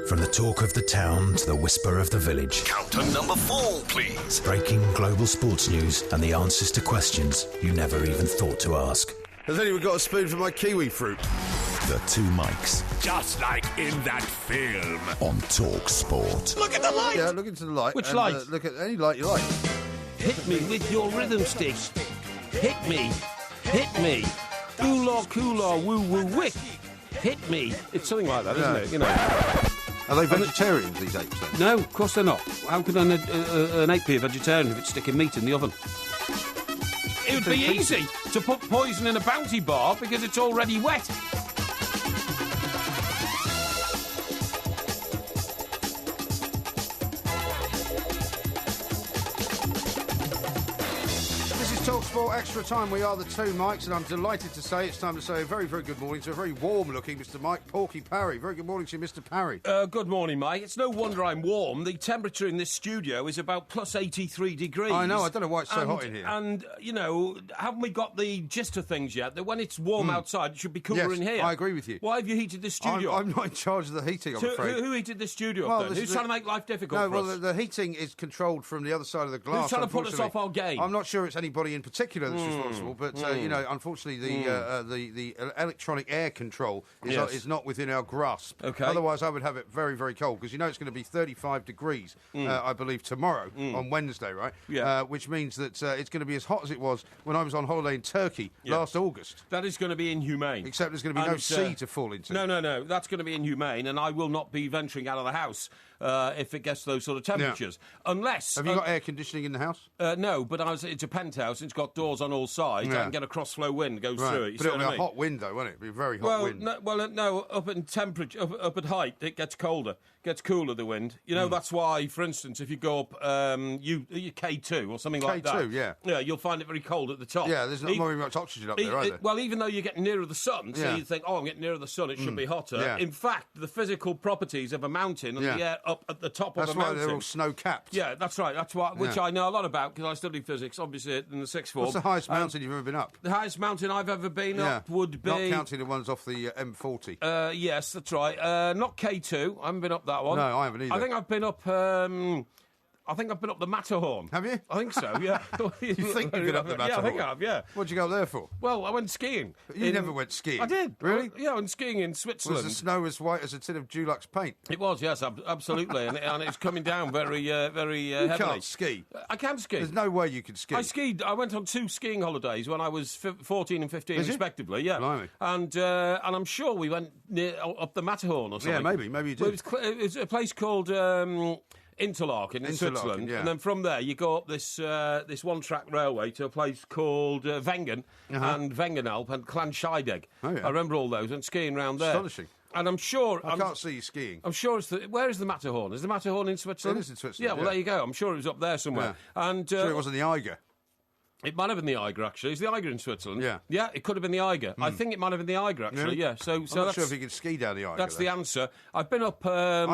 From the talk of the town to the whisper of the village. Count to number 4, please. Breaking global sports news and the answers to questions you never even thought to ask. Has anyone got a spoon for my kiwi fruit? The two mics. Just like in that film. On Talk Sport. Look at the light! Yeah, look into the light. Which light? Look at any light you like. Hit me with your rhythm stick. Hit me. Hit me. Ooh-la, coolah, woo-woo, wick. Hit me. It's something like that, isn't it? You know. Are they vegetarians, these apes, then? No, of course they're not. How could an ape be a vegetarian if it's sticking meat in the oven? It would be easy to put poison in a Bounty bar because it's already wet. TalkSport Extra Time. We are the two mics, and I'm delighted to say it's time to say a very, very good morning to a very warm-looking Mr. Mike Porky Parry. Very good morning to you, Mr. Parry. Good morning, Mike. It's no wonder I'm warm. The temperature in this studio is about plus 83 degrees. I know. I don't know why it's so hot in here. And, you know, haven't we got the gist of things yet? That when it's warm outside, it should be cooler in here. I agree with you. Why have you heated this studio? I'm not in charge of the heating, I'm afraid. Who heated this studio up then? Who's trying to make life difficult for us? Well, the heating is controlled from the other side of the glass. Who's trying to put us off our game? I'm not sure it's anybody in particular that's responsible, but you know, unfortunately, the electronic air control is not within our grasp. Okay. Otherwise, I would have it very, very cold because you know it's going to be 35 degrees, I believe, tomorrow on Wednesday, right? Yeah. Which means that it's going to be as hot as it was when I was on holiday in Turkey last August. That is going to be inhumane. Except there's going to be no sea to fall into. No. That's going to be inhumane, and I will not be venturing out of the house if it gets those sort of temperatures. Yeah. Unless... Have you got air conditioning in the house? No, but it's a penthouse. It's got doors on all sides. I can get a cross-flow wind goes through it. But it'll be a hot wind, though, won't it? It'll be a very hot wind. No, up in temperature, up at height, it gets colder. Gets cooler, the wind. You know, that's why, for instance, if you go up K2 or something like that... K2, yeah. Yeah, you'll find it very cold at the top. Yeah, there's not very much oxygen up there, either. Well, even though you're getting nearer the sun, so you think, I'm getting nearer the sun, it should be hotter. Yeah. In fact, the physical properties of a mountain and the air up at the top of a mountain... That's why they're all snow-capped. Yeah, that's right. That's why, which I know a lot about, because I studied physics, obviously, in the sixth form. What's the highest mountain you've ever been up? The highest mountain I've ever been up would be... Not counting the ones off the M40. Yes, that's right. Not K2. I haven't been up that one. No, I haven't either. I think I've been up... I think I've been up the Matterhorn. Have you? I think so, yeah. You think you've been up the Matterhorn? Yeah, I think I have, yeah. What'd you go there for? Well, I went skiing. You never went skiing? I did. Really? Yeah, I went skiing in Switzerland. Was the snow as white as a tin of Dulux paint? It was, yes, absolutely. and it's coming down very heavily. You can't ski. I can ski. There's no way you could ski. I skied. I went on 2 skiing holidays when I was 14 and 15, respectively. Yeah. Blimey. And I'm sure we went up the Matterhorn or something. Yeah, maybe you did. Well, it was a place called... Interlaken in Switzerland, yeah. and then from there you go up this one-track railway to a place called Wengen and Wengenalp and Clanscheidegg. Oh, yeah. I remember all those and skiing round there. Astonishing. And I'm sure... I can't see you skiing. I'm sure it's... Where is the Matterhorn? Is the Matterhorn in Switzerland? It is in Switzerland, Yeah, well, there you go. I'm sure it was up there somewhere. Yeah. And sure it wasn't the Eiger. It might have been the Eiger, actually. Is the Eiger in Switzerland? Yeah. Yeah, it could have been the Eiger. I think it might have been the Eiger, actually, yeah. So I'm not sure if you could ski down the Eiger. That's the answer. I've been up... I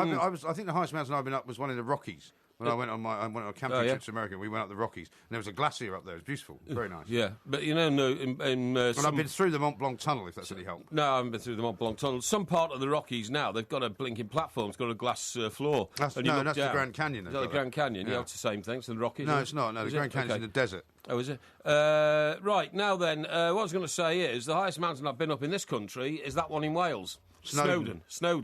think the highest mountain I've been up was one in the Rockies. When I went on a camping trip to America, we went up the Rockies, and there was a glacier up there. It was beautiful, very nice. Yeah, but you know, I've been through the Mont Blanc tunnel, if that's any help. No, I haven't been through the Mont Blanc tunnel. Some part of the Rockies now, they've got a blinking platform. It's got a glass floor. That's the Grand Canyon. Is that the Grand Canyon? Yeah, it's the same thing. It's the Rockies. No, it's not. No, the Grand Canyon's in the desert. Oh, is it? Right, now then, what I was going to say is the highest mountain I've been up in this country is that one in Wales. Snowdon,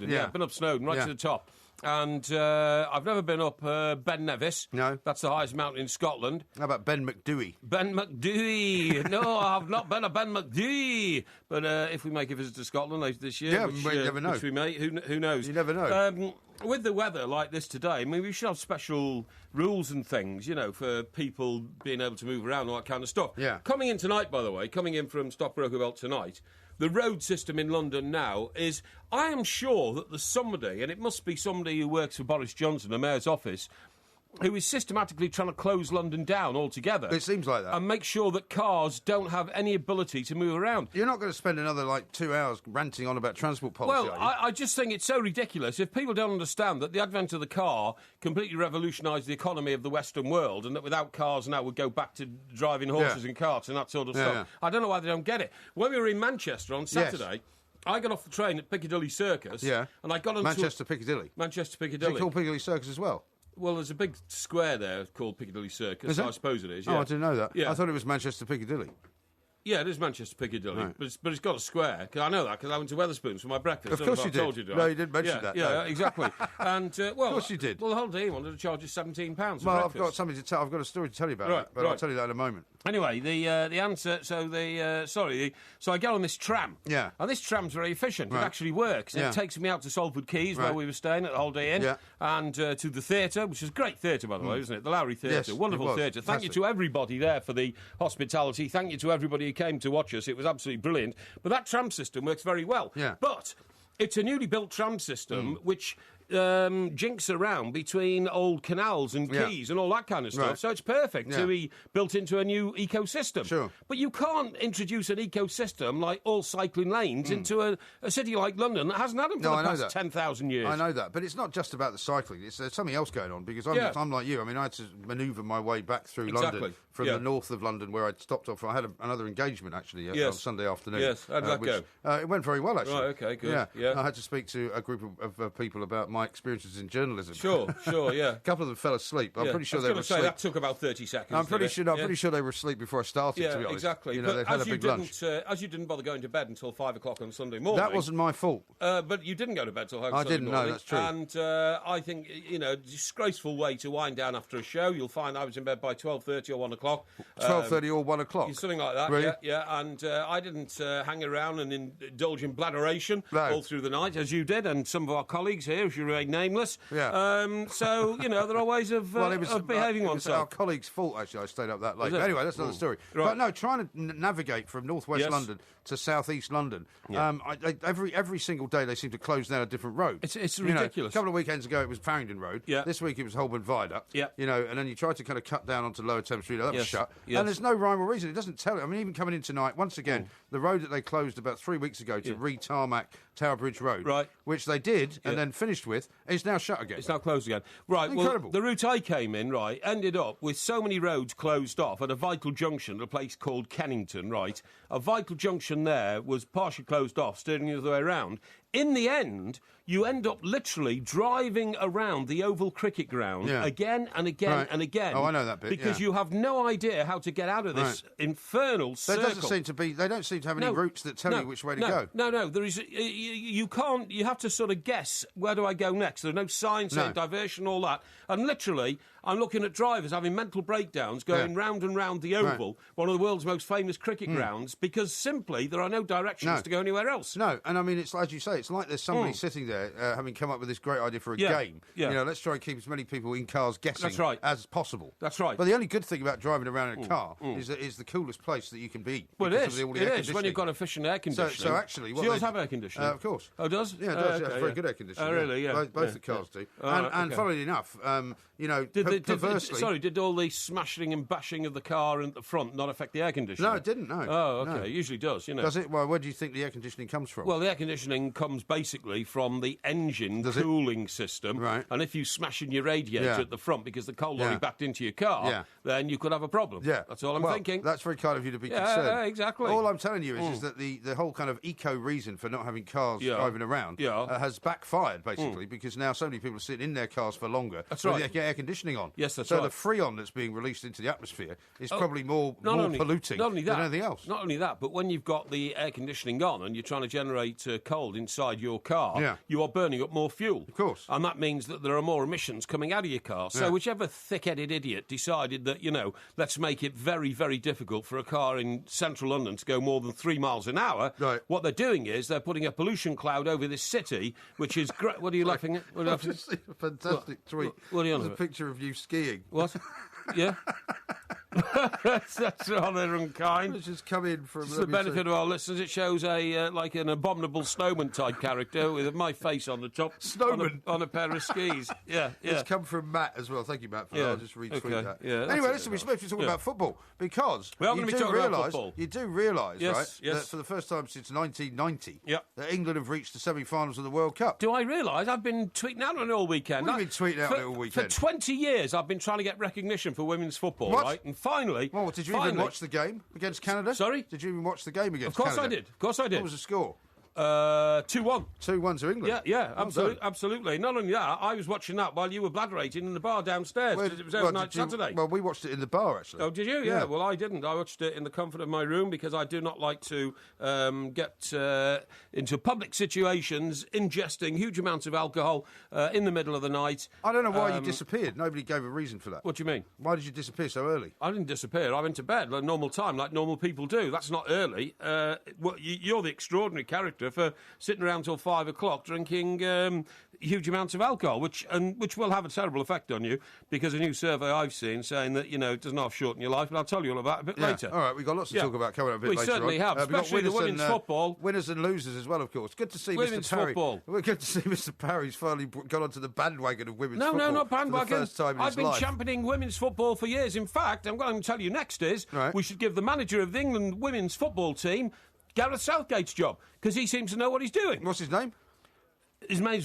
yeah. I've been up Snowdon, right to the top. And I've never been up Ben Nevis. No. That's the highest mountain in Scotland. How about Ben McDooey? Ben McDooey. No, I have not been a Ben McDooey. But if we make a visit to Scotland later this year, you never know. Which we may, who knows? You never know. With the weather like this today, I mean, we should have special rules and things, you know, for people being able to move around, all that kind of stuff. Yeah. Coming in tonight, by the way, coming in from Stockbroker Belt tonight, the road system in London now is, I am sure that there's somebody, and it must be somebody who works for Boris Johnson, the Mayor's office, who is systematically trying to close London down altogether. It seems like that. And make sure that cars don't have any ability to move around. You're not going to spend another, 2 hours ranting on about transport policy, Well, I just think it's so ridiculous. If people don't understand that the advent of the car completely revolutionised the economy of the Western world, and that without cars now we'd go back to driving horses and carts and that sort of stuff. Yeah. I don't know why they don't get it. When we were in Manchester on Saturday... I got off the train at Piccadilly Circus. Yeah. And I got onto Manchester Piccadilly. Manchester Is Piccadilly. it called Piccadilly Circus as well? Well, there's a big square there called Piccadilly Circus. Is So it? I suppose it is. Oh, Yeah. I didn't know that. Yeah. I thought it was Manchester Piccadilly. Yeah, it is Manchester Piccadilly, Right. but it's got a square. 'Cause I know that because I went to Wetherspoons for my breakfast. Of course I you told did. You, No, you didn't mention that, Yeah, no. exactly. And well, Of course you did. Well, the Holiday Inn wanted to charge us £17 for Well, breakfast. I've got something to tell. I've got a story to tell you about Right, that, but I'll right. tell you that in a moment. Anyway, the answer. So so I get on this tram. Yeah. And this tram's very efficient. Right. It actually works. Yeah. It takes me out to Salford Quays where Right. we were staying at the Holiday Inn, Yeah. and to the theatre, which is a great theatre by the way, isn't it? The Lowry Theatre, Yes, it wonderful was. theatre. Thank you Fantastic. to everybody there for the hospitality. Thank you to everybody who came to watch us. It was absolutely brilliant. But that tram system works very well. Yeah. But it's a newly built tram system which jinks around between old canals and Yeah. quays and all that kind of stuff. Right. So it's perfect Yeah. to be built into a new ecosystem. Sure. But you can't introduce an ecosystem like all cycling lanes into a city like London that hasn't had them for No, I the know past that. 10,000 years. I know that, but it's not just about the cycling. There's something else going on because Yeah. I'm like you. I mean, I had to manoeuvre my way back through Exactly. London from Yeah. the north of London where I'd stopped off. I had another engagement actually on Yes. Sunday afternoon. Yes. How did that which, go? It went very well actually. Right, okay, good. Yeah. Yeah. I had to speak to a group of people about my experiences in journalism. Sure, yeah. A couple of them fell asleep. I'm Yeah. pretty sure I was they gonna were say asleep. that took about 30 seconds. I'm pretty did it? sure. I'm Yeah. pretty sure they were asleep before I started. Yeah, to be honest, exactly. You know, But they'd had a big lunch. as you didn't bother going to bed until 5 o'clock on Sunday morning. That wasn't my fault. But you didn't go to bed till I Sunday didn't, no, morning. that's true. And I think, disgraceful way to wind down after a show. You'll find I was in bed by 12:30 or 1 o'clock. 12:30 or 1 o'clock. Something like that, Really? yeah. And I didn't hang around and indulge in bladderation No. all through the night, as you did, and some of our colleagues here, who remain nameless. Yeah. So, there are ways of behaving it was our oneself. colleague's fault, actually. I stayed up that late. Was it? But anyway, that's another story. Right. But no, trying to navigate from northwest Yes. London to southeast London, Yeah. every single day they seem to close down a different road. It's You know, ridiculous. a couple of weekends ago it was Farringdon Road. Yeah. This week it was Holborn Viaduct. Yeah. And then you try to kind of cut down onto Lower Thames Street. That was Yes. shut. Yes. And there's no rhyme or reason. It doesn't tell it. I mean, even coming in tonight, once again, Mm. the road that they closed about 3 weeks ago to re-tarmac Tower Bridge Road, Right. which they did and Yeah. then finished with, is now shut again. It's now closed again. Right, Incredible. well, the route I came in, right, ended up with so many roads closed off at a vital junction at a place called Kennington, right? A vital junction there was partially closed off, steering the other way around. In the end, you end up literally driving around the Oval Cricket Ground Yeah. again and again Right. and again. Oh, I know that bit, Because yeah. you have no idea how to get out of this infernal There circle. doesn't seem to be. They don't seem to have any routes that tell you which way to go. No. There is. You can't. You have to sort of guess. Where do I go next? There's no signs saying diversion, all that. And literally, I'm looking at drivers having mental breakdowns, going Yeah. round and round the Oval, one of the world's most famous cricket grounds, because simply there are no directions No. to go anywhere else. No, and I mean, it's as you say, it's like there's somebody sitting there having come up with this great idea for a Yeah, game. yeah. Let's try and keep as many people in cars guessing That's right. as possible. That's right. But the only good thing about driving around in a car is that it's the coolest place that you can be. Well, because it of all the is. air It is when you've got efficient air conditioning. So actually, do yours have air conditioning? Of course. Oh, does? Yeah, it does. Okay, It's very good air conditioning. Oh, really? Yeah. Both the cars do. Oh, and okay. funnily enough, perversely. Did all the smashing and bashing of the car at the front not affect the air conditioning? No, it didn't. No. Oh, okay. No. It usually does. Does it? Well, where do you think the air conditioning comes from? Well, the air conditioning comes basically from the engine cooling system. Right. And if you smash in your radiator Yeah. at the front because the coal lorry Yeah. backed into your car, Yeah. then you could have a problem. Yeah, That's all I'm well, thinking. That's very kind of you to be Yeah, concerned. exactly. All I'm telling you is that the whole kind of eco reason for not having cars Yeah. driving around Yeah. has backfired basically because now so many people are sitting in their cars for longer. That's with right. the air conditioning on. Yes, that's so right. the freon that's being released into the atmosphere is probably more Not polluting only that, than anything else. Not only that, but when you've got the air conditioning on and you're trying to generate cold inside your car, Yeah. you are burning up more fuel. Of course. And that means that there are more emissions coming out of your car. So Yeah. whichever thick-headed idiot decided that, let's make it very, very difficult for a car in central London to go more than 3 miles an hour, Right. what they're doing is they're putting a pollution cloud over this city, which is great. What are you laughing at? What are you I've laughing just seen a fantastic tweet. what are you on There's a about? picture of you skiing. What? Yeah? That's rather unkind. It's just come in from... For the benefit of our listeners, it shows like an abominable snowman type character with my face on the top. Snowman? On a pair of skis. Yeah. It's come from Matt as well. Thank you, Matt, for that. Yeah. I'll just retweet Okay. that. Yeah, that's anyway, it. listen, we're supposed to be talking Yeah. about football because We are going to be talking about football. You do realise, Yes, right, yes. that for the first time since 1990, Yeah. that England have reached the semi-finals of the World Cup. Do I realise I've been tweeting out on it all weekend? What have you been tweeting out on it all weekend? For 20 years, I've been trying to get recognition for women's football, What? right? And finally... Well, did you even watch the game against Canada? Sorry? Did you even watch the game against Of course Canada? I did. Of course I did. What was the score? 2-1. 2-1 to England. Yeah, Well absolutely, done. absolutely. Not only that, I was watching that while you were blatherating in the bar downstairs, because it was overnight Saturday. Well, we watched it in the bar, actually. Oh, did you? Yeah. Well, I didn't. I watched it in the comfort of my room because I do not like to get into public situations ingesting huge amounts of alcohol in the middle of the night. I don't know why you disappeared. Nobody gave a reason for that. What do you mean? Why did you disappear so early? I didn't disappear. I went to bed at normal time, like normal people do. That's not early. You're the extraordinary character for sitting around till 5 o'clock drinking huge amounts of alcohol, which will have a terrible effect on you, because a new survey I've seen saying that, it does not shorten your life, but I'll tell you all about it a bit later. All right, we've got lots to talk about coming up a bit later. We certainly have, especially the women's football. Winners and losers as well, of course. Good to see women's Mr. Parry. Football. We're good to see Mr. Parry's finally got onto the bandwagon of women's football. No, not bandwagon. For the first time in I've his been life. championing women's football for years. In fact, I'm going to tell you next is we should give the manager of the England women's football team Gareth Southgate's job, because he seems to know what he's doing. What's his name? His name...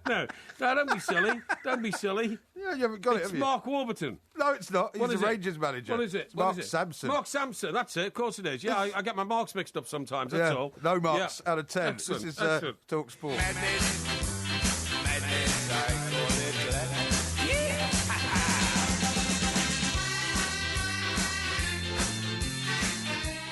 No, don't be silly. Don't be silly. Yeah, you haven't got it, have It's you? Mark Warburton. No, it's not. He's the Rangers manager. What is it? It's Mark Sampson. Mark Sampson, that's it. Of course it is. Yeah, I get my marks mixed up sometimes, that's all. No marks out of 10. Excellent. This is Excellent. Talk Sport.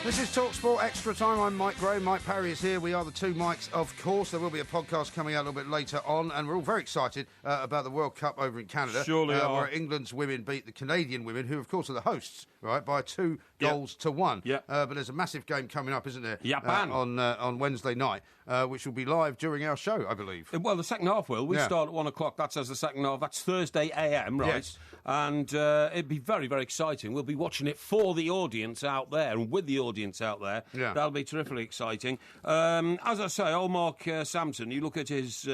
This is TalkSport Extra Time. I'm Mike Graham. Mike Parry is here. We are the two Mikes, of course. There will be a podcast coming out a little bit later on, and we're all very excited about the World Cup over in Canada. Surely are. Where England's women beat the Canadian women, who, of course, are the hosts, right, by 2 goals to 1. Yeah. But there's a massive game coming up, isn't there? Japan. On Wednesday night, which will be live during our show, I believe. Well, the second half will. We start at 1 o'clock. That says the second half. That's Thursday AM, right? Yes. And it'd be very, very exciting. We'll be watching it for the audience out there and with the audience out there. Yeah. That'll be terrifically exciting. As I say, old Mark Sampson, you look at his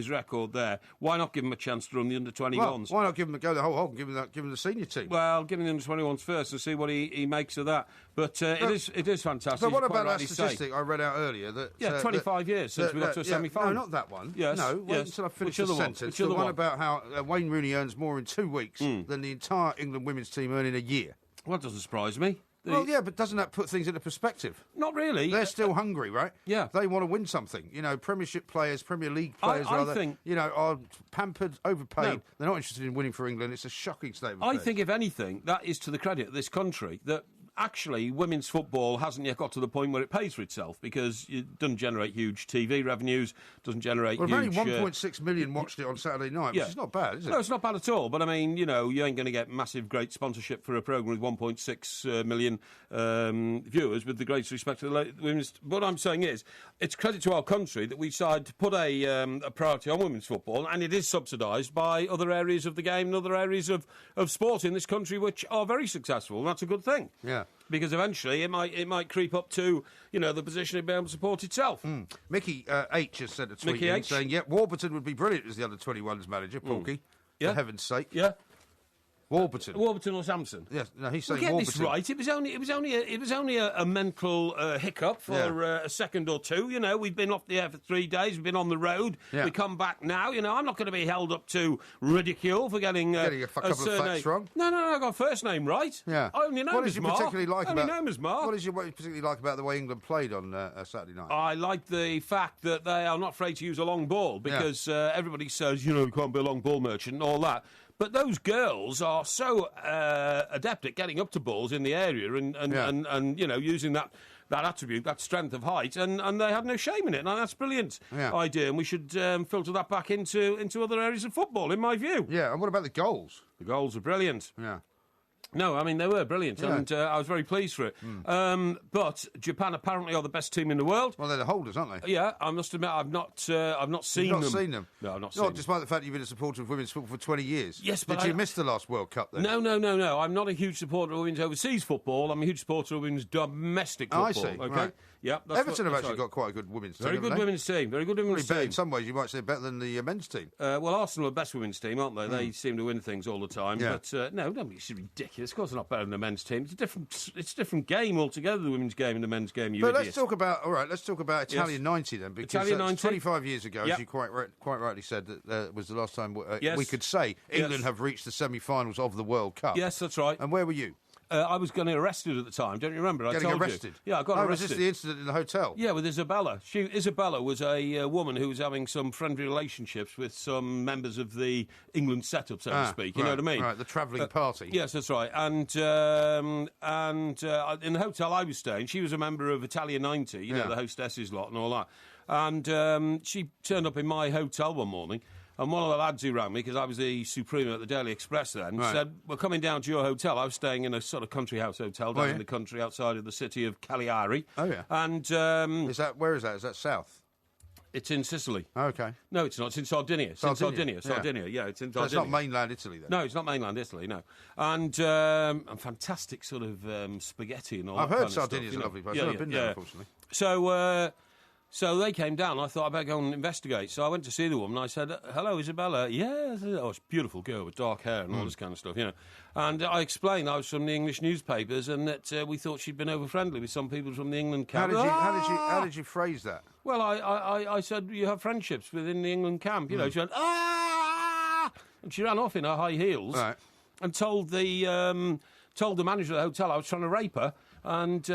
record there. Why not give him a chance to run the under-21s? Well, why not give him a go the whole hog and give him the senior team? Well, give him the under-21s first and see what he makes of that. But it is fantastic. But what you quite about that rightly statistic say. I read out earlier? That 25 years since we got to a semi-final. No, not that one. Yes, No, wait yes. until I finish Which the other one? sentence. Which The other one one? about how Wayne Rooney earns more in 2 weeks than the entire England women's team earn in a year. Well, that doesn't surprise me. Well, yeah, but doesn't that put things into perspective? Not really. They're still hungry, right? Yeah. They want to win something. Premiership players, Premier League players, I rather, think- are pampered, overpaid. No. They're not interested in winning for England. It's a shocking statement. I think, if anything, that is to the credit of this country, that actually women's football hasn't yet got to the point where it pays for itself, because it doesn't generate huge TV revenues, doesn't generate Well, huge... only 1.6 million watched it on Saturday night, which is not bad, is it? No, it's not bad at all. But, I mean, you ain't going to get massive, great sponsorship for a programme with 1.6 million viewers, with the greatest respect to the women's... What I'm saying is, it's credit to our country that we decided to put a priority on women's football, and it is subsidised by other areas of the game and other areas of sport in this country which are very successful, and that's a good thing. Yeah. Because eventually it might creep up to, the position of being able to support itself. Mickey H has sent a tweet Mickey in H. saying, Warburton would be brilliant as the under-21s manager, Porky. Yeah. For heaven's sake. Yeah. Warburton. Warburton or Sampson? Yes, no, he's saying Get Warburton. this right. It was only a mental hiccup for a second or two. We've been off the air for 3 days. We've been on the road. Yeah. We come back now. I'm not going to be held up to ridicule for getting a couple of facts wrong. No, I got first name right. Yeah. I only know What him did as you Mark. particularly like only about? know him as Mark. What did you particularly like about the way England played on Saturday night? I like the fact that they are not afraid to use a long ball, because everybody says, you can't be a long ball merchant and all that. But those girls are so adept at getting up to balls in the area and using that attribute, that strength of height, and they had no shame in it. And that's a brilliant idea, and we should filter that back into other areas of football, in my view. Yeah, and what about the goals? The goals are brilliant. Yeah. No, I mean, they were brilliant, and I was very pleased for it. But Japan apparently are the best team in the world. Well, they're the holders, aren't they? Yeah, I must admit, I've not seen them. You've not seen them? No, I've not seen them. Despite the fact you've been a supporter of women's football for 20 years. Yes, but Did you miss the last World Cup then? No. I'm not a huge supporter of women's overseas football. I'm a huge supporter of women's domestic football. I see. Okay. Right. Yeah. Everton have actually got quite a good women's team. Very good women's team. Very good women's Probably team. in some ways, you might say better than the men's team. Well, Arsenal are the best women's team, aren't they? They seem to win things all the time. Yeah. But no, it's ridiculous. Of course, they're not better than the men's team. It's a different game altogether. The women's game and the men's game. But let's talk about Italian 90 then, because Italian 90. 25 years ago, as you quite rightly said, that was the last time we could say England have reached the semi-finals of the World Cup. Yes, that's right. And where were you? I was getting arrested at the time. Don't you remember? Getting I told arrested? You. Yeah, I got arrested. Was this the incident in the hotel? Yeah, with Isabella. Isabella was a woman who was having some friendly relationships with some members of the England setup, so to speak. You know what I mean? Right, the travelling party. Yes, that's right. And in the hotel I was staying, she was a member of Italia 90, you know, the hostesses lot and all that. And she turned up in my hotel one morning. And one of the lads who rang me, because I was the Supremo at the Daily Express then, said, we're coming down to your hotel. I was staying in a sort of country house hotel down in the country outside of the city of Cagliari. Oh, yeah. And where is that? Is that south? It's in Sicily. Oh, okay. No, it's not. It's in Sardinia. It's in Sardinia. Yeah, it's in Sardinia. So it's not mainland Italy, then? No, it's not mainland Italy, no. And fantastic sort of spaghetti and all I've that heard kind of stuff, Sardinia's a lovely place. Yeah, I've never been there, unfortunately. So they came down. I thought I'd better go and investigate. So I went to see the woman. I said, hello, Isabella. Yeah. Oh, it's a beautiful girl with dark hair and all this kind of stuff, you know. And I explained I was from the English newspapers and that we thought she'd been over-friendly with some people from the England camp. How did you phrase that? Well, I said, you have friendships within the England camp. You know, she went, ah! And she ran off in her high heels and told the manager of the hotel I was trying to rape her. And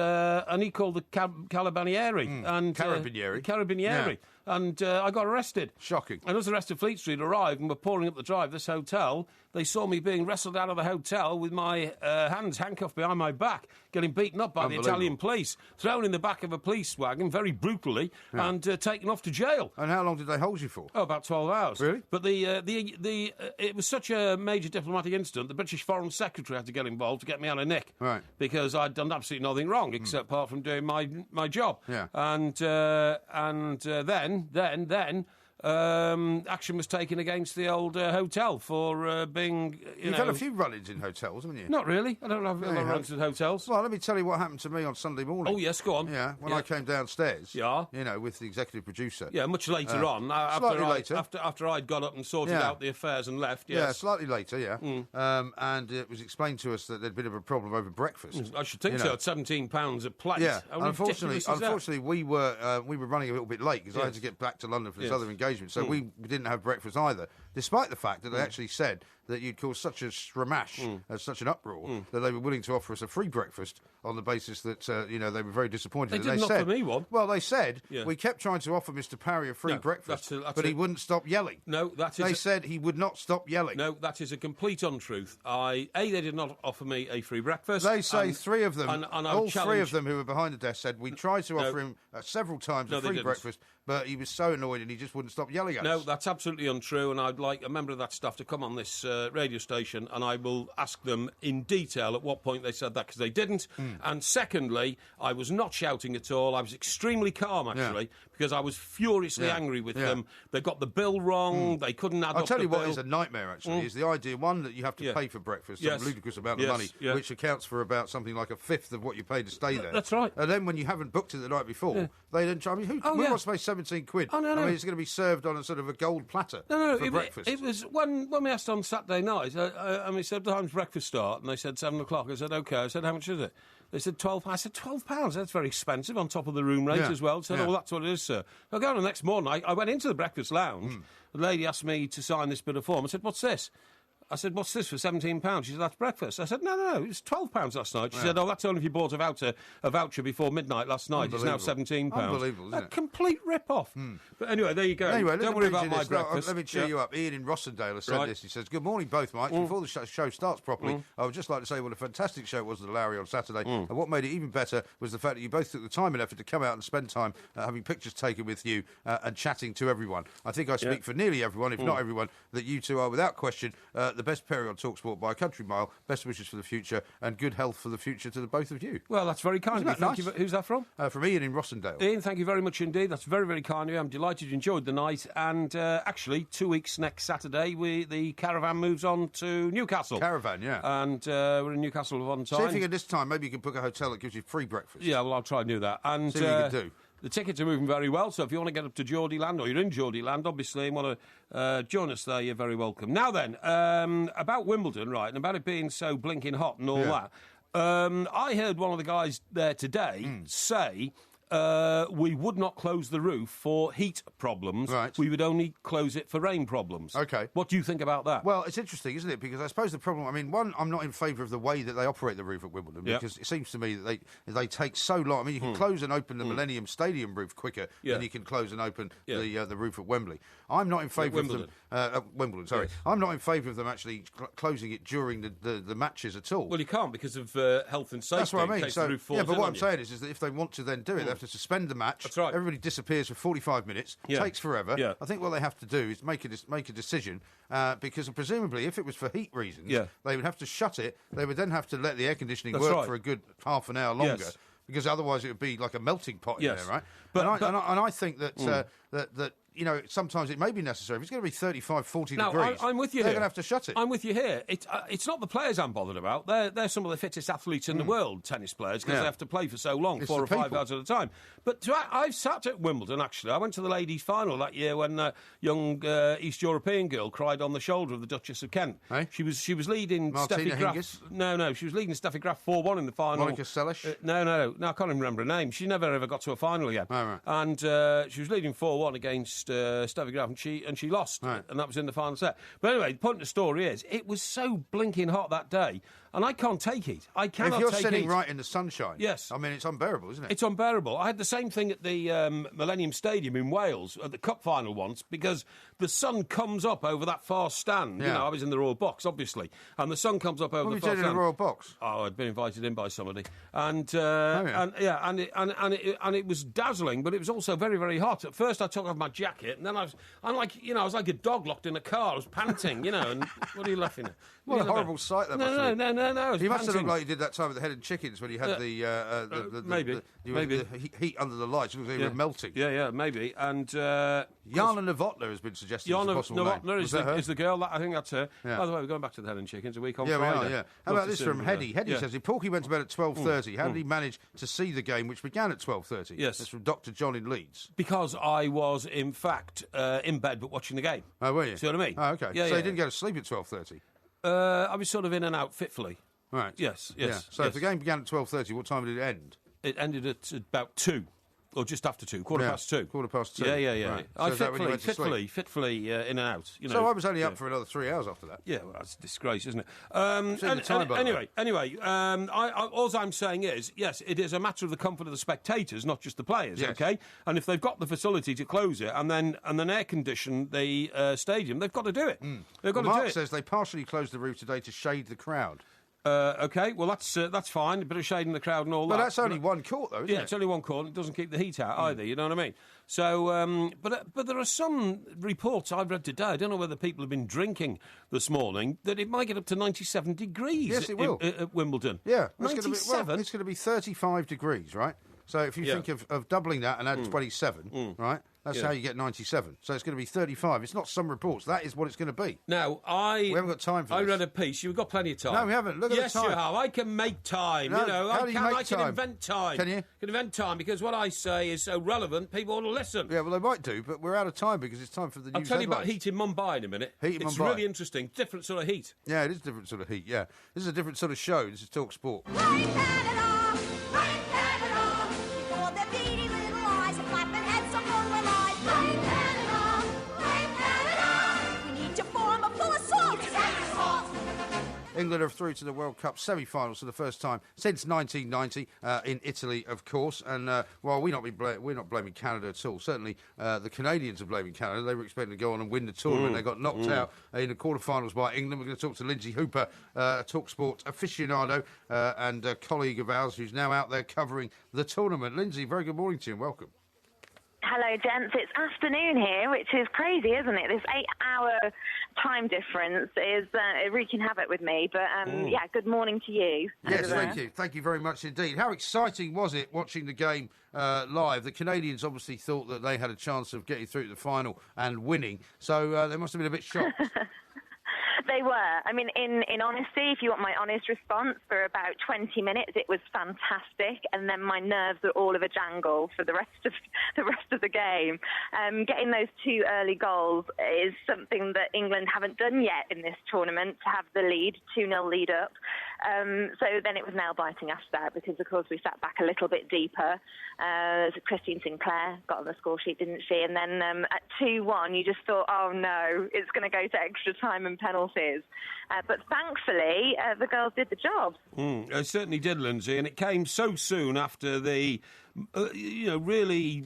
he called the Carabinieri. Carabinieri. And I got arrested. Shocking. And as the rest of Fleet Street arrived and were pouring up the drive of this hotel, they saw me being wrestled out of the hotel with my hands handcuffed behind my back, getting beaten up by the Italian police, thrown in the back of a police wagon very brutally, and taken off to jail. And how long did they hold you for? Oh, about 12 hours. Really? But it was such a major diplomatic incident, the British Foreign Secretary had to get involved to get me out of nick. Right. Because I'd done absolutely nothing wrong, except apart from doing my job. Yeah. And then action was taken against the old hotel for being, You've had a few run-ins in hotels, haven't you? Not really. I don't have a lot of run-ins in hotels. Well, let me tell you what happened to me on Sunday morning. Oh, yes, go on. Yeah, when I came downstairs. Yeah. You know, with the executive producer. Yeah, much later on. Slightly later. After I'd got up and sorted out the affairs and left, yes. Yeah, slightly later, yeah. And it was explained to us that there'd been a bit of a problem over breakfast. I should think so, at £17 a plate. Yeah, How unfortunately we were running a little bit late because I had to get back to London for this other engagement, so we didn't have breakfast either, despite the fact that they actually said that you'd caused such a shramash, such an uproar, that they were willing to offer us a free breakfast on the basis that, they were very disappointed. They didn't offer me one. Well, they said, we kept trying to offer Mr. Parry a free breakfast, but he wouldn't stop yelling. No, They said he would not stop yelling. No, that is a complete untruth. They did not offer me a free breakfast. They say three of them, and all three of them who were behind the desk said, we tried to offer him several times a free breakfast, but he was so annoyed and he just wouldn't stop yelling at us. No, that's absolutely untrue, and I'd like a member of that staff to come on this radio station, and I will ask them in detail at what point they said that, because they didn't. And secondly, I was not shouting at all. I was extremely calm, actually, because I was furiously angry with them. They got the bill wrong. They couldn't add up the bill. I'll tell you what is a nightmare, actually, is the idea, one, that you have to pay for breakfast, some ludicrous amount of money, which accounts for about something like a fifth of what you paid to stay there. That's right. And then when you haven't booked it the night before, they then try. I mean, who wants to pay 17 quid? Oh, no. I mean, it's going to be served on a sort of a gold platter for breakfast. It was when we asked on Saturday night, we said, what time's breakfast start? And they said 7 o'clock. I said, OK. I said, how much is it? They said £12. I said, £12? That's very expensive, on top of the room rate as well. I said, oh, that's what it is, sir. I go on the next morning. I went into the breakfast lounge. The lady asked me to sign this bit of form. I said, what's this? I said, what's this for £17? She said, that's breakfast. I said, no, it was £12 last night. She said, oh, that's only if you bought a voucher before midnight last night. It's now £17. Unbelievable, isn't it? A complete rip-off. But anyway, there you go. Anyway, don't worry about my breakfast. Let me cheer you up. Ian in Rossendale has said this. He says, good morning, both Mike. Before the show starts properly, I would just like to say what a fantastic show it was at the Lowry on Saturday. And what made it even better was the fact that you both took the time and effort to come out and spend time having pictures taken with you and chatting to everyone. I think I speak for nearly everyone, if not everyone, that you two are, without question, the best pair on Talksport by a country mile. Best wishes for the future and good health for the future to the both of you. Well, that's very kind of you. Thank you. Who's that from? From Ian in Rossendale. Ian, thank you very much indeed. That's very, very kind of you. I'm delighted you enjoyed the night. And actually, 2 weeks next Saturday, the caravan moves on to Newcastle. Caravan, yeah. And we're in Newcastle on time. See if you can, this time, maybe you can book a hotel that gives you free breakfast. Yeah, well, I'll try and do that. And see what you can do. The tickets are moving very well, so if you want to get up to Geordieland, or you're in Geordieland, obviously, and want to join us there, you're very welcome. Now then, about Wimbledon, right, and about it being so blinking hot and all that, I heard one of the guys there today say we would not close the roof for heat problems. Right. We would only close it for rain problems. OK. What do you think about that? Well, it's interesting, isn't it? Because I suppose the problem... I mean, one, I'm not in favour of the way that they operate the roof at Wimbledon, because it seems to me that they take so long. I mean, you can close and open the Millennium Stadium roof quicker than you can close and open the roof at Wembley. I'm not in favour of them... Wimbledon, sorry. Yes. I'm not in favour of them actually closing it during the matches at all. Well, you can't because of health and safety. That's what I mean. So, but what I'm saying is that if they want to then do it, they have to suspend the match. That's right. Everybody disappears for 45 minutes. Takes forever. Yeah. I think what they have to do is make a decision, because presumably if it was for heat reasons, they would have to shut it. They would then have to let the air conditioning work for a good half an hour longer. Yes. Because otherwise it would be like a melting pot in there, right? But I think that you know, sometimes it may be necessary. If it's going to be 35, 40 degrees, I'm with you they're here. going to have to shut it. I'm with you here. It's not the players I'm bothered about. They're some of the fittest athletes in the world, tennis players, because they have to play for so long, 4 or 5 hours at a time. But I've sat at Wimbledon, actually. I went to the ladies' final that year when a young East European girl cried on the shoulder of the Duchess of Kent. Hey? She was leading Martina Steffi Graf. Hingis? No, she was leading Steffi Graf 4-1 in the final. Monica Seles? No, I can't even remember her name. She never ever got to a final again. Oh, right. And she was leading 4-1 against Steffi Graf, and she lost, right. and that was in the final set. But anyway, the point of the story is, it was so blinking hot that day, and I can't take heat. I cannot take heat. If you're sitting right in the sunshine, yes. I mean, it's unbearable, isn't it? It's unbearable. I had the same thing at the Millennium Stadium in Wales at the Cup final once, because the sun comes up over that far stand. Yeah. You know, I was in the Royal Box, obviously, and the sun comes up over what the far stand. What stand. in the Royal Box? Oh, I'd been invited in by somebody, and it was dazzling, but it was also very, very hot. At first, I took off my jacket, and then I was like a dog locked in a car. I was panting, and what are you laughing at? What a horrible sight that must have been. No. You must have looked like you did that time with the Head and Chickens when you had the heat under the lights. It looked like you were melting. Yeah, maybe. And Jana Novotná has been suggested as a possible name. Novotná is the girl. I think that's her. Yeah. By the way, we're going back to the Head and Chickens a week on Yeah, Friday. we are, yeah. How about this from Heddy? Heddy says, if Porky went to bed at 12:30, how did he manage to see the game, which began at 12:30? Yes. That's from Dr. John in Leeds. Because I was, in fact, in bed but watching the game. Oh, were you? See what I mean? Oh, OK. Yeah, so you didn't go to sleep at 12:30? I was sort of in and out fitfully. Right. Yes. Yeah. So if the game began at 12:30, what time did it end? It ended at about 2. Or just after 2, quarter past 2. Quarter past 2. Yeah. Right. I so fitfully in and out. You know. So I was only up for another 3 hours after that. Yeah, well, that's a disgrace, isn't it? Anyway, all I'm saying is, yes, it is a matter of the comfort of the spectators, not just the players. Yes. Okay, and if they've got the facility to close it and then air condition the stadium, they've got to do it. They've got to do it. Mark says they partially closed the roof today to shade the crowd. OK, well, that's fine. A bit of shade in the crowd and all that. But that's only one court, though, isn't it? Yeah, it's only one court. It doesn't keep the heat out either, you know what I mean? So, but there are some reports I've read today, I don't know whether people have been drinking this morning, that it might get up to 97 degrees Yes, it will. At Wimbledon. Yeah. 97? It's going to be 35 degrees, right? So if you think of doubling that and add 27, right, that's how you get 97. So it's going to be 35. It's not some reports. That is what it's going to be. Now, we haven't got time for this. I read a piece. You've got plenty of time. No, we haven't. Look at the time. Yes, you have. I can make time. No, you know, how do you make I can time? invent time. Can you? I can invent time because what I say is so relevant, people ought to listen. Yeah, well, they might do, but we're out of time because it's time for the news I'll tell you about headlines. heat in Mumbai in a minute. Heat in It's Mumbai. really interesting. Different sort of heat. Yeah, it is a different sort of heat, yeah. This is a different sort of show. This is Talk Sport. England are through to the World Cup semi-finals for the first time since 1990 in Italy, of course. And while we're not blaming Canada at all. Certainly, the Canadians are blaming Canada. They were expecting to go on and win the tournament. They got knocked out in the quarterfinals by England. We're going to talk to Lindsay Hooper, a Talk Sport aficionado and a colleague of ours who's now out there covering the tournament. Lindsay, very good morning to you and welcome. Hello, gents. It's afternoon here, which is crazy, isn't it? This 8-hour time difference is wreaking havoc with me. But, yeah, good morning to you. Yes, thank you. Thank you very much indeed. How exciting was it watching the game live? The Canadians obviously thought that they had a chance of getting through to the final and winning, so they must have been a bit shocked. They were. I mean, in honesty, if you want my honest response, for about 20 minutes it was fantastic, and then my nerves were all of a jangle for the rest of the game. Getting those 2 early goals is something that England haven't done yet in this tournament, to have the lead, 2-0 lead up. So then it was nail biting after that, because of course we sat back a little bit deeper. Christine Sinclair got on the score sheet, didn't she? And then at 2-1, you just thought, oh no, it's going to go to extra time and penalties. But thankfully, the girls did the job. It certainly did, Lindsay, and it came so soon after the really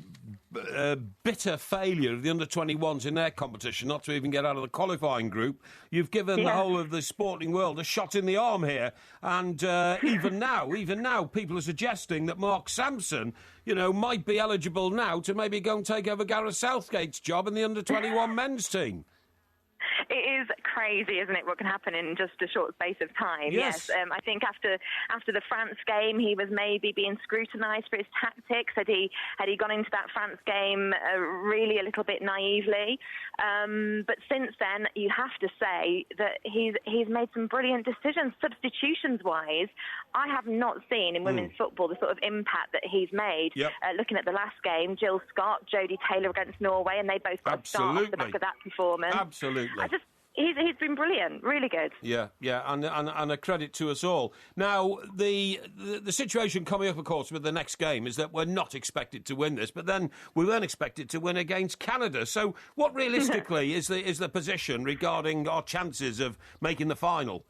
bitter failure of the under-21s in their competition not to even get out of the qualifying group. You've given the whole of the sporting world a shot in the arm here, and even now, people are suggesting that Mark Sampson, might be eligible now to maybe go and take over Gareth Southgate's job in the under-21 men's team. It is crazy, isn't it, what can happen in just a short space of time? Yes. I think after the France game, he was maybe being scrutinised for his tactics. Had he gone into that France game really a little bit naively? But since then, you have to say that he's made some brilliant decisions. Substitutions-wise, I have not seen in women's football the sort of impact that he's made. Yep. Looking at the last game, Jill Scott, Jodie Taylor against Norway, and they both got a start off the back of that performance. Absolutely. He's been brilliant, really good. Yeah, and a credit to us all. Now, the situation coming up, of course, with the next game is that we're not expected to win this, but then we weren't expected to win against Canada. So what realistically is the position regarding our chances of making the final?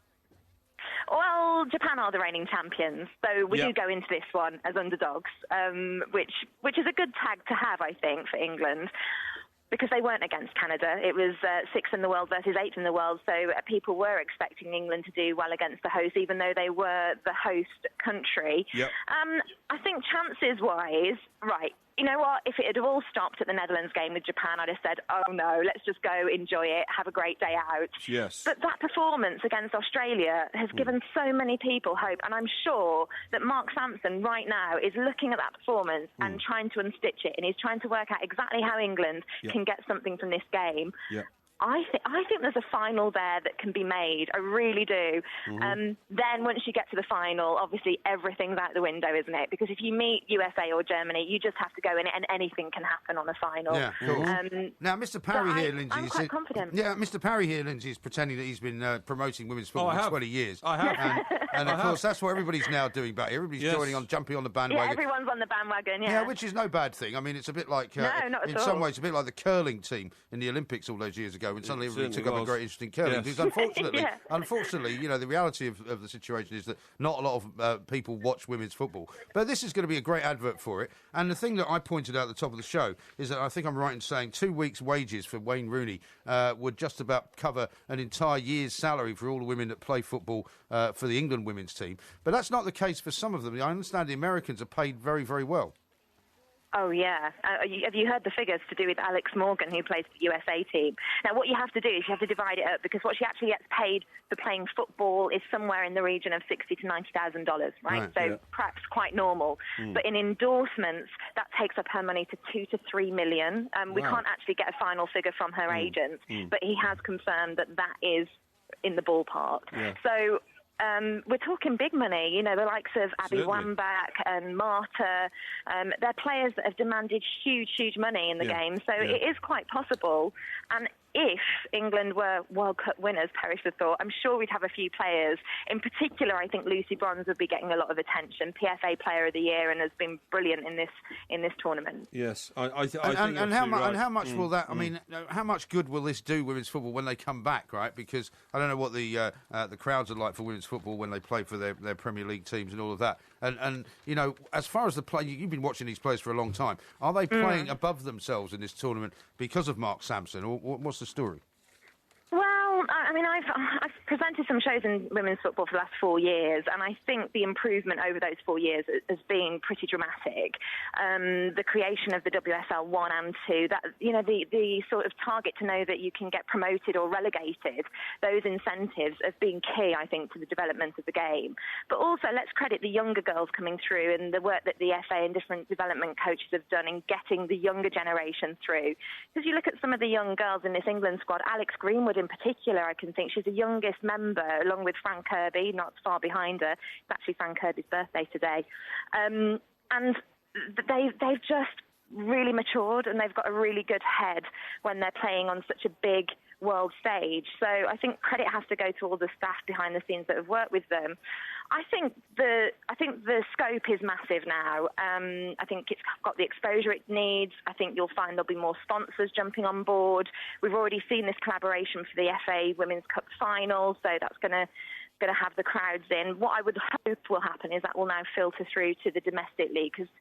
Well, Japan are the reigning champions, so we do go into this one as underdogs, which is a good tag to have, I think, for England. Because they weren't against Canada. It was 6th in the world versus 8th in the world, so people were expecting England to do well against the host, even though they were the host country. Yep. I think chances-wise, right, you know what, if it had all stopped at the Netherlands game with Japan, I'd have said, oh no, let's just go enjoy it, have a great day out. Yes. But that performance against Australia has given so many people hope, and I'm sure that Mark Sampson right now is looking at that performance and trying to unstitch it, and he's trying to work out exactly how England can get something from this game. Yeah. I think there's a final there that can be made. I really do. Then once you get to the final, obviously everything's out the window, isn't it? Because if you meet USA or Germany, you just have to go in it, and anything can happen on a final. Yeah, cool. Now, Mr. Parry here, Lindsay. I'm quite confident. Yeah, Mr. Parry here, Lindsay, is pretending that he's been promoting women's football for 20 years. I have. And of course, that's what everybody's now doing back here. Everybody's jumping on the bandwagon. Yeah, everyone's on the bandwagon, Yeah, which is no bad thing. I mean, it's a bit like, in some ways, a bit like the curling team in the Olympics all those years ago, when suddenly everybody took up a great interest in curling. Because unfortunately, the reality of the situation is that not a lot of people watch women's football. But this is going to be a great advert for it. And the thing that I pointed out at the top of the show is that I think I'm right in saying 2 weeks' wages for Wayne Rooney would just about cover an entire year's salary for all the women that play football for the England women's team. But that's not the case for some of them. I understand the Americans are paid very, very well. Oh, yeah. Have you heard the figures to do with Alex Morgan, who plays for the USA team? Now, what you have to do is you have to divide it up, because what she actually gets paid for playing football is somewhere in the region of $60,000 to $90,000, right? So perhaps quite normal. But in endorsements, that takes up her money to $2 to $3 million. We can't actually get a final figure from her agent, but he has confirmed that is in the ballpark. Yeah. So we're talking big money, you know, the likes of Abby Wambach and Marta. They're players that have demanded huge, huge money in the game. So it is quite possible. And if England were World Cup winners, perish the thought, I'm sure we'd have a few players. In particular, I think Lucy Bronze would be getting a lot of attention. PFA Player of the Year, and has been brilliant in this tournament. Yes, I think and how much will that? I mean, how much good will this do women's football when they come back? Right, because I don't know what the crowds are like for women's football when they play for their Premier League teams and all of that. And you know, as far as the play, you've been watching these players for a long time. Are they playing above themselves in this tournament because of Mark Sampson, or what's the story? Well, I mean, I've presented some shows in women's football for the last 4 years, and I think the improvement over those 4 years has been pretty dramatic. The creation of the WSL 1 and 2, that, you know, the sort of target to know that you can get promoted or relegated, those incentives have been key, I think, to the development of the game. But also, let's credit the younger girls coming through and the work that the FA and different development coaches have done in getting the younger generation through. Because you look at some of the young girls in this England squad, Alex Greenwood in particular, particular, I can think she's the youngest member, along with Frank Kirby, not far behind her. It's actually Frank Kirby's birthday today. And they've just really matured, and they've got a really good head when they're playing on such a big world stage. So I think credit has to go to all the staff behind the scenes that have worked with them. I think the scope is massive now. I think it's got the exposure it needs. I think you'll find there'll be more sponsors jumping on board. We've already seen this collaboration for the FA Women's Cup final, so that's going to have the crowds in. What I would hope will happen is that will now filter through to the domestic league, because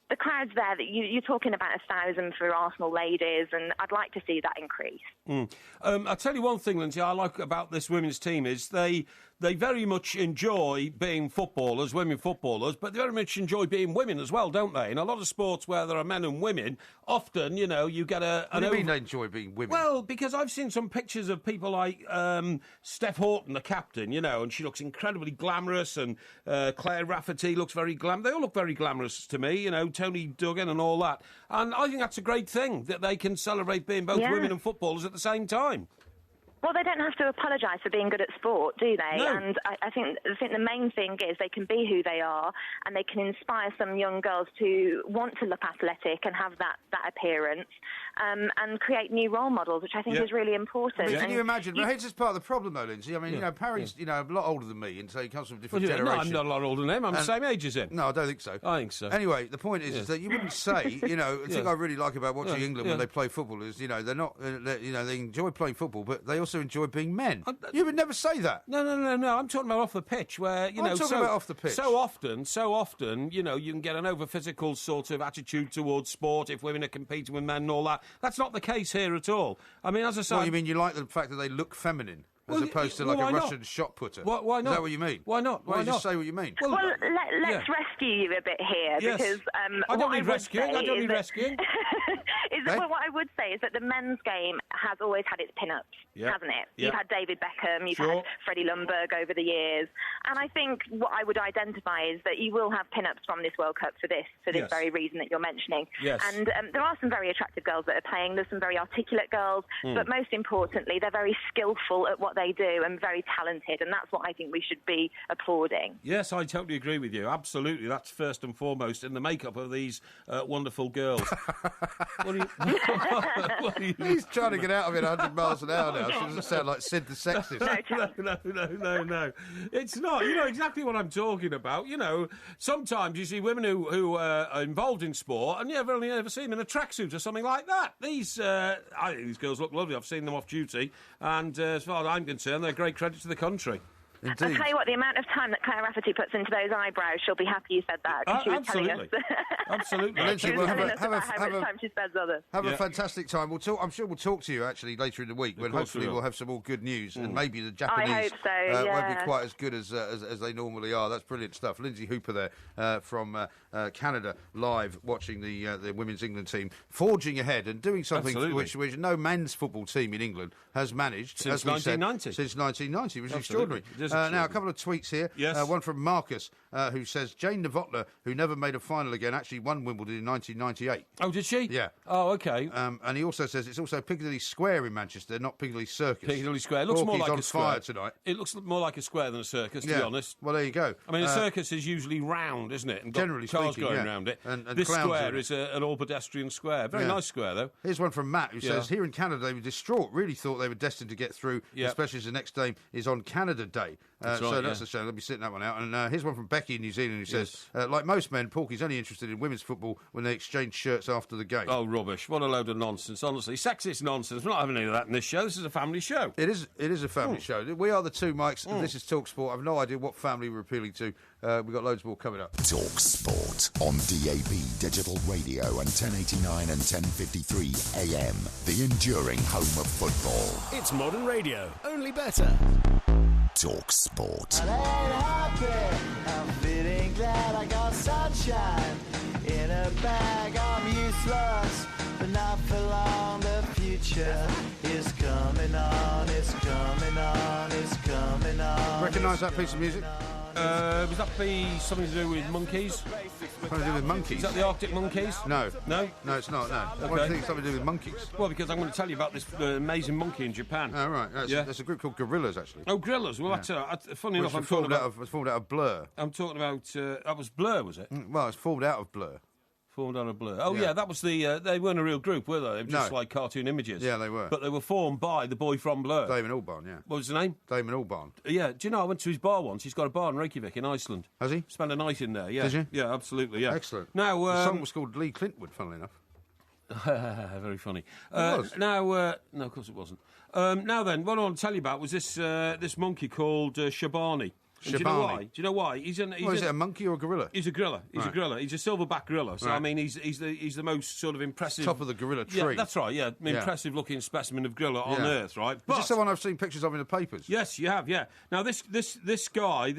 the crowds there, that you're talking about 1,000 for Arsenal ladies, and I'd like to see that increase. I'll tell you one thing, Lindsay, I like about this women's team is they very much enjoy being footballers, women footballers, but they very much enjoy being women as well, don't they? In a lot of sports where there are men and women, often, you know, you get a... What do you mean they enjoy being women? Well, because I've seen some pictures of people like Steph Houghton, the captain, you know, and she looks incredibly glamorous, and Claire Rafferty looks very glamorous. They all look very glamorous to me, you know, Tony Duggan and all that. And I think that's a great thing, that they can celebrate being both women and footballers at the same time. Well, they don't have to apologise for being good at sport, do they? No. And I think the main thing is they can be who they are, and they can inspire some young girls to want to look athletic and have that appearance, and create new role models, which I think is really important. I mean, can you imagine? But here's just part of the problem, though, Lindsay. I mean, you know, Parry's a lot older than me, and so he comes from a different generation. No, I'm not a lot older than him. I'm the same age as him. No, I don't think so. I think so. Anyway, the point is that you wouldn't say, you know, the thing I really like about watching England when they play football is, you know, they're not, they enjoy playing football, but they also enjoy being men. You would never say that. No. I'm talking about off the pitch, where I'm talking about off the pitch. So often, you know, you can get an over-physical sort of attitude towards sport if women are competing with men and all that. That's not the case here at all. I mean, as I say, What, you mean you like the fact that they look feminine? As opposed to like a Russian shot putter. Why not? Is that what you mean? Why not? Why not? Just say what you mean? Well, let's rescue you a bit here, because I don't need rescuing. I don't need rescuing. What I would say is that the men's game has always had its pin-ups, hasn't it? Yeah. You've had David Beckham, you've had Freddie Ljungberg over the years, and I think what I would identify is that you will have pin-ups from this World Cup for this very reason that you're mentioning. Yes. And there are some very attractive girls that are playing. There's some very articulate girls, but most importantly, they're very skillful at what they do and very talented, and that's what I think we should be applauding. Yes, I totally agree with you. Absolutely, that's first and foremost in the makeup of these wonderful girls. What are you... He's trying to get out of it 100 miles an hour now. She doesn't sound like Sid the Sexist. No. It's not. You know exactly what I'm talking about. You know, sometimes you see women who are involved in sport, and you've only ever seen them in a tracksuit or something like that. I think these girls look lovely. I've seen them off duty, and as far as I'm concerned, they're a great credit to the country. Indeed. I'll tell you what, the amount of time that Claire Rafferty puts into those eyebrows, she'll be happy you said that. She was telling us. Absolutely. She was telling us about how much time she spends on it. Have a fantastic time. I'm sure we'll talk to you actually later in the week, when hopefully we'll have some more good news, and maybe the Japanese won't be quite as good as they normally are. That's brilliant stuff. Lindsay Hooper there from Canada, live watching the women's England team forging ahead and doing something which no men's football team in England has managed since 1990. Since 1990, which is extraordinary. Now, a couple of tweets here. Yes. One from Marcus, who says Jane Novotná, who never made a final again, actually won Wimbledon in 1998. Oh, did she? Yeah. Oh, okay. And he also says it's also Piccadilly Square in Manchester, not Piccadilly Circus. Piccadilly Square. It looks more like on a square. fire tonight. It looks more like a square than a circus, to be honest. Well, there you go. I mean, a circus is usually round, isn't it? And generally cars speaking, going around it. And this square is an all-pedestrian square. Very nice square, though. Here's one from Matt, who says, here in Canada, they were distraught, really thought they were destined to get through, especially as the next game is on Canada Day. That's a shame. Let me sit that one out. And here's one from Becky in New Zealand, who says, like most men, Porky's only interested in women's football when they exchange shirts after the game. Oh, rubbish. What a load of nonsense, honestly. Sexist nonsense. We're not having any of that in this show. This is a family show. It is a family show. We are the two Mikes, and this is Talk Sport. I've no idea what family we're appealing to. We've got loads more coming up. Talk Sport on DAB Digital Radio and 1089 and 1053 AM. The enduring home of football. It's modern radio, only better. Talk Sport. I'm feeling glad I got sunshine in a bag. I'm useless, but not for long. The future is coming on. It's coming on. It's coming on. Recognise that piece of music? Would that be something to do with monkeys? Something to do with monkeys? Is that the Arctic monkeys? No. No? No, it's not, no. Okay. Why do you think it's something to do with monkeys? Well, because I'm going to tell you about this amazing monkey in Japan. Oh, right. There's a group called gorillas, actually. Oh, gorillas. Well, that's funny enough. It's formed out of Blur. I'm talking about that was Blur, was it? Well, it's formed out of Blur. Formed out of Blur. Oh, yeah, that was the... they weren't a real group, were they? They were just like cartoon images. Yeah, they were. But they were formed by the boy from Blur. Damon Albarn, yeah. What was his name? Damon Albarn. Yeah. Do you know, I went to his bar once. He's got a bar in Reykjavik in Iceland. Has he? Spent a night in there, yeah. Did you? Yeah, absolutely, yeah. Excellent. Now... the song was called Lee Clintwood, funnily enough. Very funny. It was. Now... no, of course it wasn't. Now then, what I want to tell you about was this monkey called Shabani. Do you know why? Do you know why? Is it a monkey or a gorilla? He's a gorilla. He's a gorilla. He's a silverback gorilla. So I mean, he's the most sort of impressive. Top of the gorilla tree. Yeah, that's right. Yeah, impressive looking specimen of gorilla on Earth, right? But, is this the one I've seen pictures of in the papers? Yes, you have. Yeah. Now this guy,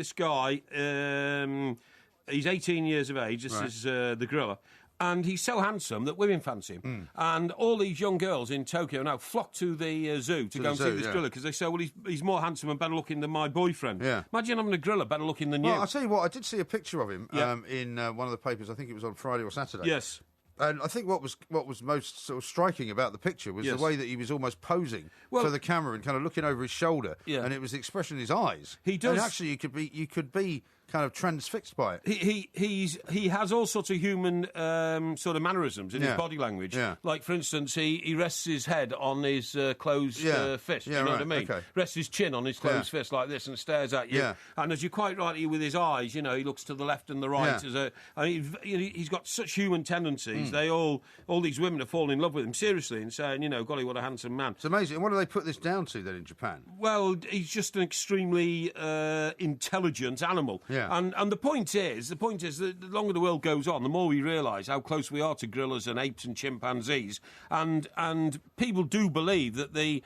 he's 18 years of age. This is the gorilla. And he's so handsome that women fancy him. And all these young girls in Tokyo now flock to the zoo to go and see this gorilla because they say, well, he's more handsome and better looking than my boyfriend. Yeah. Imagine having a gorilla better looking than you. Well, I'll tell you what, I did see a picture of him in one of the papers. I think it was on Friday or Saturday. Yes. And I think what was most sort of striking about the picture was the way that he was almost posing for the camera and kind of looking over his shoulder. Yeah. And it was the expression in his eyes. He does. And actually, you could be kind of transfixed by it. He has all sorts of human sort of mannerisms in his body language. Yeah. Like, for instance, he rests his head on his closed fist. You know what I mean? Okay. Rests his chin on his closed fist like this and stares at you. Yeah. And as you quite rightly with his eyes, you know, he looks to the left and the right. He's got such human tendencies. They all these women have fallen in love with him seriously and saying, you know, golly, what a handsome man. It's amazing. And what do they put this down to then in Japan? Well, he's just an extremely intelligent animal. Yeah. And the point is that the longer the world goes on, the more we realise how close we are to gorillas and apes and chimpanzees. And people do believe that the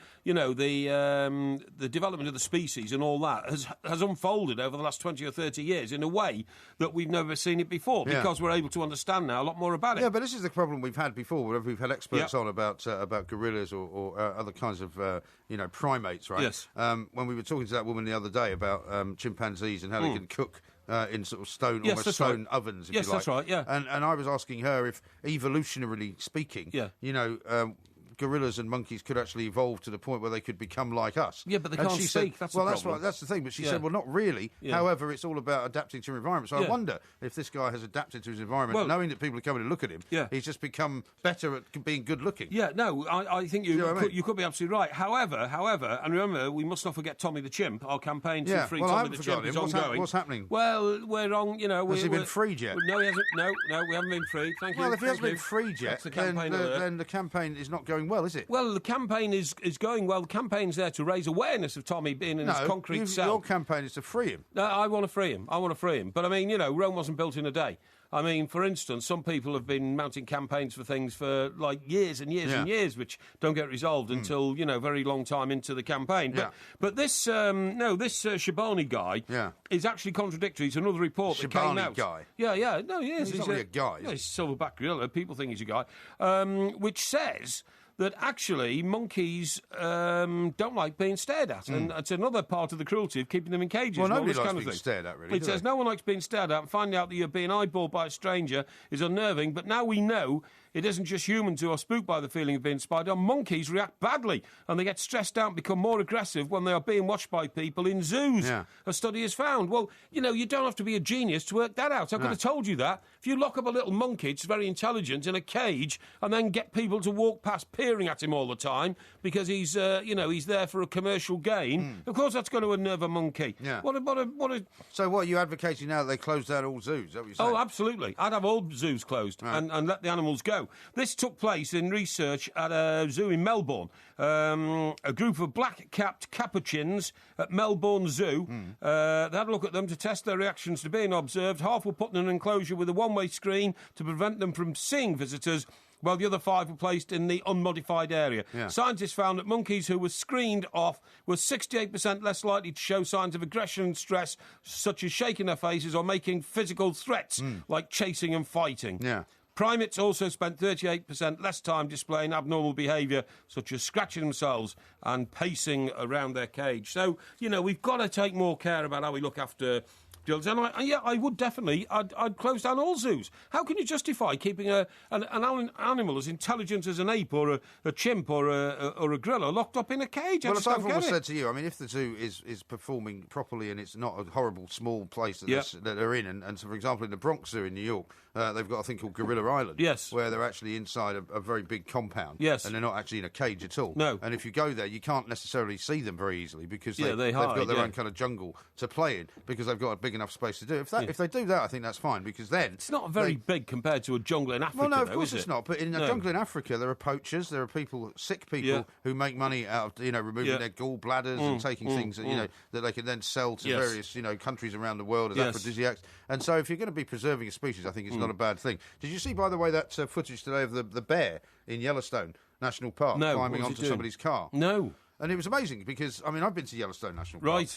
development of the species and all that has unfolded over the last 20 or 30 years in a way that we've never seen it before because we're able to understand now a lot more about it. Yeah, but this is the problem we've had before. Whenever we've had experts on about gorillas or other kinds of primates, right? Yes. When we were talking to that woman the other day about chimpanzees and how they can cook in sort of almost stone ovens, if you like. Yes, that's right, yeah. And I was asking her if, evolutionarily speaking, gorillas and monkeys could actually evolve to the point where they could become like us. Yeah, but they can't speak. Said, that's right. That's the thing. But she said, well, not really. Yeah. However, it's all about adapting to your environment. So I wonder if this guy has adapted to his environment, knowing that people are coming to look at him. Yeah. He's just become better at being good looking. Yeah, no, I think you could be absolutely right. However, and remember, we must not forget Tommy the Chimp. Our campaign to free Tommy the Chimp is ongoing. What's happening? Well, we're on. Has he been freed yet? No, he hasn't. No, we haven't been freed. Thank you. Well, if he hasn't been freed yet, then the campaign is not going well, is it? Well, the campaign is going well. The campaign's there to raise awareness of Tommy being in his concrete cell. Your campaign is to free him. No, I want to free him. But I mean, Rome wasn't built in a day. I mean, for instance, some people have been mounting campaigns for things for like years and years and years, which don't get resolved until very long time into the campaign. But this Shabani guy is actually contradictory to another report that came out. Shabani guy. Yeah. No, he is. He's not really a guy. He's a silverback gorilla. People think he's a guy, which says that actually monkeys don't like being stared at. And it's another part of the cruelty of keeping them in cages. Well, nobody likes kind of being stared at, really. It says no one likes being stared at, and finding out that you're being eyeballed by a stranger is unnerving. But now we know it isn't just humans who are spooked by the feeling of being spied on. Monkeys react badly, and they get stressed out and become more aggressive when they are being watched by people in zoos. Yeah. A study has found. Well, you don't have to be a genius to work that out. I could have told you that. If you lock up a little monkey, it's very intelligent, in a cage, and then get people to walk past peering at him all the time because he's there for a commercial gain, of course that's going to unnerve a monkey. Yeah. So what, are you advocating now that they close down all zoos? Is that what you're saying? Oh, absolutely. I'd have all zoos closed and let the animals go. This took place in research at a zoo in Melbourne. A group of black-capped capuchins at Melbourne Zoo. They had a look at them to test their reactions to being observed. Half were put in an enclosure with a one-way screen to prevent them from seeing visitors, while the other 5 were placed in the unmodified area. Yeah. Scientists found that monkeys who were screened off were 68% less likely to show signs of aggression and stress, such as shaking their faces or making physical threats, like chasing and fighting. Yeah. Primates also spent 38% less time displaying abnormal behaviour, such as scratching themselves and pacing around their cage. So, we've got to take more care about how we look after Jules, and I would definitely. I'd close down all zoos. How can you justify keeping an animal as intelligent as an ape or a chimp or a gorilla locked up in a cage? Well, as I've always said to you, I mean, if the zoo is performing properly and it's not a horrible small place that they're in, and so, for example, in the Bronx Zoo in New York, they've got a thing called Gorilla Island, where they're actually inside a very big compound, and they're not actually in a cage at all. No. And if you go there, you can't necessarily see them very easily because they've hide, got their own kind of jungle to play in because they've got a big enough space to do it. If they do that, I think that's fine because then it's not very big compared to a jungle in Africa. Well, no, of course it's not. But in a jungle in Africa, there are poachers, there are sick people who make money out of removing their gallbladders and taking things that they can then sell to various countries around the world as aphrodisiacs. And so, if you're going to be preserving a species, I think it's not a bad thing. Did you see, by the way, that footage today of the bear in Yellowstone National Park climbing onto somebody's car? No. And it was amazing because, I mean, I've been to Yellowstone National Park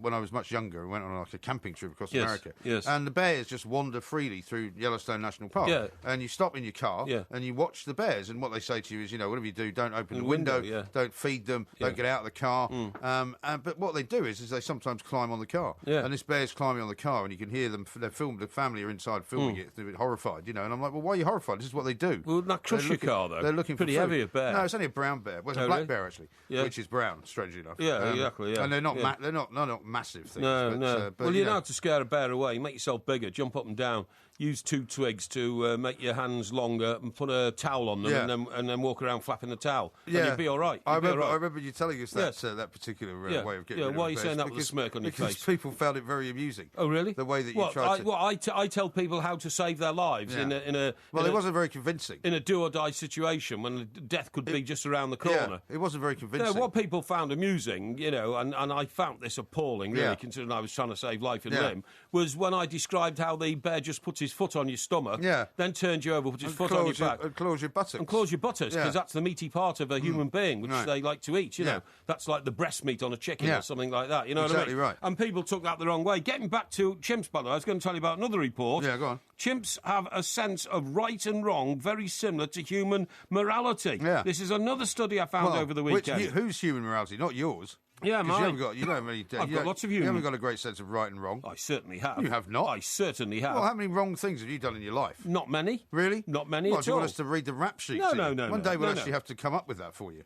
when I was much younger and went on like a camping trip across America. Yes. And the bears just wander freely through Yellowstone National Park. Yeah. And you stop in your car and you watch the bears. And what they say to you is, whatever you do, don't open the window, don't feed them, don't get out of the car. But what they do is they sometimes climb on the car. Yeah. And this bear's climbing on the car and you can hear them, the family are inside filming it. They're a bit horrified, And I'm like, well, why are you horrified? This is what they do. Well, not crush your car, though. They're looking pretty for heavy, a bear. No, it's only a brown bear. Well, it's a black bear, actually, which is brown, strangely enough. Yeah, exactly. Yeah. And they're not they're not massive things. No. Well, you know how to scare a bear away. Make yourself bigger. Jump up and down. Use 2 twigs to make your hands longer and put a towel on them and then walk around flapping the towel. Yeah. And you'll be all right. I remember you telling us that particular way of getting rid of why are you saying that with a smirk on your face? Because people found it very amusing. Oh, really? The way that you tried to... I tell people how to save their lives in a... Well, it wasn't very convincing. In a do-or-die situation when death could be just around the corner. Yeah, it wasn't very convincing. What people found amusing, and I found this appalling, really, considering I was trying to save life and limb, was when I described how the bear just puts his foot on your stomach, then turns you over, puts his foot on your back. And claws your buttocks. And claws your buttocks, because that's the meaty part of a human being, which they like to eat, That's like the breast meat on a chicken or something like that, you know what I mean? Exactly right. And people took that the wrong way. Getting back to chimps, by the way, I was going to tell you about another report. Yeah, go on. Chimps have a sense of right and wrong very similar to human morality. Yeah. This is another study I found over the weekend. Whose human morality? Not yours. Yeah, mine. You don't really... I've got lots of human... You haven't got a great sense of right and wrong. I certainly have. You have not? I certainly have. Well, how many wrong things have you done in your life? Not many. Really? Not many at all. Do you want us to read the rap sheet? No. One day we'll actually have to come up with that for you.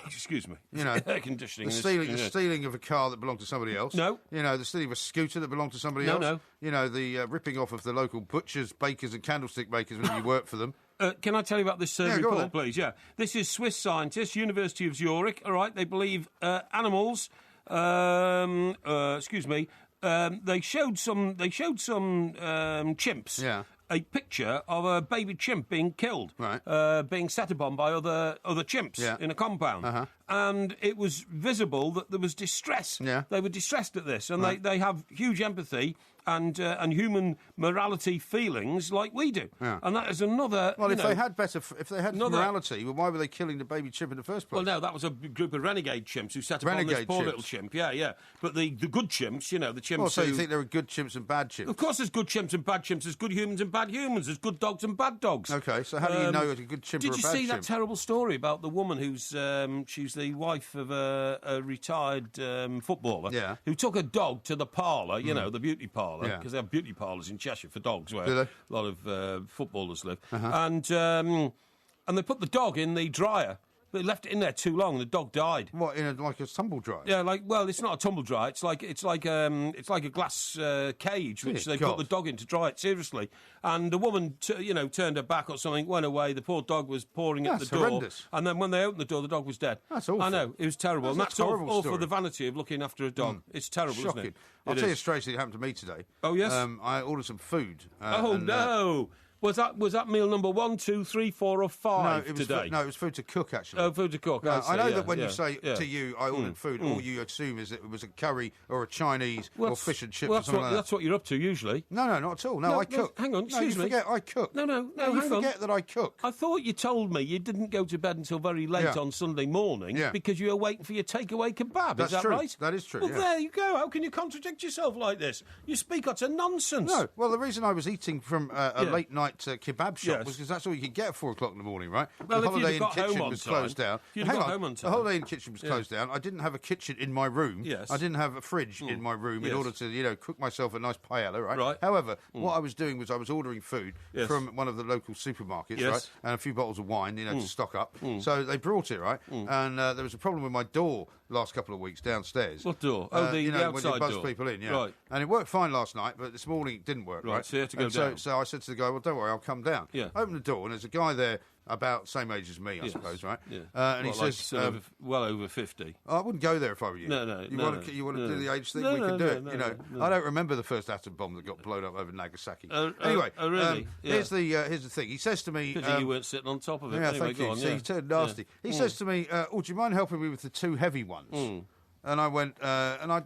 Excuse me. Air conditioning. The stealing of a car that belonged to somebody else. No. The stealing of a scooter that belonged to somebody else. No. The ripping off of the local butchers, bakers and candlestick makers when you work for them. Can I tell you about this report, please? Yeah. This is Swiss scientists, University of Zurich. All right. They believe animals... excuse me. They showed some chimps. Yeah. A picture of a baby chimp being killed, being set upon by other chimps in a compound, and it was visible that there was distress. Yeah. They were distressed at this, and they have huge empathy and human morality feelings like we do, and that is another. Well, if they had morality, well, why were they killing the baby chimp in the first place? Well, no, that was a group of renegade chimps who set upon this poor little chimp. Yeah. But the good chimps, the chimps. Well, so you think there are good chimps and bad chimps? Of course, there's good chimps and bad chimps. There's good humans and bad humans. There's good dogs and bad dogs. Okay, so how do you know it's a good chimp or a bad chimp? Did you see that terrible story about the woman who's she's the wife of a retired footballer who took a dog to the parlour, the beauty parlour, because they have beauty parlours in Cheshire for dogs where a lot of footballers live, and they put the dog in the dryer. They left it in there too long. The dog died. What, like a tumble dryer? Yeah, it's not a tumble dryer. It's like a glass cage which they put the dog in to dry it. Seriously, and the woman, turned her back or something, went away. The poor dog was pouring at the door. Horrendous. And then when they opened the door, the dog was dead. That's awful. I know, it was terrible. That's all for the vanity of looking after a dog. It's terrible, shocking. Isn't it? I'll tell you a strange thing that happened to me today. Oh yes. I ordered some food. No. Was that meal number 1, 2, 3, 4, or 5 today? No, it was food to cook, actually. Oh, food to cook. I know that when you say to you, I ordered food, all you assume is that it was a curry or a Chinese or fish and chips or something like that. That's what you're up to, usually. No, not at all. No, I cook. Hang on, excuse me. You forget I cook. No, you hang on. forget that I cook. I thought you told me you didn't go to bed until very late on Sunday morning because you were waiting for your takeaway kebab. That's is that true. right? That is true, Well, there you go. How can you contradict yourself like this? You speak utter nonsense. No, well, the reason I was eating from a late-night night kebab shop because that's all you could get at 4 o'clock in the morning, right? Well, the if Holiday you'd Inn got home kitchen on was time, closed down. if you'd Hang got on, home on the time. Holiday Inn kitchen was closed down. I didn't have a kitchen in my room. Yes. I didn't have a fridge in my room in order to, cook myself a nice paella, right? Right. However, what I was doing was I was ordering food Yes. from one of the local supermarkets, Yes. right? And a few bottles of wine, to stock up. So they brought it, right? And there was a problem with my door last couple of weeks downstairs. What door? Oh, the when outside you buzz door. people in, yeah. Right. And it worked fine last night, but this morning it didn't work, right? So you had to go And down. So I said to the guy, well, don't worry, I'll come down. Yeah. Open the door, and there's a guy there about the same age as me, I suppose, right? Yeah. And he Like says, sort of well over 50. I wouldn't go there if I were you. No. You want to do the age thing? No, We can do it. no. I don't remember the first atom bomb that got blown up over Nagasaki. Really? Yeah. Here's the thing. He says to me, Because you weren't sitting on top of it. yeah, Anyway, thank go you. on, See, yeah. he turned nasty. He says to me, do you mind helping me with the 2 heavy ones? And I went, and I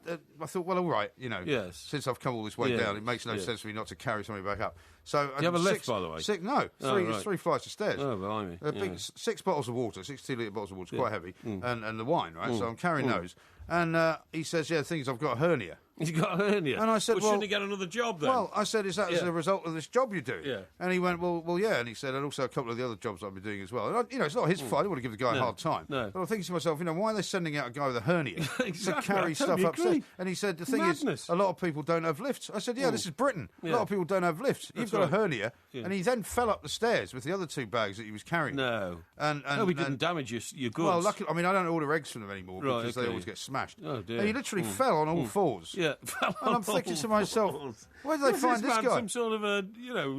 thought, well, all right, Yes. since I've come all this way Yeah. down, it makes no sense for me not to carry something back up. So, you have a lift, by the way? No, right. 3 flights of stairs. Oh, blimey. Big 6 bottles of water, 6 2-litre bottles of water, quite heavy, and the wine, right? So I'm carrying those. And he says, the thing is, I've got a hernia. He's got a hernia. And I said, shouldn't he get another job then? Well, I said, is that as a result of this job you're doing? Yeah. And he went, well, yeah. And he said, and also a couple of the other jobs I've been doing as well. And it's not his fault. I don't want to give the guy a hard time. No. But I'm thinking to myself, why are they sending out a guy with a hernia Exactly, to carry I stuff totally upstairs? agree. And he said, the thing Madness. is, a lot of people don't have lifts. I said, this is Britain. A lot of people don't have lifts. You've got a hernia. Yeah. And he then fell up the stairs with the other 2 bags that he was carrying. No. And we didn't damage your goods. Well, luckily, I don't order eggs from them anymore because they always get smashed. Oh, dear. And he literally fell on all fours. Yeah. And I'm thinking to myself, where did they find this man guy? Some sort of a,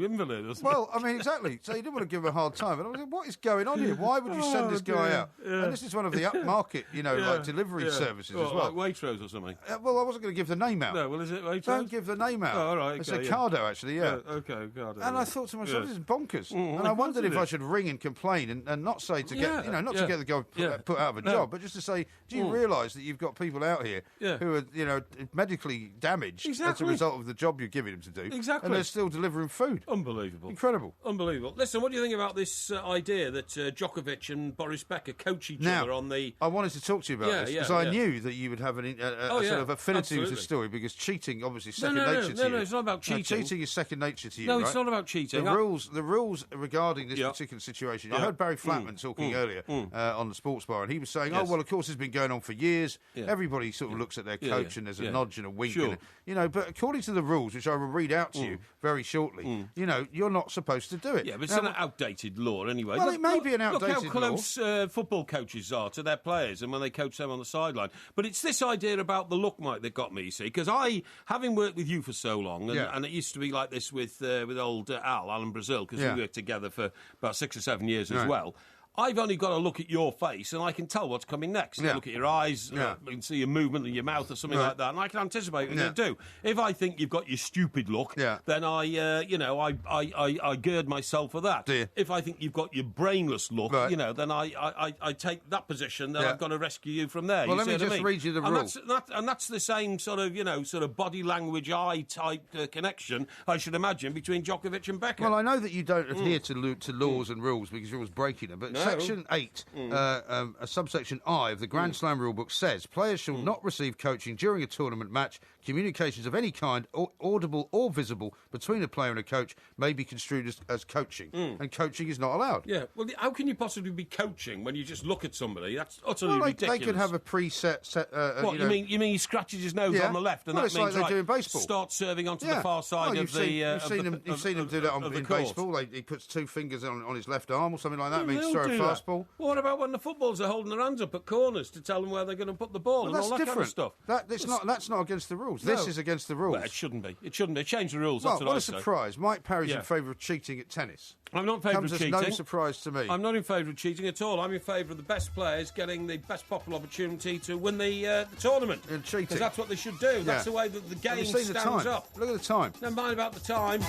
invalid or something. Well, exactly. So you didn't want to give him a hard time. And I was like, what is going on here? Why would you send this guy out? Yeah. And this is one of the upmarket, like delivery services as well. Like Waitrose or something. Well, I wasn't going to give the name out. No, well, is it Waitrose? Don't give the name out. Oh, all right, It's okay, Ocado, actually, yeah. Okay, Ocado. And I thought to myself, Yes. this is bonkers. And of I course wondred it if I is. should ring and complain and not say to get, not to Yeah. get the guy put out of a No. job, but just to say, do you realise that you've got people out here who are, medically damaged as a Exactly. result of the job you're giving them to do? Exactly. And they're still delivering food. Unbelievable. Incredible. Unbelievable. Listen, what do you think about this idea that Djokovic and Boris Becker coach each other on the... I wanted to talk to you about this because I knew that you would have a sort of affinity with the story because cheating, obviously, is second nature to you. No, it's not about cheating. Cheating is second nature to you, No, right? it's not about cheating. The rules regarding this particular situation. I heard Barry Flatman talking earlier on the Sports Bar, and he was saying, Yes. well, of course, it's been going on for years. Everybody sort of looks at their coach and there's a nudge and a wink. Sure. And, but according to the rules, which I will read out to you very shortly, you're not supposed to do it. Yeah, but it's an outdated law anyway. Well, it may be an outdated Look how close football coaches are to their players and when they coach them on the sideline. But it's this idea about the look, Mike, that got me, you see, because having worked with you for so long, and it used to be like this with old Alan Brazil, because we worked together for about 6 or 7 years as well. I've only got to look at your face and I can tell what's coming next. I look at your eyes, I can see your movement in your mouth or something like that, and I can anticipate what you're going to do. If I think you've got your stupid look, then I gird myself for that. If I think you've got your brainless look, then I take that position, then I've got to rescue you from there. Well, let me just read you the rule. And that's the same sort of body language, eye-type connection, I should imagine, between Djokovic and Becker. Well, I know that you don't adhere to laws and rules because you're always breaking them, but Section 8, subsection I of the Grand Slam rulebook says players shall not receive coaching during a tournament match. Communications of any kind, audible or visible, between a player and a coach may be construed as coaching, and coaching is not allowed. Yeah, well, how can you possibly be coaching when you just look at somebody? That's utterly ridiculous. They could have a preset. What you mean? You mean he scratches his nose on the left, and that means like they do in baseball. Start serving onto the far side of the. You've seen him do that in baseball. He puts 2 fingers on his left arm or something like that. Means throw a fastball. Well, what about when the footballers are holding their hands up at corners to tell them where they're going to put the ball and all that kind of stuff? That's not against the rules. No. This is against the rules. Well, it shouldn't be. It shouldn't be. Change the rules. Well, that's what a surprise. Mike Parry's in Yeah. favour of cheating at tennis. I'm not in favour of cheating. Comes as no surprise to me. I'm not in favour of cheating at all. I'm in favour of the best players getting the best possible opportunity to win the tournament. And cheating. Because that's what they should do. That's the way that the game stands up. Look at the time. Never mind about the time.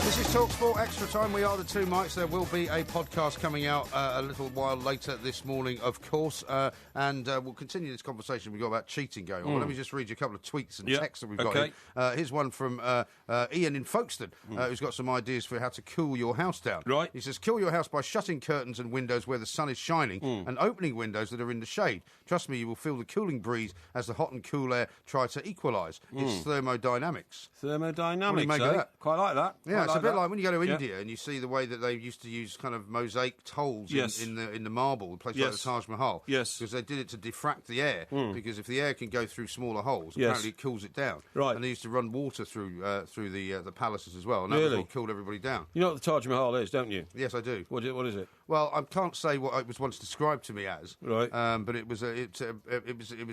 This is is TalkSport Extra Time. We are the two mics. There will be a podcast coming out a little while later this morning, of course, and we'll continue this conversation we've got about cheating going on. Well, let me just read you a couple of tweets and texts that we've got here. Here's one from Ian in Folkestone, who's got some ideas for how to cool your house down. Right. He says, cool your house by shutting curtains and windows where the sun is shining and opening windows that are in the shade. Trust me, you will feel the cooling breeze as the hot and cool air try to equalise. It's thermodynamics. Thermodynamics, What do you make of that? Quite like that. Yeah, it's a bit like when you go to Yeah. India and you see the way that they used to use kind of mosaic tiles Yes. in the marble, a place like the Yes. Taj Mahal. Yes. Because they did it to diffract the air. Because if the air can go through smaller holes, Yes. apparently it cools it down. Right. And they used to run water through the palaces as well, and that was Really? what cooled everybody down. You know what the Taj Mahal is, don't you? Yes, I do. What is it? Well, I can't say what it was once described to me as, Right. but it was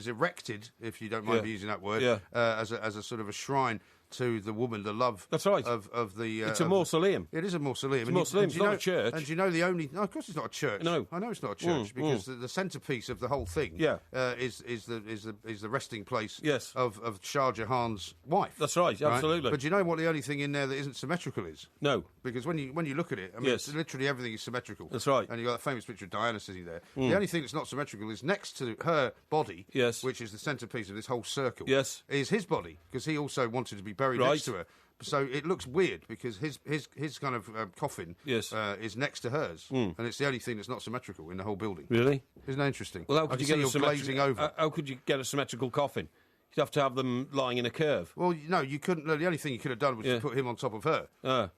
erected, if you don't mind me using that word, Yeah. as a sort of a shrine to the woman, the love. That's right. Of the. It's a mausoleum. It is a mausoleum. It's a mausoleum, it's not a church. And do you know the only? No, of course it's not a church. No. I know it's not a church because the centrepiece of the whole thing. Is the resting place. Yes. Of Shah Jahan's wife. That's right, absolutely. But do you know what the only thing in there that isn't symmetrical is? No. Because when you look at it, I mean, Yes. literally everything is symmetrical. That's right. And you've got that famous picture of Diana sitting there. The only thing that's not symmetrical is next to her body, Yes. which is the centrepiece of this whole circle, Yes. is his body, because he also wanted to be buried Right. next to her. So it looks weird because his kind of coffin Yes. is next to hers, and it's the only thing that's not symmetrical in the whole building. Really? Isn't that interesting? Well, how I could can you get see a you're glazing over. How could you get a symmetrical coffin? You'd have to have them lying in a curve. Well, no, you couldn't. No, the only thing you could have done was Yeah. to put him on top of her.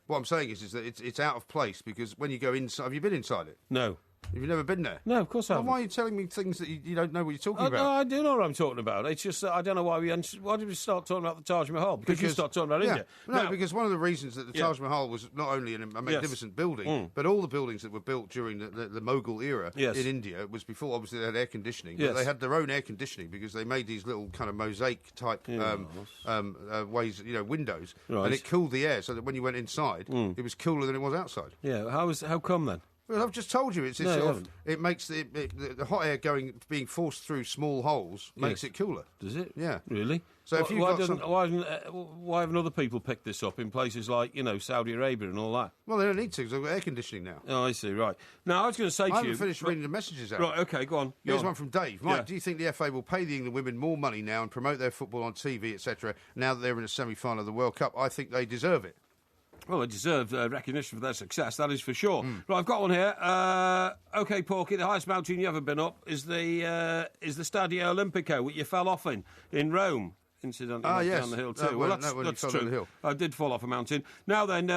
What I'm saying is that it's out of place because when you go inside, have you been inside it? No. Have you never been there? No, of course I Well, haven't. why are you telling me things that you don't know what you're talking No, about? I do know what I'm talking about. It's just that I don't know why why did we start talking about the Taj Mahal? Because you start talking about India. No, Now- because one of the reasons that the Taj Mahal was not only a magnificent building, but all the buildings that were built during the Mughal era Yes. in India was before, obviously, they had air conditioning. Yes. But they had their own air conditioning because they made these little kind of mosaic type ways, windows, Right. and it cooled the air so that when you went inside, it was cooler than it was outside. Yeah, how come then? Well, I've just told you, No, you sort of, haven't. it makes the hot air being forced through small holes makes Yes. it cooler. Does it? Yeah. Really? So if you've got why haven't other people picked this up in places like, Saudi Arabia and all that? Well, they don't need to because they've got air conditioning now. Oh, I see, right. Now, I was going to say I to haven't you... finished reading the messages out. Right, OK, go on. Here's one from Dave. Mike, Yeah. do you think the FA will pay the England women more money now and promote their football on TV, etc., now that they're in a semi-final of the World Cup? I think they deserve it. Well, they deserve recognition for their success, that is for sure. Right, I've got one here. OK, Porky, the highest mountain you've ever been up is the Stadio Olimpico, which you fell off in Rome. Incidentally, yes. down the hill too. When you That's fell true. down the hill. I did fall off a mountain. Now then,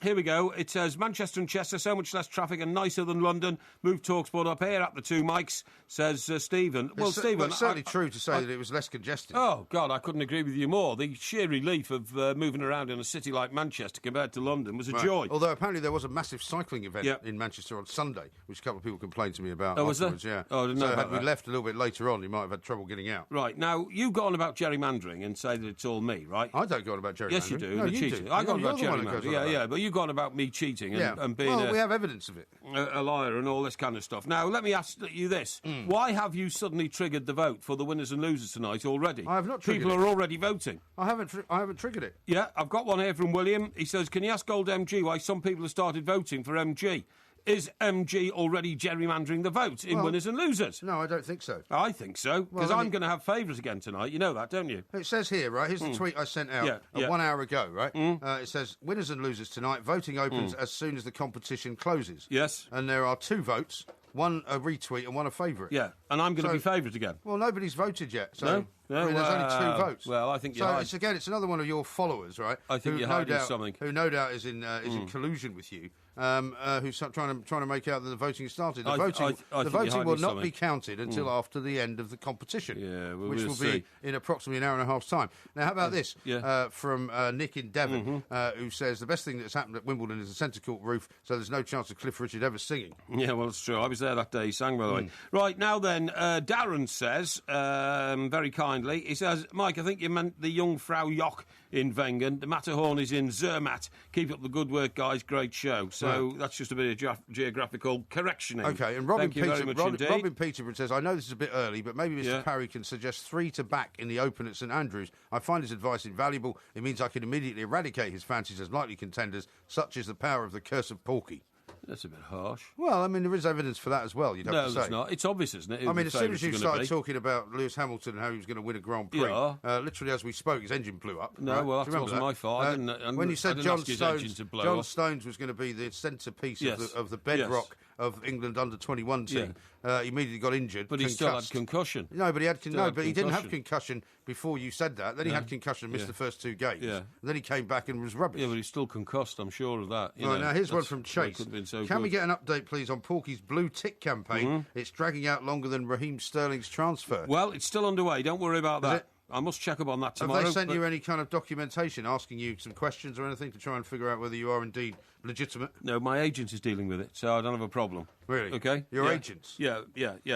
here we go. It says Manchester and Chester, so much less traffic and nicer than London. Move TalkSport up here at the two mics, says Stephen. Well, Stephen, it's certainly true to say that it was less congested. Oh, God, I couldn't agree with you more. The sheer relief of moving around in a city like Manchester compared to London was a joy. Although apparently there was a massive cycling event in Manchester on Sunday, which a couple of people complained to me about Oh, was there? afterwards. Yeah. Oh, I didn't know so about had we that. left a little bit later on, you might have had trouble getting out. Right, now, you go on about gerrymandering and say that it's all me, right? I don't go on about gerrymandering. Yes, you do. No, the you cheating. do. I go on You're about the one that goes gerrymandering. on Yeah, about yeah, that. but you go on about me cheating and being we have evidence of it. a liar and all this kind of stuff. Now, let me ask you this. Why have you suddenly triggered the vote for the winners and losers tonight already? I have not triggered People it. are already voting. I haven't triggered it. Yeah, I've got one here from William. He says, can you ask old MG why some people have started voting for MG? Is MG already gerrymandering the vote in winners and losers? No, I don't think so. I think so, because Well, I'm going to have favourites again tonight. You know that, don't you? It says here, right, here's the tweet I sent out 1 hour ago, right? It says, winners and losers tonight, voting opens as soon as the competition closes. Yes. And there are 2 votes, one a retweet and one a favourite. Yeah, and I'm going to So- be favourite again. Well, nobody's voted yet, so No? I mean, there's only 2 votes. well, I think you're so hiding. it's another one of your followers, right? I think who you're no hiding doubt, something. Who no doubt is in collusion with you, who's trying to make out that the voting has started. The I voting think you're will hiding not something. be counted until after the end of the competition, Yeah, well, which we'll will see. be in approximately an hour and a half's time. Now, how about this? Yeah. From Nick in Devon, who says the best thing that's happened at Wimbledon is the centre court roof, so there's no chance of Cliff Richard ever singing. Yeah, well, it's true. I was there that day. He sang, by the way. Right, now then, then Darren says, very kindly, he says, Mike, I think you meant the Jungfrau Joch in Wengen. The Matterhorn is in Zermatt. Keep up the good work, guys. Great show. So that's just a bit of geographical correctioning. OK, and Robin Peterborough says, I know this is a bit early, but maybe Mr Parry can suggest 3 to back in the Open at St Andrews. I find his advice invaluable. It means I can immediately eradicate his fancies as likely contenders, such as the power of the curse of Porky. That's a bit harsh. Well, I mean, there is evidence for that as well, you'd have to say. No, there's not. It's obvious, isn't it? I mean, as soon as you started talking about Lewis Hamilton and how he was going to win a Grand Prix, literally as we spoke, his engine blew up. No, right? well, that wasn't my fault. When you said John Stones was going to be the centrepiece of the bedrock of England under-21 team, he immediately got injured. But he still had concussion. No, but he didn't have concussion before you said that. Then he had concussion and missed the first 2 games. Yeah. And then he came back and was rubbish. Yeah, but he's still concussed, I'm sure of that. Now, here's one from Chase. Can we get an update, please, on Porky's blue tick campaign? It's dragging out longer than Raheem Sterling's transfer. Well, it's still underway. Don't worry about that. I must check up on that tomorrow. Have they sent you any kind of documentation asking you some questions or anything to try and figure out whether you are indeed legitimate? No, my agent is dealing with it, so I don't have a problem. Really? Okay. Your agents? Yeah,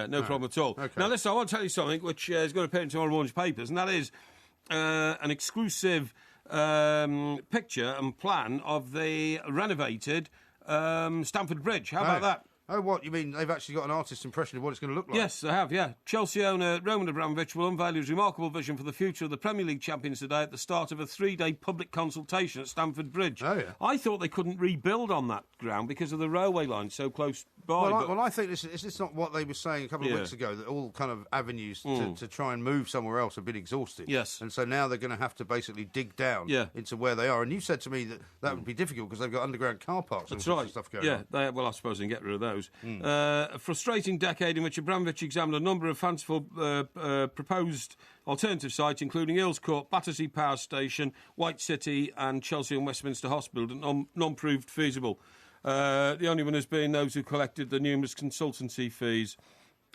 no problem at all. Okay. Now, listen, I want to tell you something which is going to appear in tomorrow morning's papers, and that is an exclusive picture and plan of the renovated Stamford Bridge. How about that? Oh, what? You mean they've actually got an artist's impression of what it's going to look like? Yes, they have, yeah. Chelsea owner Roman Abramovich will unveil his remarkable vision for the future of the Premier League champions today at the start of a 3-day public consultation at Stamford Bridge. Oh, yeah. I thought they couldn't rebuild on that ground because of the railway line so close by. Well, I think is this not what they were saying a couple of weeks ago, that all kind of avenues to try and move somewhere else have been exhausted? Yes. And so now they're going to have to basically dig down into where they are. And you said to me that would be difficult because they've got underground car parks and stuff going on. Yeah, well, I suppose they can get rid of those. A frustrating decade in which Abramovich examined a number of fanciful proposed alternative sites, including Earls Court, Battersea Power Station, White City and Chelsea and Westminster Hospital, that none proved feasible. The only winners being those who collected the numerous consultancy fees.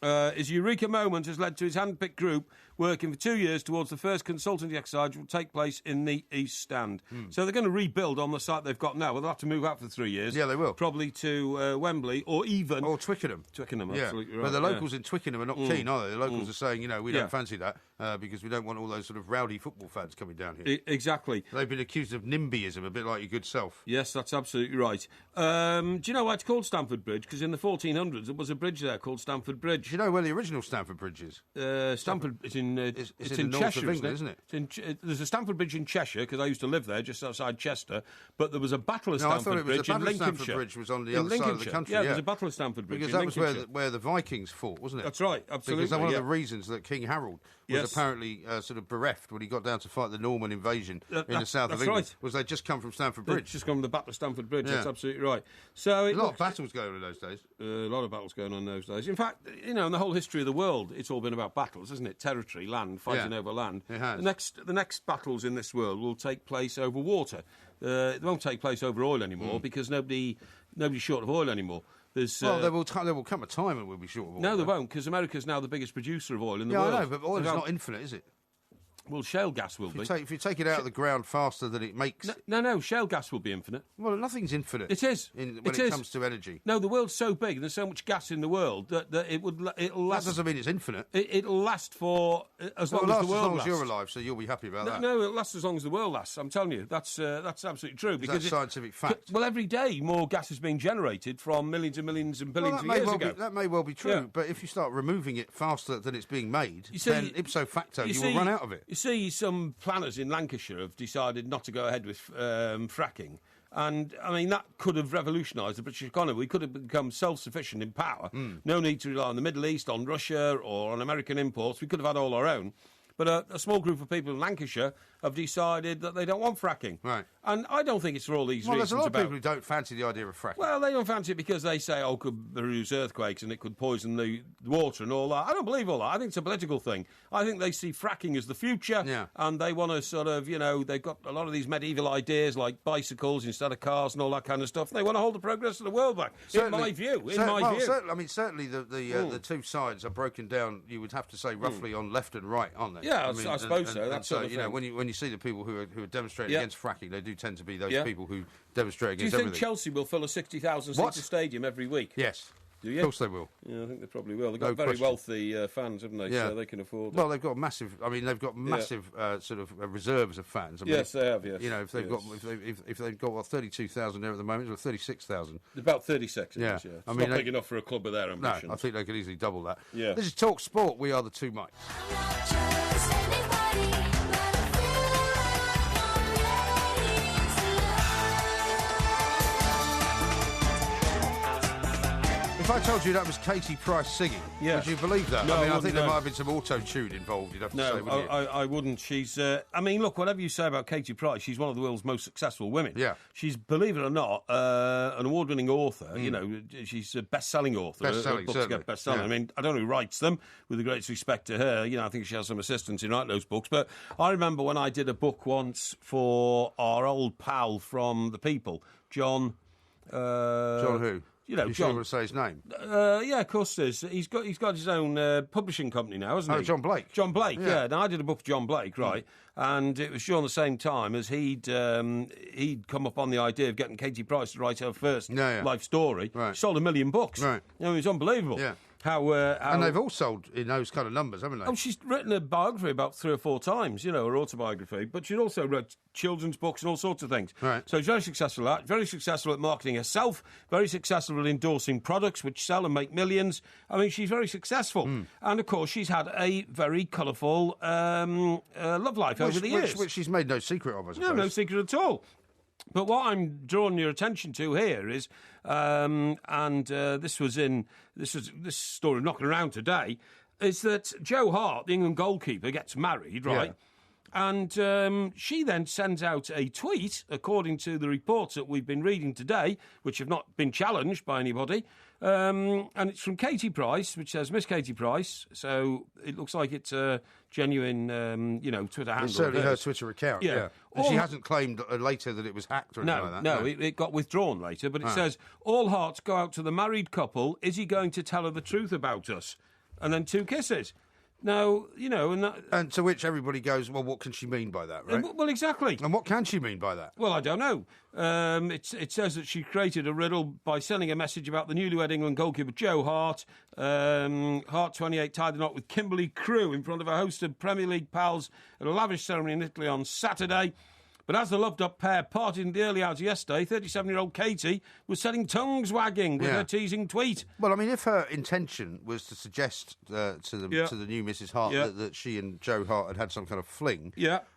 His eureka moment has led to his hand-picked group working for 2 years towards the first consultancy exercise which will take place in the East Stand. So they're going to rebuild on the site they've got now. Well, they'll have to move out for 3 years. Yeah, they will. Probably to Wembley or even... Or Twickenham. Absolutely right. But the locals in Twickenham are not keen, are they? The locals are saying, we don't fancy that because we don't want all those sort of rowdy football fans coming down here. Exactly. They've been accused of NIMBYism, a bit like your good self. Yes, that's absolutely right. Do you know why it's called Stamford Bridge? Because in the 1400s there was a bridge there called Stamford Bridge. Do you know where the original Stamford Bridge is? Stamford is in... it's in north Cheshire, of England, isn't it? There's a Stamford Bridge in Cheshire, because I used to live there, just outside Chester, but there was a Battle of Stamford Bridge in Lincolnshire. Stamford Bridge was on the other side of the country. Yeah, there's a Battle of Stamford Bridge because in that was where the Vikings fought, wasn't it? That's right, absolutely. Because one of the reasons that King Harold was apparently sort of bereft when he got down to fight the Norman invasion in the south of England was they'd just come from Stamford Bridge. Just come from the Battle of Stamford Bridge, that's absolutely right. So a lot of battles going on in those days. A lot of battles going on in those days. In fact, in the whole history of the world, it's all been about battles, isn't it? Territory, land, fighting over land. It has. The next battles in this world will take place over water. It won't take place over oil anymore because nobody's short of oil anymore. There will come a time when we'll be short of oil. No, there won't, because America's now the biggest producer of oil in the world. Yeah, I know, but oil is not infinite, is it? Well, shale gas will be. If you take it out of the ground faster than it makes... No, shale gas will be infinite. Well, nothing's infinite. It is. When it comes to energy. No, the world's so big, there's so much gas in the world that it'll last... That doesn't mean it's infinite. It'll last for as long as the world lasts. As long as you're alive, so you'll be happy about that. No, it'll last as long as the world lasts, I'm telling you. That's absolutely true. Because that's scientific fact. Well, every day more gas is being generated from millions and millions and billions of years ago. That may well be true, but if you start removing it faster than it's being made, then ipso facto you will run out of it. You see, some planners in Lancashire have decided not to go ahead with fracking. And, I mean, that could have revolutionised the British economy. We could have become self-sufficient in power. No need to rely on the Middle East, on Russia, or on American imports. We could have had all our own. But a small group of people in Lancashire have decided that they don't want fracking. Right. And I don't think it's for all these reasons. Well, there's a lot of people who don't fancy the idea of fracking. Well, they don't fancy it because they say, it could produce earthquakes and it could poison the water and all that. I don't believe all that. I think it's a political thing. I think they see fracking as the future, and they want to sort of, they've got a lot of these medieval ideas like bicycles instead of cars and all that kind of stuff. They want to hold the progress of the world back, certainly, in my view. Certainly the two sides are broken down, you would have to say, roughly on left and right, aren't they? Yeah, I suppose so. That's so, when you see the people who are demonstrating against fracking, they do tend to be those people who demonstrate against everything. Do you think Chelsea will fill a 60,000-seater stadium every week? Yes. Do you? Of course they will. Yeah, I think they probably will. They've got No very question. wealthy fans, haven't they? Yeah. So they can afford it. Well, they've got massive. I mean, they've got massive sort of reserves of fans. I mean, yes, they have. Yes. You know, if they've got 32,000 there at the moment, or 36,000. About 36. Yeah. It is, I It's mean, not big enough for a club of their No, ambitions. I think they could easily double that. Yeah. This is Talk Sport. We are the two mics. If I told you that was Katie Price singing, would you believe that? No, I mean, I wouldn't, think there no. might have been some auto-tune involved, you'd have to say, No, wouldn't you? I wouldn't. She's. I mean, look, whatever you say about Katie Price, she's one of the world's most successful women. Yeah. She's, believe it or not, an award-winning author. You know, she's a best-selling author. Best-selling, books certainly. get best-selling. Yeah. I mean, I don't know who writes them. With the greatest respect to her, you know, I think she has some assistants who write those books. But I remember when I did a book once for our old pal from The People, John. John who? You know, you John. sure want to say his name? Yeah, of course there's. He's got his own publishing company now, hasn't he? Oh, John Blake. John Blake, Yeah. yeah. Now I did a book for John Blake, right? And it was during the same time as he'd come up on the idea of getting Katie Price to write her first life story. Right. She sold 1 million books. Right. You know, it was unbelievable. Yeah. How And they've all sold in those kind of numbers, haven't they? Oh, she's written a biography about 3 or 4 times, you know, her autobiography. But she also wrote children's books and all sorts of things. Right. So she's very successful at that, very successful at marketing herself, very successful at endorsing products which sell and make millions. I mean, she's very successful. And, of course, she's had a very colourful love life over the years. Which she's made no secret of, I suppose. No secret at all. But what I'm drawing your attention to here is, this story knocking around today, is that Joe Hart, the England goalkeeper, gets married, right? Yeah. And she then sends out a tweet, according to the reports that we've been reading today, which have not been challenged by anybody. And it's from Katie Price, which says, Miss Katie Price. So it looks like it's a genuine, Twitter handle. It's certainly her Twitter account, yeah. And she hasn't claimed later that it was hacked or anything like that. No, it got withdrawn later. But it says, all hearts go out to the married couple. Is he going to tell her the truth about us? And then 2 kisses. Now, you know... And to which everybody goes, well, what can she mean by that, right? Well, exactly. And what can she mean by that? Well, I don't know. It says that she created a riddle by sending a message about the newlywed England goalkeeper Joe Hart. Hart, 28, tied the knot with Kimberly Crew in front of a host of Premier League pals at a lavish ceremony in Italy on Saturday. But as the loved-up pair parted in the early hours yesterday, 37-year-old Katie was setting tongues wagging with her teasing tweet. Well, I mean, if her intention was to suggest to the new Mrs. Hart that she and Joe Hart had some kind of fling,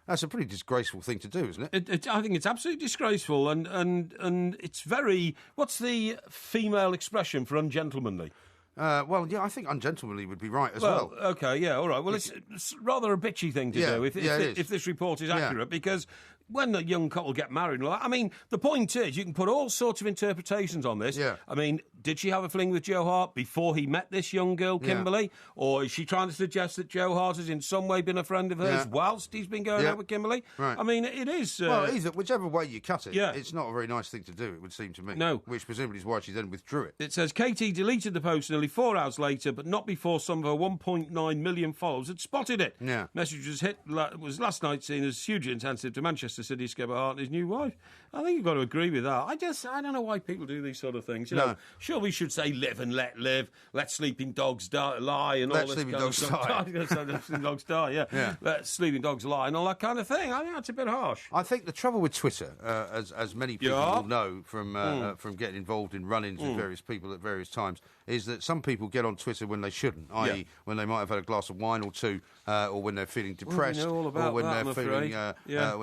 that's a pretty disgraceful thing to do, isn't it? I think it's absolutely disgraceful, and it's very... What's the female expression for ungentlemanly? Well, yeah, I think ungentlemanly would be right as well. OK, yeah, all right. Well, it's rather a bitchy thing to do if this report is accurate, because when a young couple get married, I mean, the point is you can put all sorts of interpretations on this. Yeah. I mean, did she have a fling with Joe Hart before he met this young girl, Kimberly? Or is she trying to suggest that Joe Hart has in some way been a friend of hers whilst he's been going out with Kimberly? Right. I mean, it is... well, whichever way you cut it, it's not a very nice thing to do, it would seem to me. No. Which presumably is why she then withdrew it. It says, Katie deleted the post nearly 4 hours later, but not before some of her 1.9 million followers had spotted it. Yeah. Message was last night seen as hugely insensitive to Manchester City skipper Hart and his new wife. I think you've got to agree with that. I don't know why people do these sort of things. You know, sure, we should say live and let live, let sleeping dogs lie and all this kind of stuff. Let sleeping dogs die, yeah. Let sleeping dogs lie and all that kind of thing. I think that's a bit harsh. I think the trouble with Twitter, as many people will know from getting involved in run-ins with various people at various times, is that some people get on Twitter when they shouldn't, i.e. when they might have had a glass of wine or two, or when they're feeling depressed, or when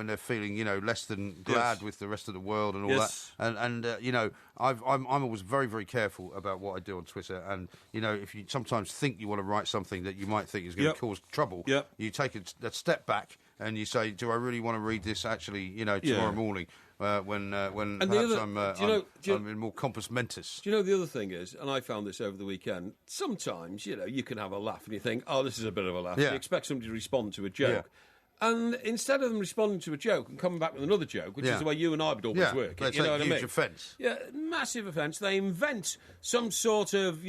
they're feeling, less than glad with the rest of the world and all that. And I'm always very, very careful about what I do on Twitter. And if you sometimes think you want to write something that you might think is going to cause trouble, you take a step back and you say, do I really want to read this actually, tomorrow morning? When perhaps I'm in more compos mentis. Do you know the other thing is, and I found this over the weekend, sometimes, you can have a laugh and you think, oh, this is a bit of a laugh. You expect somebody to respond to a joke. And instead of them responding to a joke and coming back with another joke, which is the way you and I would always work, they you know what I mean? Huge offence. Yeah, massive offence. They invent some sort of,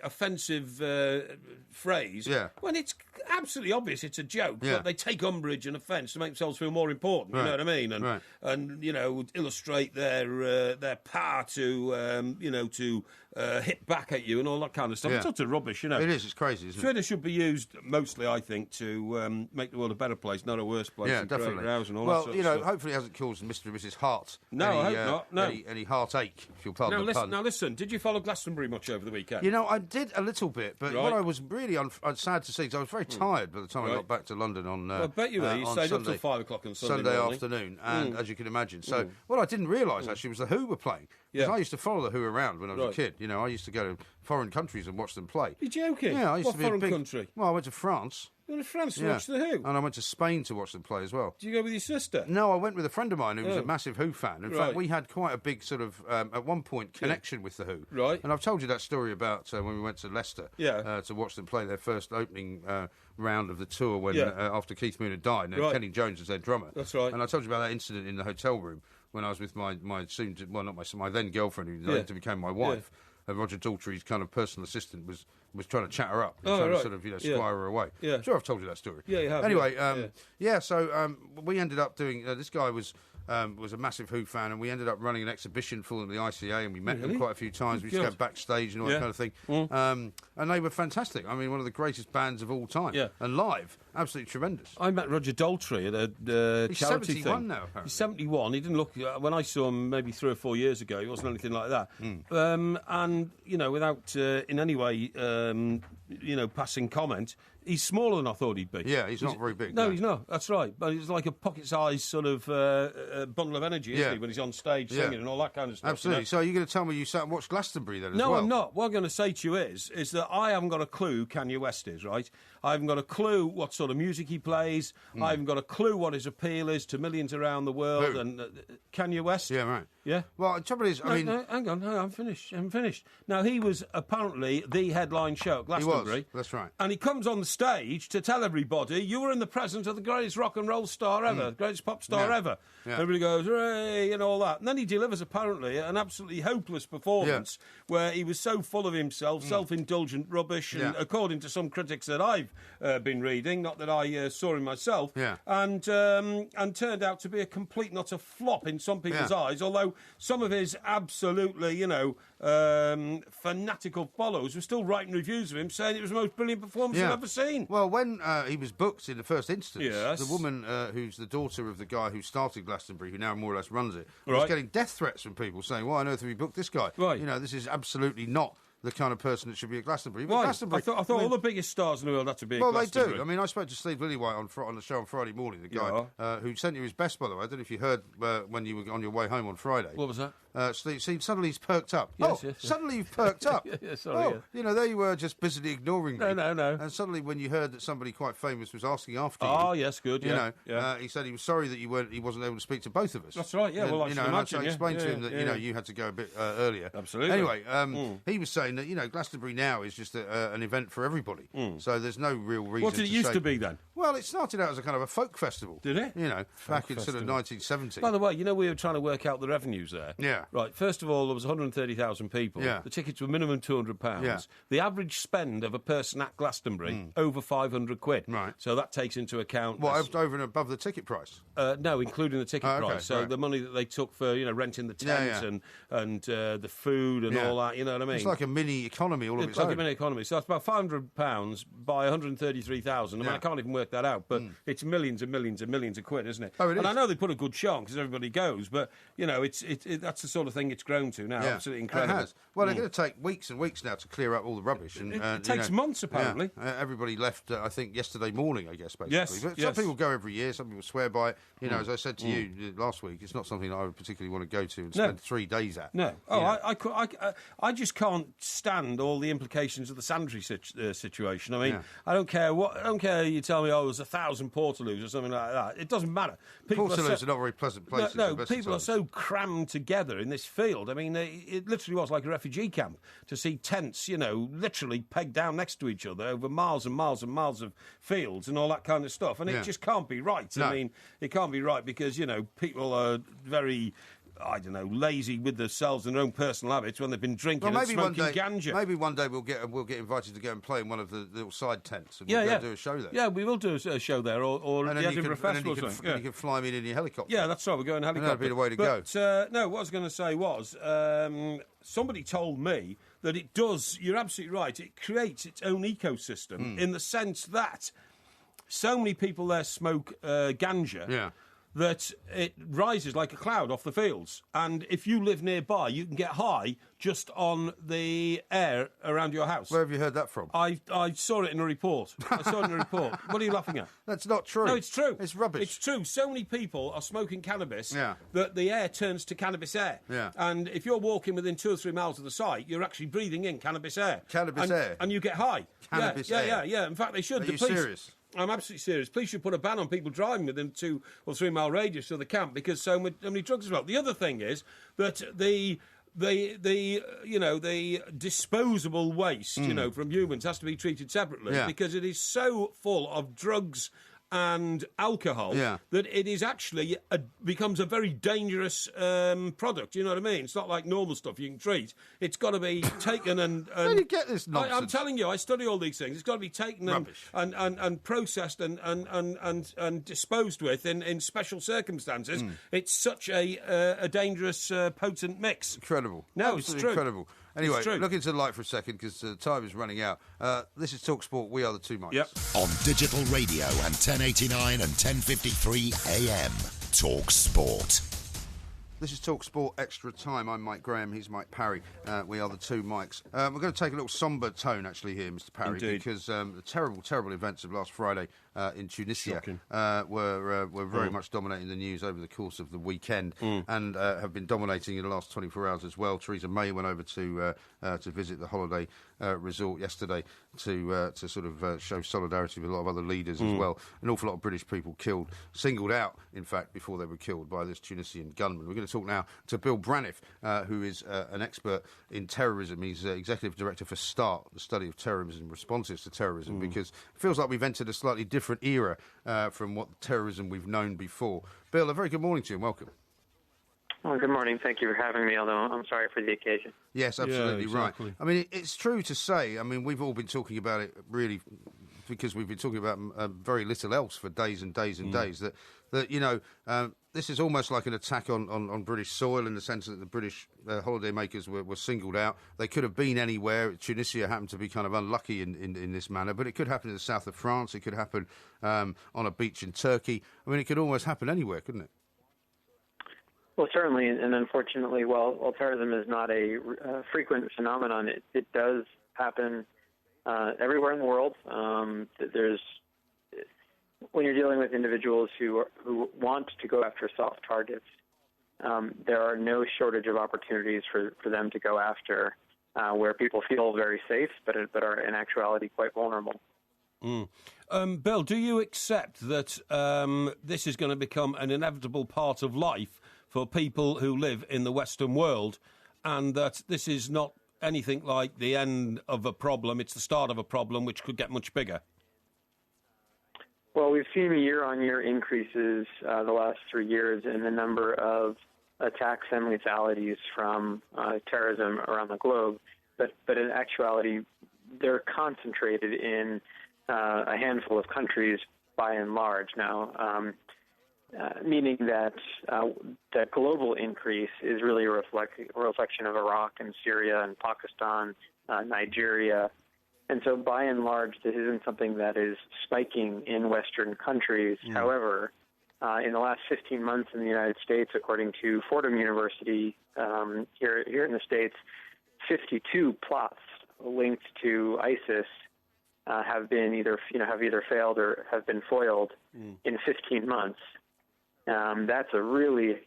offensive phrase when it's absolutely obvious it's a joke, but they take umbrage and offence to make themselves feel more important, you know what I mean? And illustrate their power to, hit back at you and all that kind of stuff. It's utter rubbish, It is, it's crazy, isn't it? Twitter should be used mostly, I think, to make the world a better place, not a worse place. Yeah, definitely. And all well, that sort of stuff. hopefully it hasn't caused Mr. and Mrs. Hart I hope not. No. any heartache, if you'll pardon the pun. Now, listen, did you follow Glastonbury much over the weekend? I did a little bit, but what I was really sad to see, because I was very tired by the time I got back to London on I bet you were. You stayed up till 5 o'clock on Sunday morning. Afternoon, and as you can imagine. So what I didn't realise, actually, was the Who were playing. Because I used to follow the Who around when I was a kid. I used to go to foreign countries and watch them play. You're joking? Yeah, I used what to be foreign a big country? Well, I went to France. You went to France to watch the Who? And I went to Spain to watch them play as well. Did you go with your sister? No, I went with a friend of mine who was a massive Who fan. In fact, we had quite a big sort of, at one point, connection with the Who. Right. And I've told you that story about when we went to Leicester to watch them play their first opening round of the tour when after Keith Moon had died, and Kenny Jones was their drummer. That's right. And I told you about that incident in the hotel room when I was with my then girlfriend, who later became my wife. Roger Daltrey's kind of personal assistant was trying to chat her up, trying to sort of squire her away. Yeah. I'm sure I've told you that story. Yeah, you have. Anyway, so we ended up doing. This guy was a massive Who fan, and we ended up running an exhibition for them at the ICA, and we met them quite a few times. We used to go backstage and all that kind of thing. And they were fantastic. I mean, one of the greatest bands of all time. Yeah. And live, absolutely tremendous. I met Roger Daltrey at a He's charity 71 thing. now, apparently. He's 71. He didn't look... when I saw him maybe 3 or 4 years ago, he wasn't anything like that. And, without in any way, passing comment... He's smaller than I thought he'd be. Yeah, he's not very big. No, he's not. That's right. But he's like a pocket-sized sort of bundle of energy, isn't he, when he's on stage singing and all that kind of stuff. Absolutely. So you're going to tell me you sat and watched Glastonbury then as well? No, I'm not. What I'm going to say to you is that I haven't got a clue who Kanye West is, right? I haven't got a clue what sort of music he plays. I haven't got a clue what his appeal is to millions around the world. Who? And Kanye West. Yeah, right. Yeah. Well, the trouble is, I mean... No, hang on, I'm finished. Now, he was apparently the headline show at Glastonbury. He was, that's right. And he comes on the stage to tell everybody, you were in the presence of the greatest rock and roll star ever, greatest pop star ever. Yeah. Everybody goes, hooray, and all that. And then he delivers, apparently, an absolutely hopeless performance where he was so full of himself, self-indulgent rubbish, and according to some critics that I've been reading, not that I saw him myself, and turned out to be a complete and utter flop in some people's eyes, although some of his absolutely, fanatical followers were still writing reviews of him saying it was the most brilliant performance I've ever seen. Well, when he was booked in the first instance, yes. the woman who's the daughter of the guy who started Glastonbury, who now more or less runs it, was getting death threats from people saying, why on earth have you booked this guy? Right. This is absolutely not the kind of person that should be at Glastonbury. Why? Glastonbury, I thought all the biggest stars in the world had to be at Glastonbury. Well, they do. I mean, I spoke to Steve Lillywhite on the show on Friday morning, the guy who sent you his best, by the way. I don't know if you heard when you were on your way home on Friday. What was that? Steve, suddenly he's perked up. Yes. Suddenly you've perked up. Sorry. There you were just busily ignoring me. No. And suddenly when you heard that somebody quite famous was asking after you... Oh, yes, good, he said he was sorry that he wasn't able to speak to both of us. That's right, yeah. Well, I should imagine, I explained to him that, you had to go a bit earlier. Absolutely. Anyway, he was saying that, Glastonbury now is just an event for everybody. So there's no real reason What did it used to be, then? Well, it started out as a kind of a folk festival. Did it? Back in sort of 1970. By the way, we were trying to work out the revenues there. Yeah. Right, first of all, there was 130,000 people. Yeah. The tickets were minimum £200. Yeah. The average spend of a person at Glastonbury, over £500. Right. So that takes into account... What, over and above the ticket price? No, including the ticket price. So the money that they took for, renting the tent and the food and all that, you know what I mean? It's like a mini economy all of its own. own. Like a mini economy. So it's about £500 by 133,000. I mean, I can't even work that out, but it's millions and millions and millions of quid, isn't it? Oh, it is. And I know they put a good show on because everybody goes, but, that's the sort of thing it's grown to now. Absolutely incredible. It has. Well, they're going to take weeks and weeks now to clear up all the rubbish. And, it takes months, apparently. Everybody left, I think, yesterday morning, I guess, basically. Yes, but some people go every year, some people swear by it. As I said to you last week, it's not something that I would particularly want to go to and spend 3 days at. No. I just can't stand all the implications of the sanitary situation. I mean, I don't care you tell me, there's 1,000 Portaloos or something like that. It doesn't matter. Portaloos are not very pleasant places. No, people are so crammed together in this field. I mean, it literally was like a refugee camp to see tents, literally pegged down next to each other over miles and miles and miles of fields and all that kind of stuff. And it just can't be right. No. I mean, it can't be right because, people are very... lazy with themselves and their own personal habits when they've been drinking and smoking ganja. Maybe one day we'll get invited to go and play in one of the little side tents and we'll do a show there. Yeah, we will do a show there, or the Edinburgh Festival. And you can fly me in your helicopter. Yeah, that's right, we're going helicopter. That'd be the way to go. No, what I was going to say was, somebody told me that it does, you're absolutely right, it creates its own ecosystem in the sense that so many people there smoke ganja that it rises like a cloud off the fields. And if you live nearby, you can get high just on the air around your house. Where have you heard that from? I saw it in a report. What are you laughing at? That's not true. No, it's true. It's rubbish. It's true. So many people are smoking cannabis that the air turns to cannabis air. Yeah. And if you're walking within 2 or 3 miles of the site, you're actually breathing in cannabis air. Air? And you get high. Cannabis air? Yeah. In fact, they should. Are you serious? I'm absolutely serious. Police should put a ban on people driving within 2 or 3 mile radius of the camp because so many drugs as well. The other thing is that the disposable waste, from humans has to be treated separately because it is so full of drugs and alcohol that it is actually becomes a very dangerous product. You know what I mean? It's not like normal stuff you can treat. It's got to be taken and Where do you get this nonsense? I'm telling you, I study all these things. It's got to be taken and processed and disposed with in special circumstances. It's such a dangerous, potent mix. Incredible. No, Absolutely it's true. Incredible. Anyway, look into the light for a second because time is running out. This is TalkSport. We are the two mics. Yep. On digital radio and 1089 and 1053 AM. TalkSport. This is TalkSport Extra Time. I'm Mike Graham. He's Mike Parry. We are the two mics. We're going to take a little sombre tone, actually, here, Mr. Parry, because the terrible, terrible events of last Friday in Tunisia were very much dominating the news over the course of the weekend and have been dominating in the last 24 hours as well. Theresa May went over to visit the holiday resort yesterday to sort of show solidarity with a lot of other leaders as well. An awful lot of British people killed, singled out, in fact, before they were killed by this Tunisian gunman. We're going to talk now to Bill Braniff, who is an expert in terrorism. He's Executive Director for START, the study of terrorism, responses to terrorism, because it feels like we've entered a slightly different era from what terrorism we've known before. Bill, a very good morning to you and welcome. Well, good morning. Thank you for having me, although I'm sorry for the occasion. Yes, absolutely exactly. right. I mean, it's true to say, I mean, we've all been talking about it really because we've been talking about very little else for days and days and days, that this is almost like an attack on British soil in the sense that the British holidaymakers were singled out. They could have been anywhere. Tunisia happened to be kind of unlucky in this manner, but it could happen in the south of France. It could happen on a beach in Turkey. I mean, it could almost happen anywhere, couldn't it? Well, certainly, and unfortunately, while terrorism is not a frequent phenomenon, it does happen everywhere in the world. When you're dealing with individuals who want to go after soft targets, there are no shortage of opportunities for them to go after where people feel very safe, but are in actuality quite vulnerable. Bill, do you accept that this is going to become an inevitable part of life for people who live in the Western world, and that this is not anything like the end of a problem, it's the start of a problem which could get much bigger? Well, we've seen year-on-year increases the last 3 years in the number of attacks and lethalities from terrorism around the globe, but in actuality, they're concentrated in a handful of countries by and large now, meaning that that global increase is really a reflection of Iraq and Syria and Pakistan, Nigeria. And so by and large, this isn't something that is spiking in Western countries. However, in the last 15 months in the United States, according to Fordham University here in the States, 52 plots linked to ISIS have either failed or have been foiled in 15 months. That's a really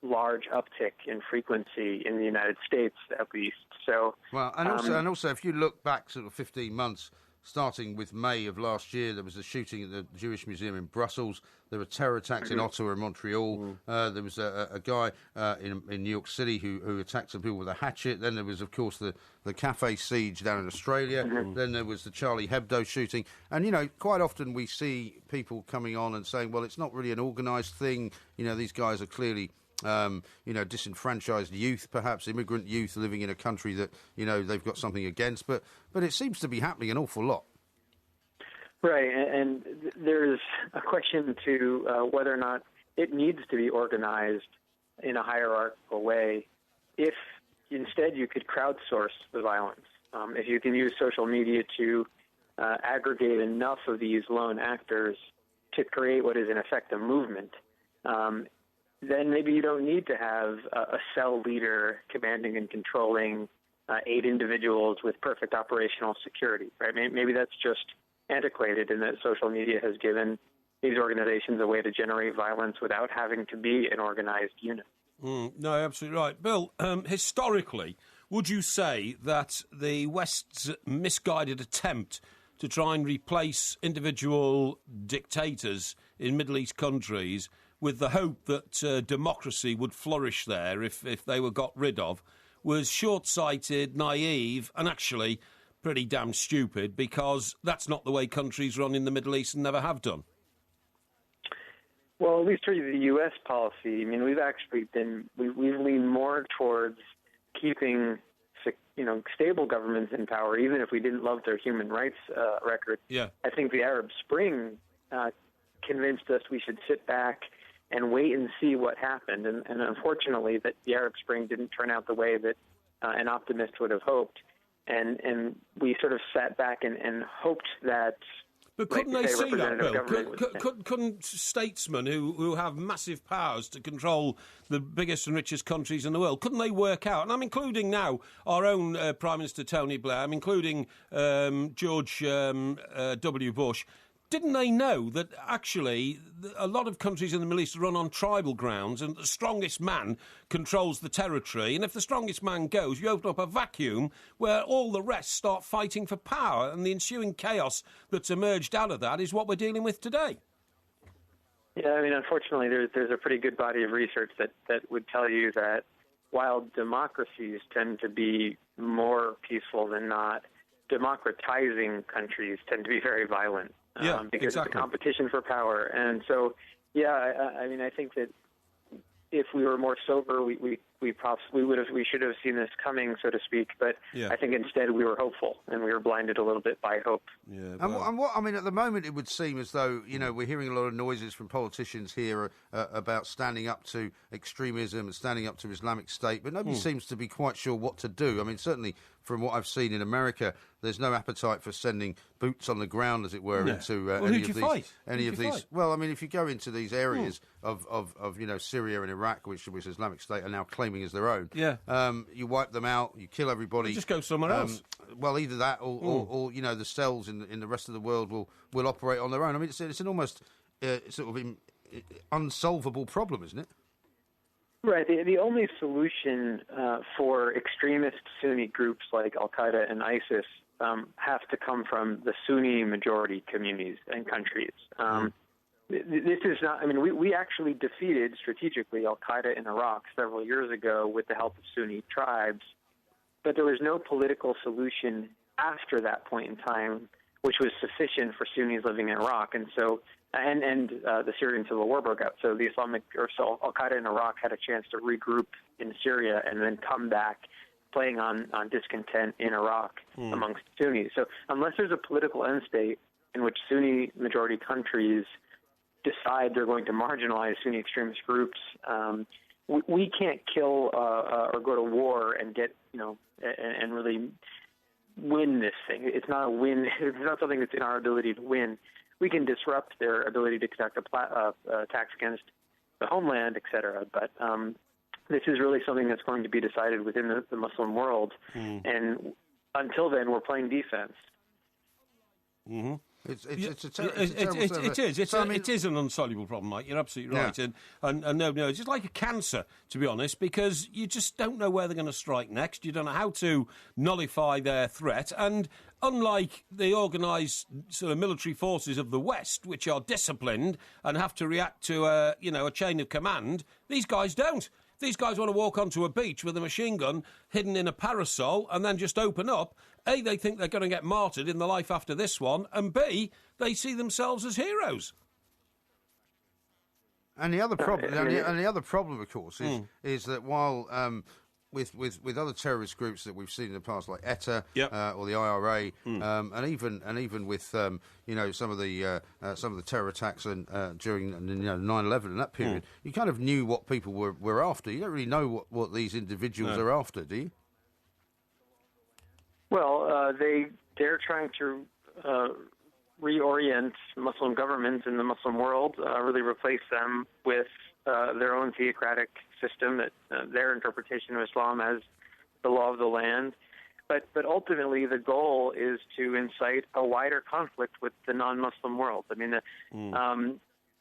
large uptick in frequency in the United States, at least. So, well, and also, if you look back sort of 15 months, starting with May of last year. There was a shooting at the Jewish Museum in Brussels. There were terror attacks in Ottawa and Montreal. There was a guy in New York City who attacked some people with a hatchet. Then there was, of course, the cafe siege down in Australia. Then there was the Charlie Hebdo shooting. And, you know, quite often we see people coming on and saying, well, it's not really an organised thing. You know, these guys are clearly... disenfranchised youth, perhaps immigrant youth living in a country that, you know, they've got something against. But it seems to be happening an awful lot. Right, and there's a question to whether or not it needs to be organized in a hierarchical way. If instead you could crowdsource the violence, if you can use social media to aggregate enough of these lone actors to create what is in effect a movement, then maybe you don't need to have a cell leader commanding and controlling 8 individuals with perfect operational security, right? Maybe that's just antiquated in that social media has given these organizations a way to generate violence without having to be an organized unit. No, absolutely right. Bill, historically, would you say that the West's misguided attempt to try and replace individual dictators in Middle East countries with the hope that democracy would flourish there if they were got rid of, was short-sighted, naive, and actually pretty damn stupid, because that's not the way countries run in the Middle East and never have done? Well, at least for the U.S. policy, I mean, we've actually we've leaned more towards keeping, stable governments in power, even if we didn't love their human rights record. Yeah. I think the Arab Spring convinced us we should sit back and wait and see what happened. And unfortunately, that the Arab Spring didn't turn out the way that an optimist would have hoped. And we sort of sat back and hoped that... But couldn't they see that, Bill? Couldn't statesmen who have massive powers to control the biggest and richest countries in the world, couldn't they work out, and I'm including now our own Prime Minister Tony Blair, I'm including George W. Bush, didn't they know that actually a lot of countries in the Middle East run on tribal grounds and the strongest man controls the territory, and if the strongest man goes, you open up a vacuum where all the rest start fighting for power, and the ensuing chaos that's emerged out of that is what we're dealing with today? Yeah, I mean, unfortunately, there's a pretty good body of research that would tell you that while democracies tend to be more peaceful than not, democratizing countries tend to be very violent. Because exactly. It's a competition for power. And so, I mean, I think that if we were more sober, we should have seen this coming, so to speak. But I think instead we were hopeful, and we were blinded a little bit by hope. Yeah, and what I mean, at the moment, it would seem as though we're hearing a lot of noises from politicians here about standing up to extremism and standing up to Islamic State, but nobody seems to be quite sure what to do. I mean, certainly from what I've seen in America, there's no appetite for sending boots on the ground, as it were, into any of these. Well, I mean, if you go into these areas of Syria and Iraq, which Islamic State are now claiming as their own, you wipe them out, you kill everybody. You just go somewhere else. Well, either that or the cells in the rest of the world will operate on their own. I mean, it's an almost sort of unsolvable problem, isn't it? Right. The only solution for extremist Sunni groups like Al-Qaeda and ISIS have to come from the Sunni majority communities and countries. This is not, I mean, we actually defeated strategically Al-Qaeda in Iraq several years ago with the help of Sunni tribes, but there was no political solution after that point in time which was sufficient for Sunnis living in Iraq. And so, and the Syrian civil war broke out. So Al-Qaeda in Iraq had a chance to regroup in Syria and then come back, playing on discontent in Iraq amongst Sunnis. So unless there's a political end state in which Sunni majority countries decide they're going to marginalize Sunni extremist groups, we can't kill or go to war and get, and really win this thing. It's not a win. It's not something that's in our ability to win. We can disrupt their ability to conduct attacks against the homeland, et cetera. But this is really something that's going to be decided within the Muslim world. And until then, we're playing defense. Mm-hmm. It's a terrible service. It is an insoluble problem, Mike. You're absolutely right. Yeah. And no, it's just like a cancer, to be honest, because you just don't know where they're going to strike next. You don't know how to nullify their threat. And unlike the organised sort of military forces of the West, which are disciplined and have to react to a chain of command, these guys don't. These guys want to walk onto a beach with a machine gun hidden in a parasol and then just open up. A, they think they're going to get martyred in the life after this one, and B, they see themselves as heroes. And the other problem, of course, is that while with other terrorist groups that we've seen in the past, like ETA or the IRA, and even with some of the terror attacks and during 9/11 and that period, you kind of knew what people were after. You don't really know what these individuals are after, do you? Well, they're trying to reorient Muslim governments in the Muslim world, really replace them with their own theocratic system, that their interpretation of Islam as the law of the land. But ultimately, the goal is to incite a wider conflict with the non-Muslim world. I mean,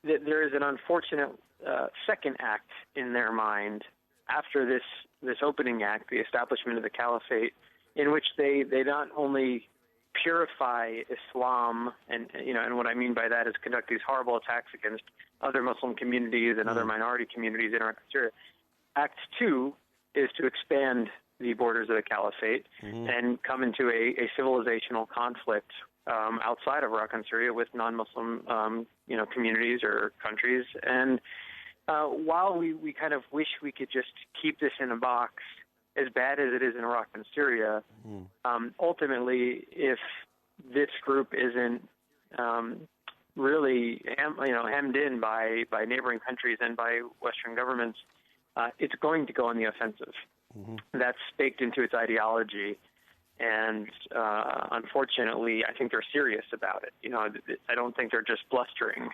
there is an unfortunate second act in their mind after this opening act, the establishment of the caliphate, in which they not only purify Islam, and what I mean by that is conduct these horrible attacks against other Muslim communities and other minority communities in Iraq and Syria. Act 2 is to expand the borders of the caliphate and come into a civilizational conflict outside of Iraq and Syria with non-Muslim communities or countries. And while we kind of wish we could just keep this in a box, as bad as it is in Iraq and Syria, ultimately, if this group isn't really hemmed in by neighboring countries and by Western governments, it's going to go on the offensive. That's baked into its ideology, and unfortunately, I think they're serious about it. I don't think they're just blustering.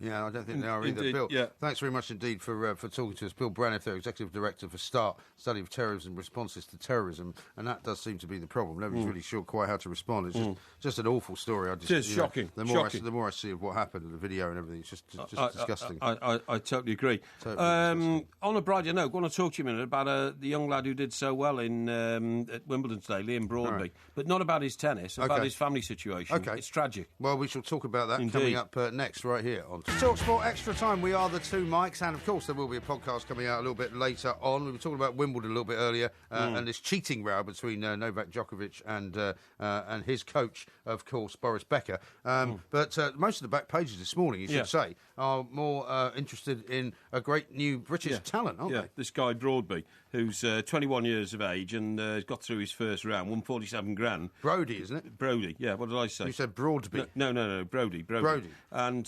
Yeah, I don't think they are either. Indeed, Bill, yeah. Thanks very much indeed for talking to us. Bill Braniff, their Executive Director for START, Study of Terrorism, Responses to Terrorism, and that does seem to be the problem. Nobody's really sure quite how to respond. It's just an awful story. It is shocking. The more I see of what happened in the video and everything, it's just disgusting. I totally agree. On a brighter note, I want to talk to you a minute about the young lad who did so well at Wimbledon today, Liam Broadby, right. But not about his tennis, about his family situation. Okay. It's tragic. Well, we shall talk about that Indeed. coming up next, right here on TalkSport Extra Time. We are the two Mikes, and of course there will be a podcast coming out a little bit later on. We were talking about Wimbledon a little bit earlier, and this cheating row between Novak Djokovic and his coach, of course, Boris Becker. But most of the back pages this morning, you should say, are more interested in a great new British talent, aren't they? This guy Broadby, who's 21 years of age and got through his first round, won 47 grand. Brody, isn't it? Brody, yeah. What did I say? You said Broadby. No, Brody. And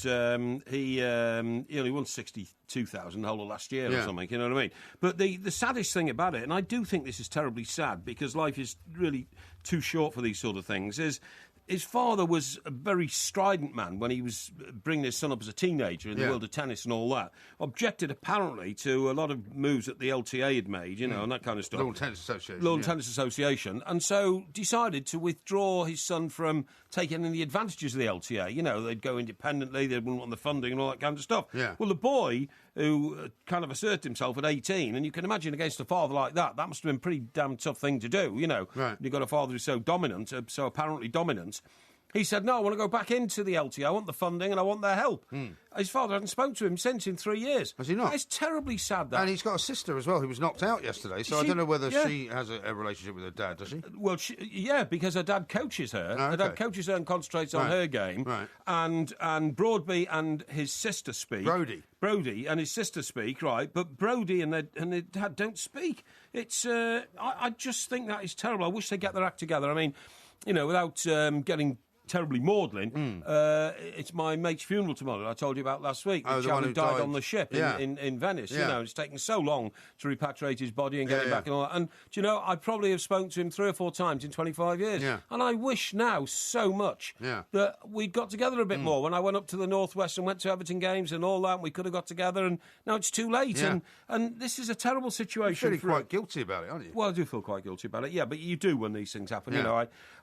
he only won 62,000 the whole of last year or something, you know what I mean? But the saddest thing about it, and I do think this is terribly sad because life is really too short for these sort of things, is his father was a very strident man when he was bringing his son up as a teenager in the world of tennis and all that. Objected, apparently, to a lot of moves that the LTA had made, and that kind of stuff. Lawn Tennis Association. Lawn Tennis Association. And so decided to withdraw his son from taking any advantages of the LTA. They'd go independently, they wouldn't want the funding and all that kind of stuff. Yeah. Well, the boy who kind of asserted himself at 18, and you can imagine against a father like that must have been a pretty damn tough thing to do, Right. You've got a father who's so dominant, so apparently dominant. He said, no, I want to go back into the LTA. I want the funding and I want their help. His father hasn't spoken to him since in 3 years. Has he not? It's terribly sad, that. And he's got a sister as well who was knocked out yesterday, so I don't know whether she has a relationship with her dad, does she? Well, because her dad coaches her. Oh, okay. Her dad coaches her and concentrates on her game. Right. And Broadby and his sister speak. Brody and his sister speak, right? But Brody and their dad don't speak. It's I just think that is terrible. I wish they'd get their act together. I mean, without getting terribly maudlin, it's my mate's funeral tomorrow that I told you about last week. The chap who died on the ship in Venice. It's taken so long to repatriate his body and get him back and all that. And, I probably have spoken to him 3 or 4 times in 25 years. Yeah. And I wish now so much that we'd got together a bit more. When I went up to the Northwest and went to Everton games and all that, and we could have got together, and now it's too late. Yeah. And this is a terrible situation. You're feeling quite guilty about it, aren't you? Well, I do feel quite guilty about it, but you do when these things happen.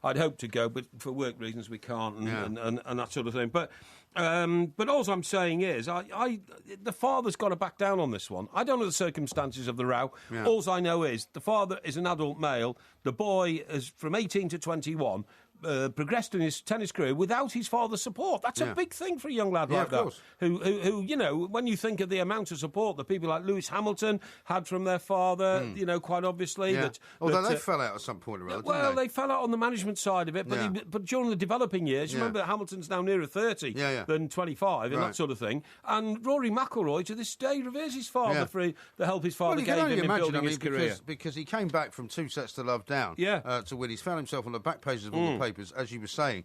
I'd hope to go, but for work reasons we we can't, and that sort of thing. But all I'm saying is, the father's got to back down on this one. I don't know the circumstances of the row. Yeah. All I know is the father is an adult male. The boy is from 18 to 21. Progressed in his tennis career without his father's support. That's a big thing for a young lad like that. Course. Who, you know, when you think of the amount of support that people like Lewis Hamilton had from their father, you know, quite obviously. Yeah. Although they fell out at some point or other, well, didn't they? they fell out on the management side of it, but during the developing years, you remember that Hamilton's now nearer 30 than 25 and that sort of thing. And Rory McIlroy, to this day, reveres his father for the help his father gave him in building his career. Because he came back from 2 sets to love down to win. He's found himself on the back pages of all the papers, as you were saying.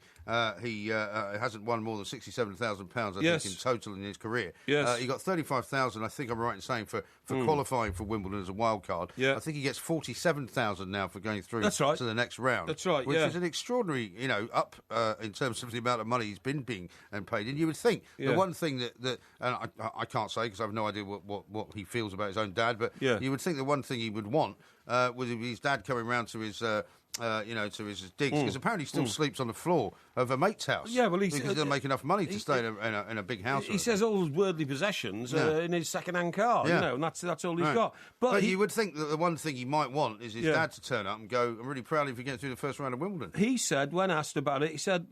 He hasn't won more than £67,000, I think, in total in his career. Yes. He got £35,000, I think I'm right in saying, for qualifying for Wimbledon as a wild card. Yeah. I think he gets £47,000 now for going through to the next round. That's right, which is an extraordinary, you know, up in terms of the amount of money he's been being paid. And you would think the one thing that and I can't say because I have no idea what he feels about his own dad, but you would think the one thing he would want was his dad coming round to his to his digs, because apparently he still sleeps on the floor of a mate's house. Yeah, well, he doesn't make enough money to stay in a big house. He says all his worldly possessions are in his second-hand car, you know, and that's all he's got. But you would think that the one thing he might want is his dad to turn up and go, I'm really proud of you getting through the first round of Wimbledon. He said, when asked about it, he said,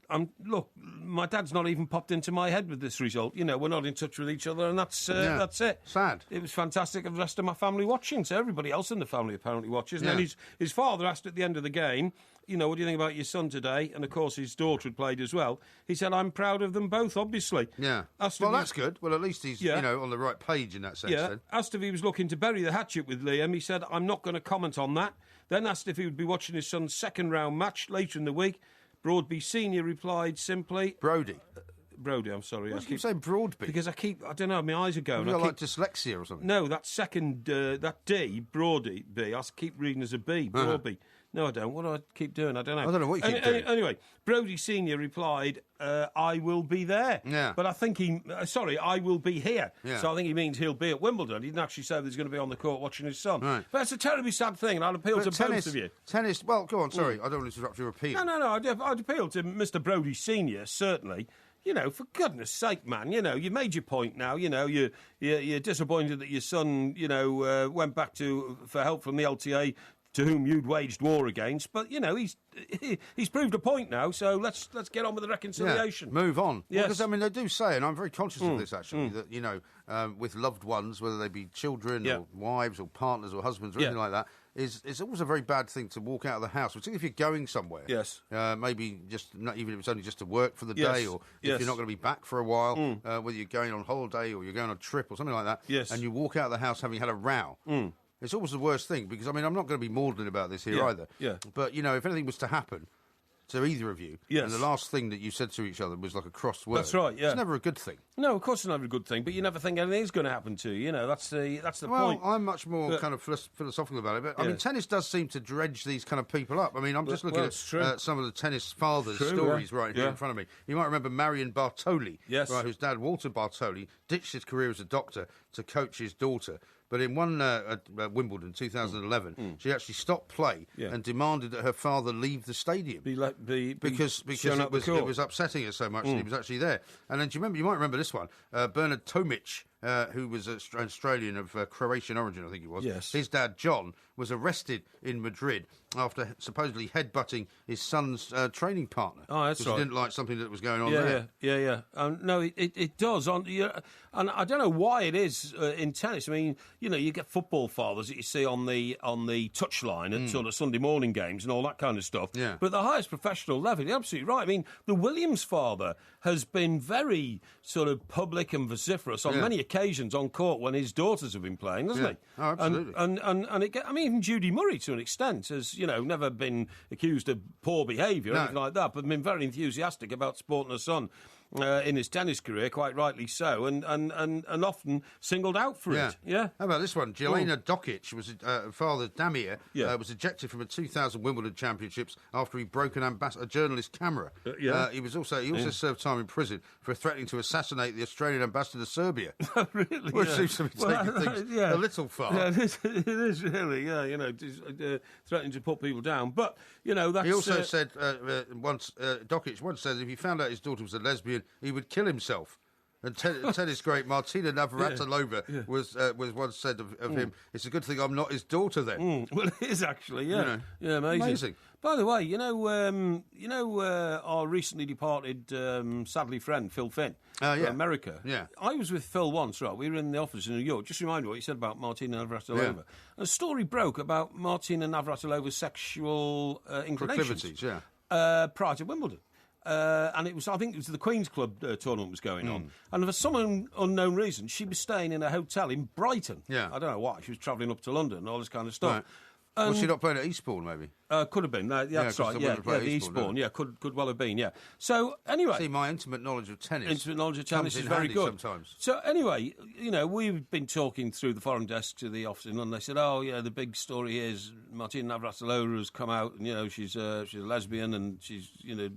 look, my dad's not even popped into my head with this result. You know, we're not in touch with each other, and that's it. Sad. It was fantastic of the rest of my family watching, so everybody else in the family apparently watches. And then his father asked at the end of the game, you know, what do you think about your son today? And, of course, his daughter had played as well. He said, I'm proud of them both, obviously. Yeah. Well, that's good. Well, at least he's, you know, on the right page in that sense, then. Asked if he was looking to bury the hatchet with Liam. He said, I'm not going to comment on that. Then asked if he would be watching his son's second-round match later in the week. Broadby Senior replied simply... Brody, I'm sorry. Why do you keep saying Broadby? Because I don't know, my eyes are going. You've got like dyslexia or something? No, that second, that D, Broadby, I keep reading as a B, Broadby. No, I don't. What do I keep doing? I don't know. I don't know what you keep doing. Anyway, Brody Senior replied, I will be there. Yeah. But I think I will be here. Yeah. So I think he means he'll be at Wimbledon. He didn't actually say that he's going to be on the court watching his son. Right. But it's a terribly sad thing, and I'd appeal to both of you. Tennis, well, go on, sorry. I don't want to interrupt your appeal. No, I'd appeal to Mr. Brody Senior, certainly. You know, for goodness sake, man, you know, you've made your point now. You know, you're disappointed that your son, you know, went back for help from the LTA to whom you'd waged war against. But, you know, he's proved a point now, so let's get on with the reconciliation. Yeah, move on. Yes. Because, I mean, they do say, and I'm very conscious of this, actually, that, you know, with loved ones, whether they be children or wives or partners or husbands or anything like that, it's always a very bad thing to walk out of the house, particularly if you're going somewhere. Yes. Maybe not even if it's only just to work for the day, or if you're not going to be back for a while, whether you're going on holiday or you're going on a trip or something like that, and you walk out of the house having had a row. It's always the worst thing, because, I mean, I'm not going to be maudlin about this here either. Yeah. But, you know, if anything was to happen to either of you, and the last thing that you said to each other was like a cross word. That's right, It's never a good thing. No, of course it's never a good thing, but you never think anything's going to happen to you. You know, that's the point. Well, I'm much more kind of philosophical about it, but, I mean, tennis does seem to dredge these kind of people up. I mean, I'm just looking at some of the tennis fathers' stories right here in front of me. You might remember Marion Bartoli, right, whose dad, Walter Bartoli, ditched his career as a doctor to coach his daughter. But in one Wimbledon 2011, she actually stopped play and demanded that her father leave the stadium because it was upsetting her so much that he was actually there. And then you might remember this one, Bernard Tomic, who was an Australian of Croatian origin, I think he was. Yes. His dad, John, was arrested in Madrid after supposedly headbutting his son's training partner. Oh, that's right. Because he didn't like something that was going on there. Yeah. No, it does. And I don't know why it is in tennis. I mean, you know, you get football fathers that you see on the touchline at sort of Sunday morning games and all that kind of stuff. Yeah. But at the highest professional level, you're absolutely right. I mean, the Williams father has been very sort of public and vociferous on many occasions on court when his daughters have been playing, hasn't he? Oh, absolutely. I mean, even Judy Murray, to an extent, has, you know, never been accused of poor behaviour or anything like that, but been very enthusiastic about supporting her son. in his tennis career, quite rightly so, and often singled out for it. Yeah. How about this one? Jelena Dokic was father Damir was ejected from a 2000 Wimbledon Championships after he broke a journalist camera. He also served time in prison for threatening to assassinate the Australian ambassador to Serbia. Really? Which seems to be taking things a little far. Yeah, it is really. Yeah, threatening to put people down. But that's. He also said Dokic once said if he found out his daughter was a lesbian, he would kill himself. And tennis great Martina Navratilova was once said of him, "It's a good thing I'm not his daughter then." Well, it is actually, yeah. Amazing. By the way, our recently departed, sadly friend, Phil Finn, from America. Yeah. I was with Phil once, right? We were in the office in New York. Just remind me what he said about Martina Navratilova. Yeah. A story broke about Martina Navratilova's sexual inclinations. Proclivities, prior to Wimbledon. And I think it was the Queen's Club tournament was going on. And for some unknown reason, she was staying in a hotel in Brighton. Yeah. I don't know why. She was travelling up to London, all this kind of stuff. Right. Was she not playing at Eastbourne, maybe? Could have been. That's right. The Eastbourne. Yeah, could well have been. Yeah. So anyway, see, my intimate knowledge of tennis is very good. Sometimes. So anyway, we've been talking through the foreign desk to the office in London. They said, "Oh yeah, the big story is Martina Navratilova has come out, and she's a lesbian, and she's it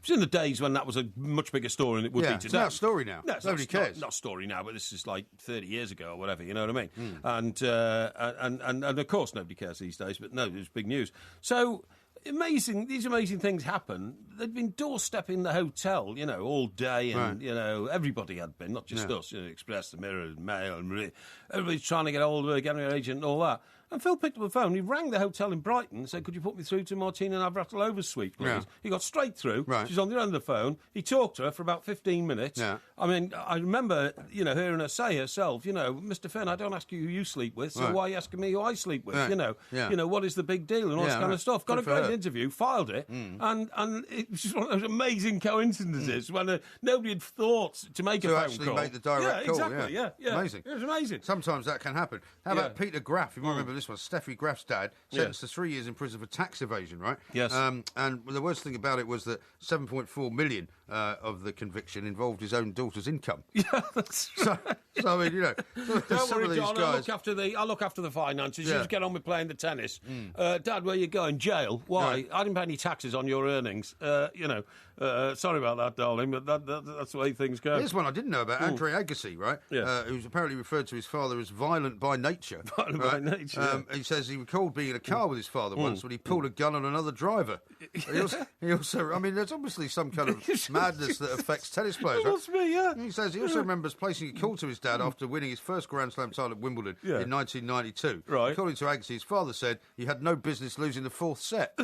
was in the days when that was a much bigger story than it would be today. It's not a story now. No, nobody cares. Not a story now, but this is like 30 years ago or whatever. You know what I mean? And of course nobody cares these days. But no, it was big news. So these amazing things happen. They'd been doorstepping the hotel, all day, and everybody had been, not just us. Express, the Mirror, Mail, and everybody's trying to get hold of her, get her agent, and all that. And Phil picked up the phone. He rang the hotel in Brighton and said, "Could you put me through to Martina Navratilova's suite, please?" Yeah. He got straight through. Right. She's on the other end of the phone. He talked to her for about 15 minutes. Yeah. I mean, I remember, hearing her say herself, "Mr. Finn, I don't ask you who you sleep with, so why are you asking me who I sleep with? Right. What is the big deal and all this kind of stuff." Got a great interview, filed it, and it was just one of those amazing coincidences when nobody had thought to make a phone call. To actually make the direct call. Exactly, yeah. Amazing. It was amazing. Sometimes that can happen. How about Peter Graf? You might remember this one. Steffi Graf's dad, sentenced to 3 years in prison for tax evasion, right? Yes. And the worst thing about it was that 7.4 million of the conviction involved his own daughter's income. Yeah, that's right. So I mean, don't worry, John. I'll look after the finances. You just get on with playing the tennis. Dad, where you going? Jail? Why? Right. I didn't pay any taxes on your earnings. Sorry about that, darling, but that's the way things go. Here's one I didn't know about. Andre Agassi, right? Yeah. Who's apparently referred to his father as violent by nature. Violent by nature. He says he recalled being in a car with his father once when he pulled a gun on another driver. He also, I mean, there's obviously some kind of madness that affects tennis players. It must be, yeah. He says he also remembers placing a call to his dad after winning his first Grand Slam title at Wimbledon in 1992. Right. According to Agassi, his father said he had no business losing the fourth set.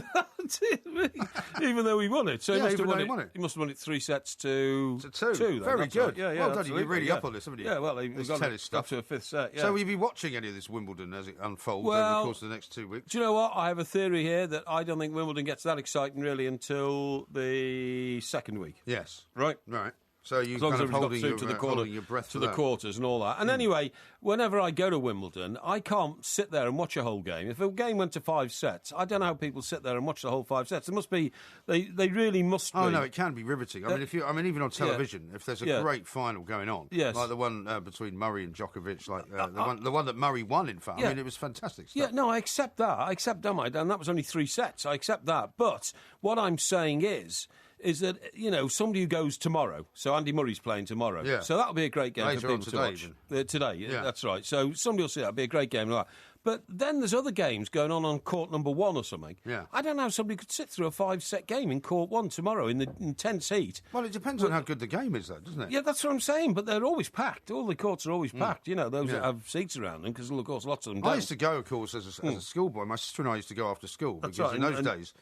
Even though he won it. So he must have won it. He must have won it 3 sets to 2. Then. Very good. Right. Yeah, well done. You've been really up on this, haven't you? Yeah, well, he's got tennis stuff. Up to a 5th set. Yeah. So will you be watching any of this Wimbledon as it unfolds over the course of the next 2 weeks? Do you know what? I have a theory here that I don't think Wimbledon gets that exciting really until the second week. Yes. Right. So you kind of holding your breath to the quarters and all that. And anyway, whenever I go to Wimbledon, I can't sit there and watch a whole game. If a game went to 5 sets, I don't know how people sit there and watch the whole 5 sets. There must be, they really must be. Oh no, it can be riveting. I mean, even on television, if there's a great final going on, like the one between Murray and Djokovic, like the one that Murray won. In fact, I mean, it was fantastic stuff. Yeah, no, I accept that. And that was only 3 sets. I accept that. But what I'm saying is that, somebody who goes tomorrow. So Andy Murray's playing tomorrow. Yeah. So that'll be a great game Later for people today, to watch. Today, that's right. So somebody will see that'll be a great game. Like that. But then there's other games going on court number 1 or something. Yeah. I don't know how somebody could sit through a 5-set game in court 1 tomorrow in the intense heat. Well, it depends on how good the game is, though, doesn't it? Yeah, that's what I'm saying. But they're always packed. All the courts are always packed. Those that have seats around them, because, of course, lots of them don't. I used to go, of course, as a schoolboy. My sister and I used to go after school. That's because right. in those days,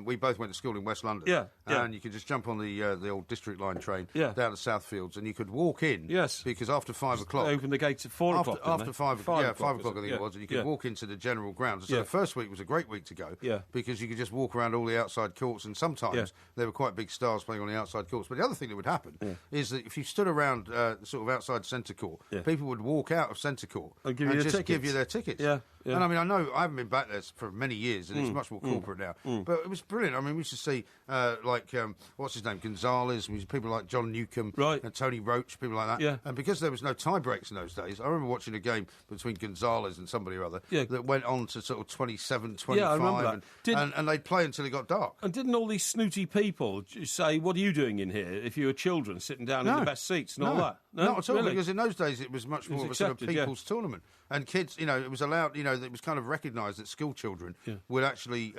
we both went to school in West London. Yeah. And you could just jump on the old District Line train down to Southfields, and you could walk in. Yes. Because after 5 o'clock... They opened the gates at 4 o'clock, After 5 o'clock, I think it was. And you could walk into the general grounds. So the first week was a great week to go because you could just walk around all the outside courts, and sometimes there were quite big stars playing on the outside courts. But the other thing that would happen is that if you stood around sort of outside centre court, people would walk out of centre court and just give you their tickets. Yeah. And I mean, I know I haven't been back there for many years, and it's much more corporate now. But it was brilliant. I mean, we used to see what's his name, Gonzalez, people like John Newcombe, and Tony Roach, people like that. Yeah. And because there was no tie breaks in those days, I remember watching a game between Gonzalez and somebody or other that went on to sort of 27, 25, I remember that. And they'd play until it got dark. And didn't all these snooty people say, "What are you doing in here?" If you were children sitting down in the best seats and all that? No, not at all. Really? Because in those days it was much more of a sort of people's tournament, and kids, it was allowed. It was kind of recognised that school children would actually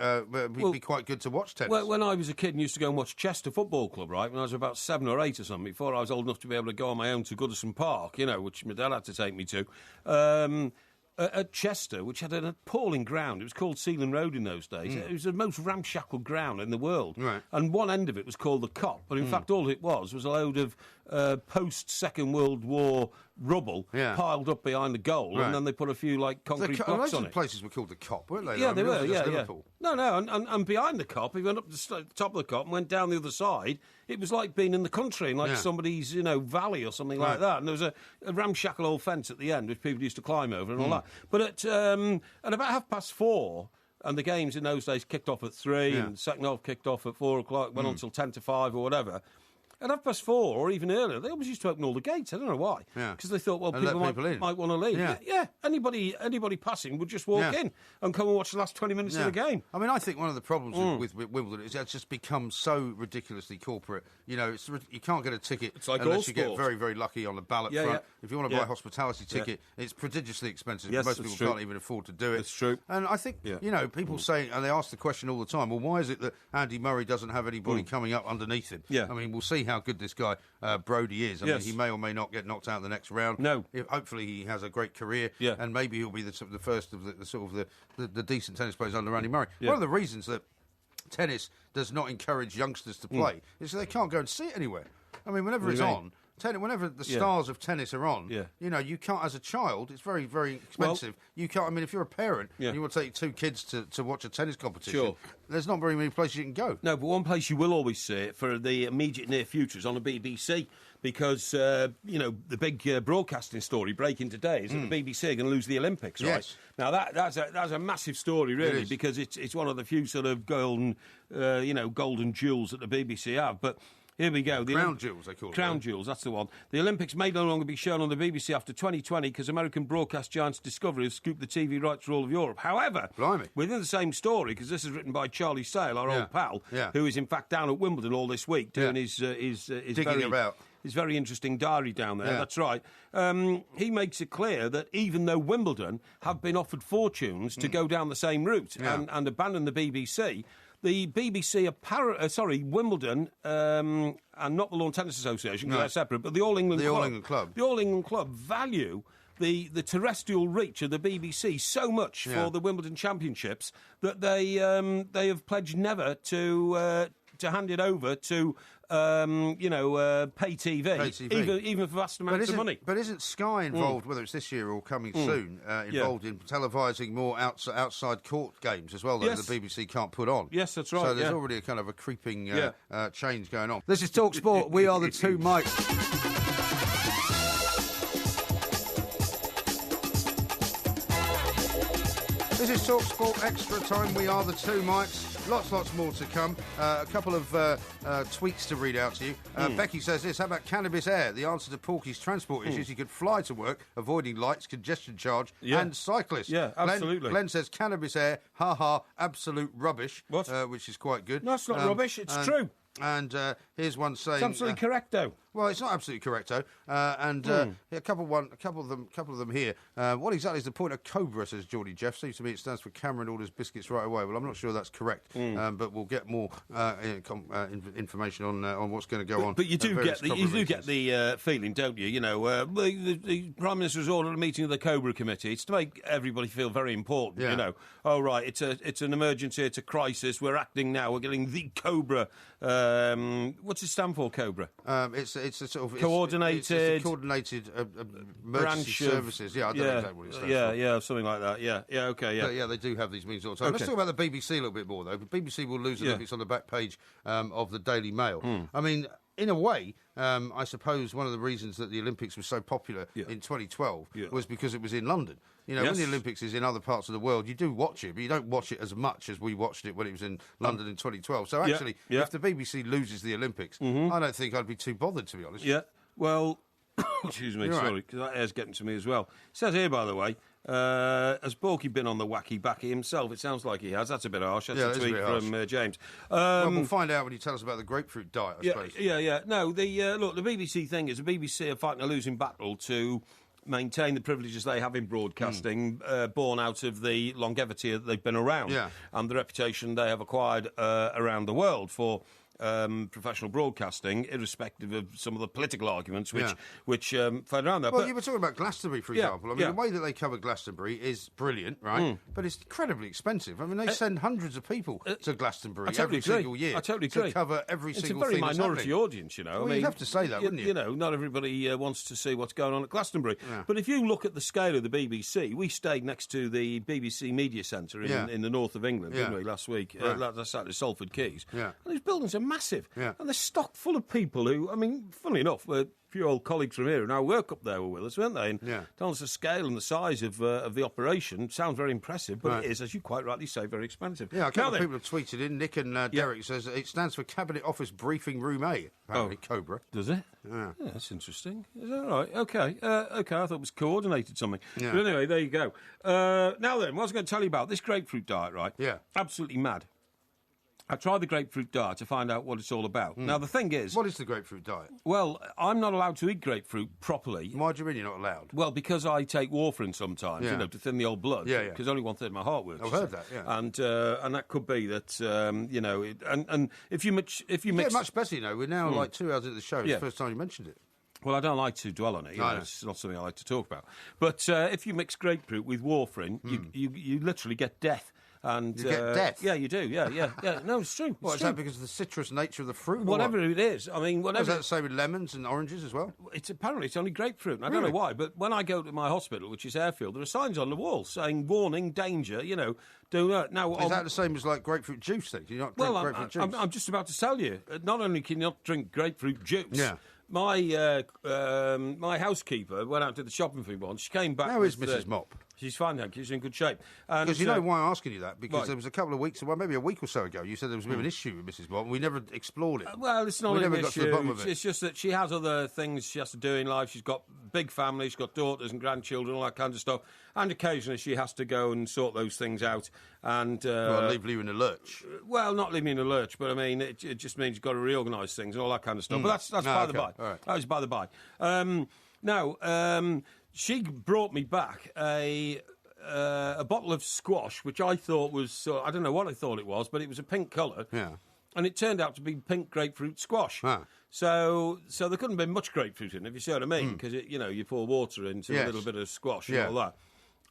be quite good to watch tennis. Well, when I was a kid and used to go and watch Chester Football Club, right, when I was about 7 or 8 or something, before I was old enough to be able to go on my own to Goodison Park, which my dad had to take me to. At Chester, which had an appalling ground. It was called Sealand Road in those days. It was the most ramshackle ground in the world. Right. And one end of it was called the Cop, but in fact all it was a load of post-Second World War rubble piled up behind the goal, and then they put a few, concrete blocks on it. Places were called the Cop, weren't they? Yeah, they were, Liverpool. No, and behind the Cop, if you went up to the top of the Cop and went down the other side, it was like being in the country, in somebody's, valley or something like that. And there was a ramshackle old fence at the end, which people used to climb over and all that. But at about 4:30, and the games in those days kicked off at 3, and the second half kicked off at 4 o'clock, went on till 10 to 5 or whatever. At 4:30 or even earlier, they always used to open all the gates. I don't know why. Because they thought, people might want to leave. Yeah. Anybody passing would just walk in and come and watch the last 20 minutes of the game. I mean, I think one of the problems with Wimbledon is it's just become so ridiculously corporate. You can't get a ticket unless you get very, very lucky on the ballot front. If you want to buy a hospitality ticket, it's prodigiously expensive. Yes, most people can't even afford to do it. It's true. And I think, people say, and they ask the question all the time, well, why is it that Andy Murray doesn't have anybody coming up underneath him? Yeah. I mean, we'll see how good this guy Broadby is. I mean, he may or may not get knocked out in the next round. No. Hopefully he has a great career, and maybe he'll be the first of the decent tennis players under Andy Murray. Yeah. One of the reasons that tennis does not encourage youngsters to play is that they can't go and see it anywhere. I mean, whenever it's on, whenever the stars of tennis are on, you can't, as a child, it's very, very expensive. You can't, I mean, if you're a parent and you want to take 2 kids to watch a tennis competition, there's not very many places you can go. No, but one place you will always see it for the immediate near future is on the BBC, because, the big broadcasting story breaking today is that the BBC are going to lose the Olympics, right? Yes. Now, that's a massive story, really, because it's one of the few sort of golden jewels that the BBC have, but... Here we go. Crown jewels, they call it. Crown jewels, that's the one. The Olympics may no longer be shown on the BBC after 2020 because American broadcast giants Discovery has scooped the TV rights for all of Europe. However, within the same story, because this is written by Charlie Sale, our old pal, who is in fact down at Wimbledon all this week doing his very interesting diary down there. That's right. He makes it clear that even though Wimbledon have been offered fortunes to go down the same route and abandon the BBC, the BBC, Wimbledon, and not the Lawn Tennis Association, because they're separate, but the All England Club. The All England Club value the terrestrial reach of the BBC so much for the Wimbledon Championships that they have pledged never to hand it over to pay TV. Even for vast amounts of money. But isn't Sky involved, whether it's this year or coming soon, involved in televising more outside court games as well that the BBC can't put on? Yes, that's right. So there's already a kind of a creeping change going on. This is Talk Sport. We are the two mics. This is Talk Sport Extra Time. We are the two mics. Lots more to come. A couple of tweets to read out to you. Becky says this: how about cannabis air? The answer to Porky's transport issues. You could fly to work, avoiding lights, congestion charge, and cyclists. Yeah, absolutely. Glenn says cannabis air, absolute rubbish. What? Which is quite good. No, it's not rubbish. It's true. And here's one saying... It's absolutely correct, though. Well, it's not absolutely correct, though. A couple of them here. What exactly is the point of COBRA, says Geordie Jeff? Seems to me it stands for Cameron orders biscuits right away. Well, I'm not sure that's correct, but we'll get more information on what's going to go on. But you do get the feeling, don't you? The Prime Minister has ordered a meeting of the COBRA committee. It's to make everybody feel very important. Yeah. Oh right, it's an emergency, it's a crisis. We're acting now. We're getting the COBRA. What's it stand for, COBRA? It's a sort of coordinated emergency services. Yeah, I don't know exactly what it stands for. Yeah, something like that. Yeah, okay, yeah. But yeah, they do have these meetings all the time. Let's talk about the BBC a little bit more, though. The BBC will lose Olympics on the back page of the Daily Mail. I mean, in a way, I suppose one of the reasons that the Olympics was so popular in 2012 was because it was in London. You know, when the Olympics is in other parts of the world, you do watch it, but you don't watch it as much as we watched it when it was in London in 2012. So actually, if the BBC loses the Olympics, I don't think I'd be too bothered, to be honest. Yeah, well, excuse me, sorry, because that air's getting to me as well. It says here, by the way, has Porky been on the wacky backy himself? It sounds like he has. That's a bit harsh. That's a tweet from James. Well, we'll find out when you tell us about the grapefruit diet, I suppose. Yeah. No, the BBC thing is the BBC are fighting a losing battle to maintain the privileges they have in broadcasting, born out of the longevity that they've been around and the reputation they have acquired around the world for professional broadcasting, irrespective of some of the political arguments which float around there. Well, you were talking about Glastonbury, for example. I mean, the way that they cover Glastonbury is brilliant, right? But it's incredibly expensive. I mean, they send hundreds of people to Glastonbury every single year to cover every single thing. It's a very minority audience, you know. Well, I mean, you'd have to say that, wouldn't you? You know, not everybody wants to see what's going on at Glastonbury. Yeah. But if you look at the scale of the BBC, we stayed next to the BBC Media Centre in the north of England, didn't we, last week? That's at Salford Quays. Yeah. And these buildings are massive. Yeah. And they're stocked full of people who, I mean, funnily enough, a few old colleagues from here who now work up there were with us, weren't they? And telling us the scale and the size of the operation sounds very impressive, but it is, as you quite rightly say, very expensive. Yeah, a couple of people have tweeted in. Nick and Derek says it stands for Cabinet Office Briefing Room A, apparently, Cobra. Does it? Yeah, that's interesting. Is that right? Okay, I thought it was coordinated something. Yeah. But anyway, there you go. Now then, what I was going to tell you about this grapefruit diet, right? Yeah. Absolutely mad. I tried the grapefruit diet to find out what it's all about. Now, the thing is... What is the grapefruit diet? Well, I'm not allowed to eat grapefruit properly. Why do you mean you're not allowed? Well, because I take warfarin sometimes, you know, to thin the old blood. Yeah. Because only 1/3 of my heart works. I've heard that, yeah. And that could be that, you know... And if you mix... Yeah, much better, you know. We're now like 2 hours into the show. It's the first time you mentioned it. Well, I don't like to dwell on it. You know, it's not something I like to talk about. But if you mix grapefruit with warfarin, you literally get death. And, you get death? Yeah, you do, yeah. No, it's true. What, is that because of the citrus nature of the fruit? Whatever it is. I mean, whatever. Is that the same with lemons and oranges as well? Apparently it's only grapefruit. And I don't know why, but when I go to my hospital, which is Airfield, there are signs on the wall saying, warning, danger, you know, do not. Now, is that the same as like grapefruit juice then? Do you not drink grapefruit juice? I'm just about to tell you, not only can you not drink grapefruit juice, my housekeeper went out to the shopping for me once. She came back. How is Mrs. Mop? She's fine, thank you. She's in good shape. Because you know why I'm asking you that? Because there was a couple of weeks, well, maybe a week or so ago, you said there was a bit of an issue with Mrs. Mop, and we never explored it. Well, it's not an issue. Got to the bottom of it. It's just that she has other things she has to do in life. She's got big family, she's got daughters and grandchildren, all that kind of stuff. And occasionally she has to go and sort those things out. And leave you in the lurch. Well, not leave me in the lurch, but I mean, it just means you've got to reorganise things and all that kind of stuff. But that's by the by. Right. That was by the by. Now, she brought me back a bottle of squash, which I thought was, I don't know what I thought it was, but it was a pink colour. Yeah. And it turned out to be pink grapefruit squash. Ah. So there couldn't have been much grapefruit in it, if you see what I mean, because, you know, you pour water into a little bit of squash and all that.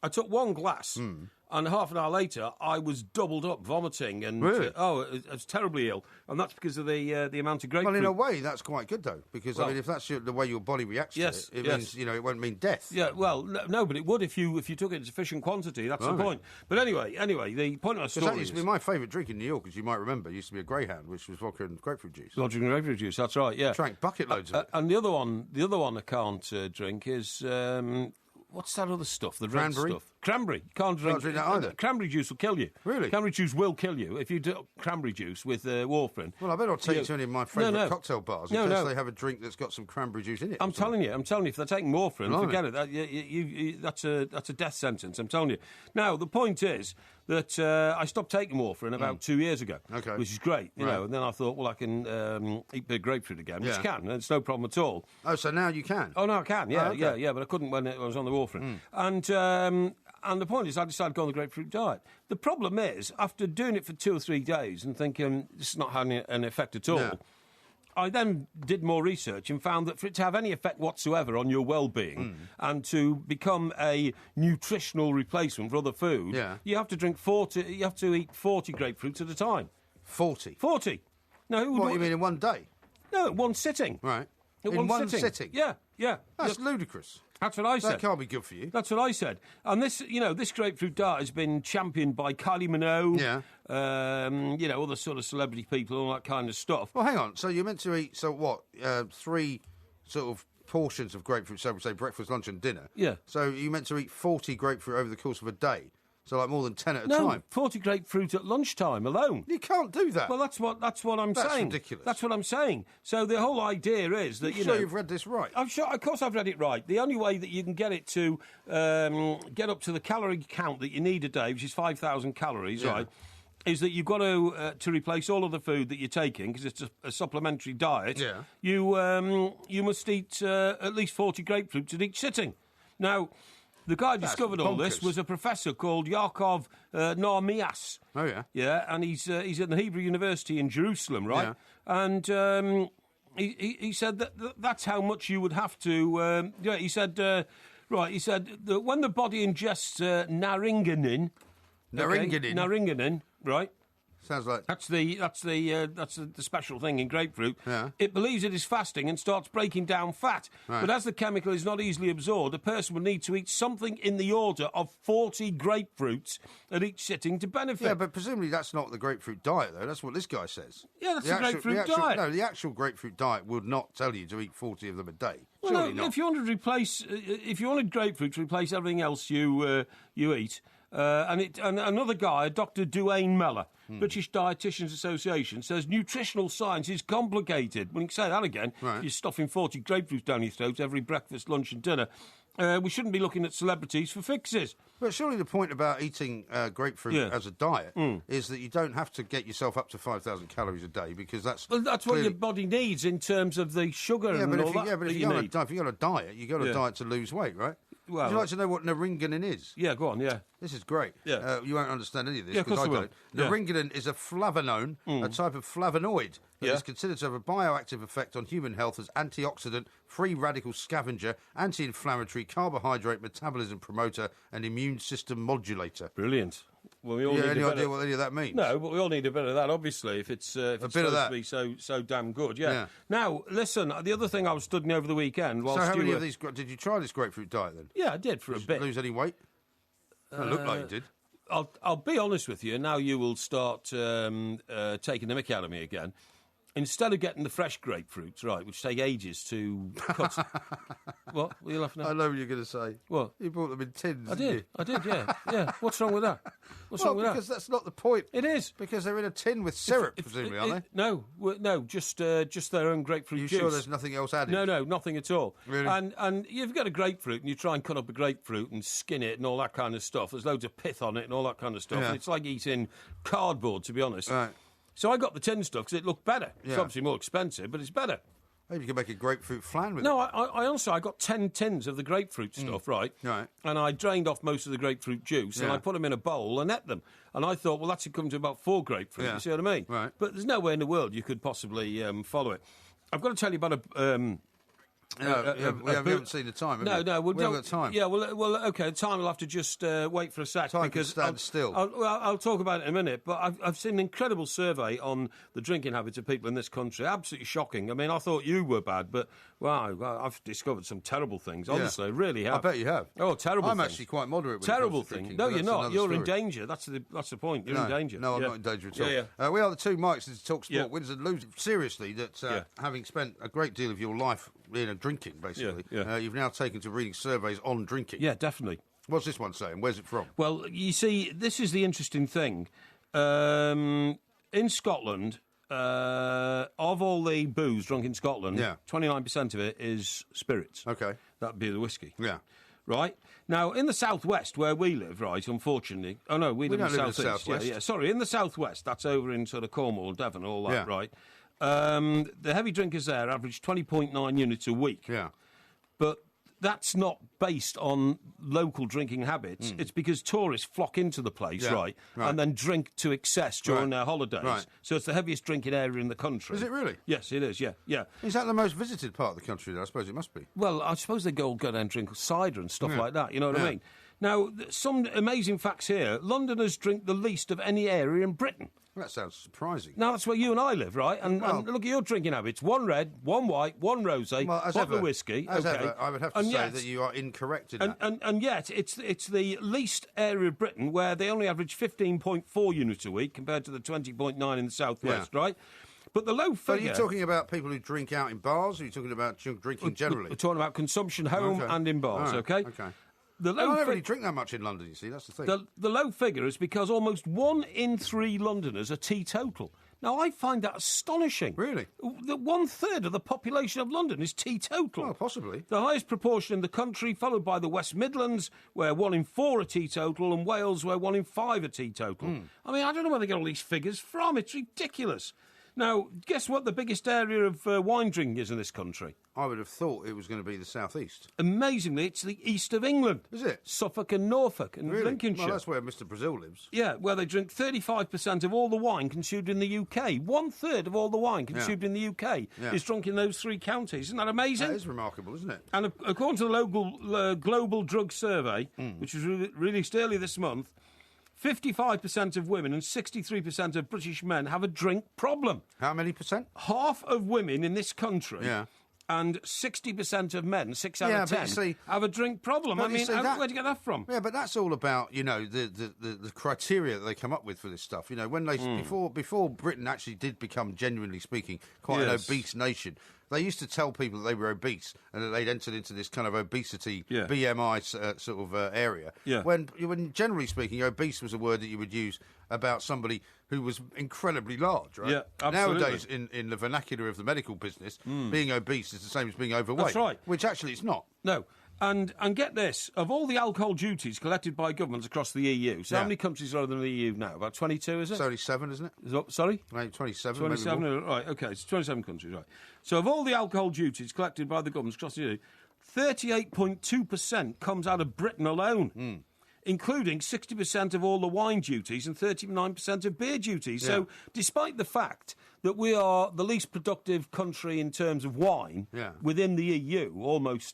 I took one glass, and half an hour later, I was doubled up, vomiting, and really? I was terribly ill, and that's because of the amount of grapefruit. Well, in a way, that's quite good though, because I mean, if that's the way your body reacts to it, it means it won't mean death. Yeah, well, no, but it would if you took it in sufficient quantity. That's the point. But anyway, the point of the story that used to be my favourite drink in New York, as you might remember, used to be a Greyhound, which was vodka and grapefruit juice. Vodka and grapefruit juice. That's right. Yeah, I drank bucket loads of it. And the other one I can't drink is. What's that other stuff? The red stuff. Cranberry. You can't drink that either. Cranberry juice will kill you. Really? Cranberry juice will kill you if you do cranberry juice with warfarin. Well, I better not take you to any of my favourite cocktail bars in case they have a drink that's got some cranberry juice in it. I'm telling you, if they're taking warfarin, forget it. That's a death sentence, I'm telling you. Now, the point is that I stopped taking warfarin about 2 years ago, which is great, you know. And then I thought, well, I can eat a bit of grapefruit again, which can, and it's no problem at all. Oh, so now you can? Oh, no, I can, yeah, but I couldn't when I was on the warfarin. And the point is, I decided to go on the grapefruit diet. The problem is, after doing it for 2 or 3 days and thinking this is not having an effect at all, I then did more research and found that for it to have any effect whatsoever on your well-being and to become a nutritional replacement for other food, you have to drink 40. You have to eat 40 grapefruits at a time. 40. 40. No, what you mean in one day? No, one sitting. Right. In one sitting. sitting? Yeah. Yeah. That's ludicrous. That's what I said. That can't be good for you. That's what I said. And this, this grapefruit diet has been championed by Kylie Minogue, other sort of celebrity people, all that kind of stuff. Well, hang on. So you're meant to eat, 3 sort of portions of grapefruit, so say breakfast, lunch and dinner. Yeah. So you're meant to eat 40 grapefruit over the course of a day. So like more than 10 at a No, time. 40 grapefruit at lunchtime alone. You can't do that. Well, that's what I'm saying. That's ridiculous. That's what I'm saying. So the whole idea is that, You're sure you've read this right? I'm sure, of course I've read it right. The only way that you can get it to get up to the calorie count that you need a day, which is 5,000 calories, right, is that you've got to replace all of the food that you're taking, because it's a supplementary diet. Yeah. You must eat at least 40 grapefruits at each sitting. Now, the guy who discovered all this was a professor called Yaakov Narmias. Oh, yeah. Yeah, and he's at the Hebrew University in Jerusalem, right? Yeah. And he said that's how much you would have to... he said that when the body ingests naringenin... Naringenin, right? Sounds like... That's the special thing in grapefruit. Yeah. It believes it is fasting and starts breaking down fat. Right. But as the chemical is not easily absorbed, a person would need to eat something in the order of 40 grapefruits at each sitting to benefit. Yeah, but presumably that's not the grapefruit diet, though. That's what this guy says. Yeah, that's the grapefruit diet. No, the actual grapefruit diet would not tell you to eat 40 of them a day. Well, Surely no, not. if you wanted grapefruit to replace everything else you eat, and another guy, Dr. Duane Meller, British Dietitians Association, says nutritional science is complicated. Well, you can say that again. Right. You're stuffing 40 grapefruits down your throat every breakfast, lunch and dinner. We shouldn't be looking at celebrities for fixes. But surely the point about eating grapefruit as a diet is that you don't have to get yourself up to 5,000 calories a day, because that's... Well, that's what your body needs in terms of the sugar and all that. Yeah, but if you go on a diet, you go on a diet to lose weight, right? Well, would you like to know what naringenin is? Yeah, go on, yeah. This is great. Yeah. You won't understand any of this, Yeah, of because course I I will. don't. Naringenin is a flavanone, a type of flavonoid that is considered to have a bioactive effect on human health as antioxidant, free radical scavenger, anti-inflammatory, carbohydrate metabolism promoter, and immune system modulator. Brilliant. Well, we all need any idea what any of that means? No, but we all need a bit of that, obviously, if it's supposed to be so damn good. Yeah. Now, listen, the other thing I was studying over the weekend whilst So how many of these... Did you try this grapefruit diet, then? Yeah, I did, for a bit. Lose any weight? It looked like you did. I'll be honest with you, now you will start taking the mickey out of me again. Instead of getting the fresh grapefruits, right, which take ages to cut... What? What are you laughing at? I know what you're going to say. What? You bought them in tins, I didn't did, yeah. What's wrong with that? What's wrong with that? Because that's not the point. It is. Because they're in a tin with syrup, presumably, aren't they? No, just their own grapefruit Are you juice. sure there's nothing else added? No, nothing at all. Really? And you've got a grapefruit and you try and cut up a grapefruit and skin it and all that kind of stuff. There's loads of pith on it and all that kind of stuff. Yeah. And it's like eating cardboard, to be honest. Right. So I got the tin stuff because it looked better. It's obviously more expensive, but it's better. Maybe you could make a grapefruit flan with it. No, I honestly, I got 10 tins of the grapefruit stuff, right? Right. And I drained off most of the grapefruit juice and I put them in a bowl and ate them. And I thought, well, that's come to about 4 grapefruit. Yeah. You see what I mean? Right. But there's no way in the world you could possibly follow it. I've got to tell you about a... we haven't seen the time, have we? No, we haven't got time. Yeah, well, okay, the time will have to just wait for a sec. Time because can stand still. I'll talk about it in a minute, but I've seen an incredible survey on the drinking habits of people in this country. Absolutely shocking. I mean, I thought you were bad, but, wow, I've discovered some terrible things. Honestly, really have. I bet you have. Oh, terrible I'm things. actually quite moderate with Terrible drinking. thing. No, you're not. You're in story. danger. That's the point. You're in danger. No, I'm Yeah. not in danger at all. Yeah. We are the two mics to talk sport, Yeah. wins and losers. Seriously, that having spent a great deal of your life drinking, basically, you've now taken to reading surveys on drinking. Yeah, definitely. What's this one saying? Where's it from? Well, you see, this is the interesting thing. In Scotland, of all the booze drunk in Scotland, 29% of it is spirits. Okay. That'd be the whiskey. Yeah. Right? Now, in the southwest, where we live, right, unfortunately... Oh, no, we live in the don't live in the southeast. southwest. Yeah, sorry, in the southwest, that's over in sort of Cornwall, Devon, all that, Yeah. right? The heavy drinkers there average 20.9 units a week. Yeah. But that's not based on local drinking habits. It's because tourists flock into the place, right, and then drink to excess during their holidays. Right. So it's the heaviest drinking area in the country. Is it really? Yes, it is, yeah. Is that the most visited part of the country, then? I suppose it must be. Well, I suppose they go down and drink cider and stuff like that, you know what I mean? Now, some amazing facts here. Londoners drink the least of any area in Britain. Well, that sounds surprising. Now, that's where you and I live, right? And look at your drinking habits. 1 red, 1 white, 1 rosé, bottle of whiskey. As ever, I would have to say that you are incorrect in that. And yet, it's the least area of Britain where they only average 15.4 units a week compared to the 20.9 in the southwest, right? But the low figure... Are you talking about people who drink out in bars, or are you talking about drinking generally? We're talking about consumption home and in bars, okay? The low I don't really drink that much in London, you see, that's the thing. The low figure is because almost 1 in 3 Londoners are teetotal. Now, I find that astonishing. Really? That 1/3 of the population of London is teetotal. Well, possibly. The highest proportion in the country, followed by the West Midlands, where 1 in 4 are teetotal, and Wales, where 1 in 5 are teetotal. I mean, I don't know where they get all these figures from. It's ridiculous. Now, guess what the biggest area of wine drinking is in this country? I would have thought it was going to be the southeast. Amazingly, it's the east of England. Is it? Suffolk and Norfolk and Lincolnshire. Well, that's where Mr. Brazil lives. Yeah, where they drink 35% of all the wine consumed in the UK. 1/3 of all the wine consumed in the UK is drunk in those 3 counties. Isn't that amazing? That is remarkable, isn't it? And according to the local Global Drug Survey, which was released early this month, 55% of women and 63% of British men have a drink problem. How many percent? Half of women in this country and 60% of men, 6 out of 10, have a drink problem. I mean, where'd you get that from? Yeah, but that's all about, you know, the criteria that they come up with for this stuff. You know, when they before Britain actually did become, genuinely speaking, quite an obese nation, they used to tell people that they were obese and that they'd entered into this kind of obesity BMI sort of area. Yeah. When generally speaking, obese was a word that you would use about somebody who was incredibly large, right? Yeah, absolutely. Nowadays, in the vernacular of the medical business, being obese is the same as being overweight. That's right. Which actually it's not. No. And get this, of all the alcohol duties collected by governments across the EU, so how many countries are in the EU now? About 22, is it? It's only 7, isn't it? Sorry? Maybe 27. 27, right, OK, it's 27 countries, right. So of all the alcohol duties collected by the governments across the EU, 38.2% comes out of Britain alone. Including 60% of all the wine duties and 39% of beer duties. Yeah. So despite the fact that we are the least productive country in terms of wine within the EU,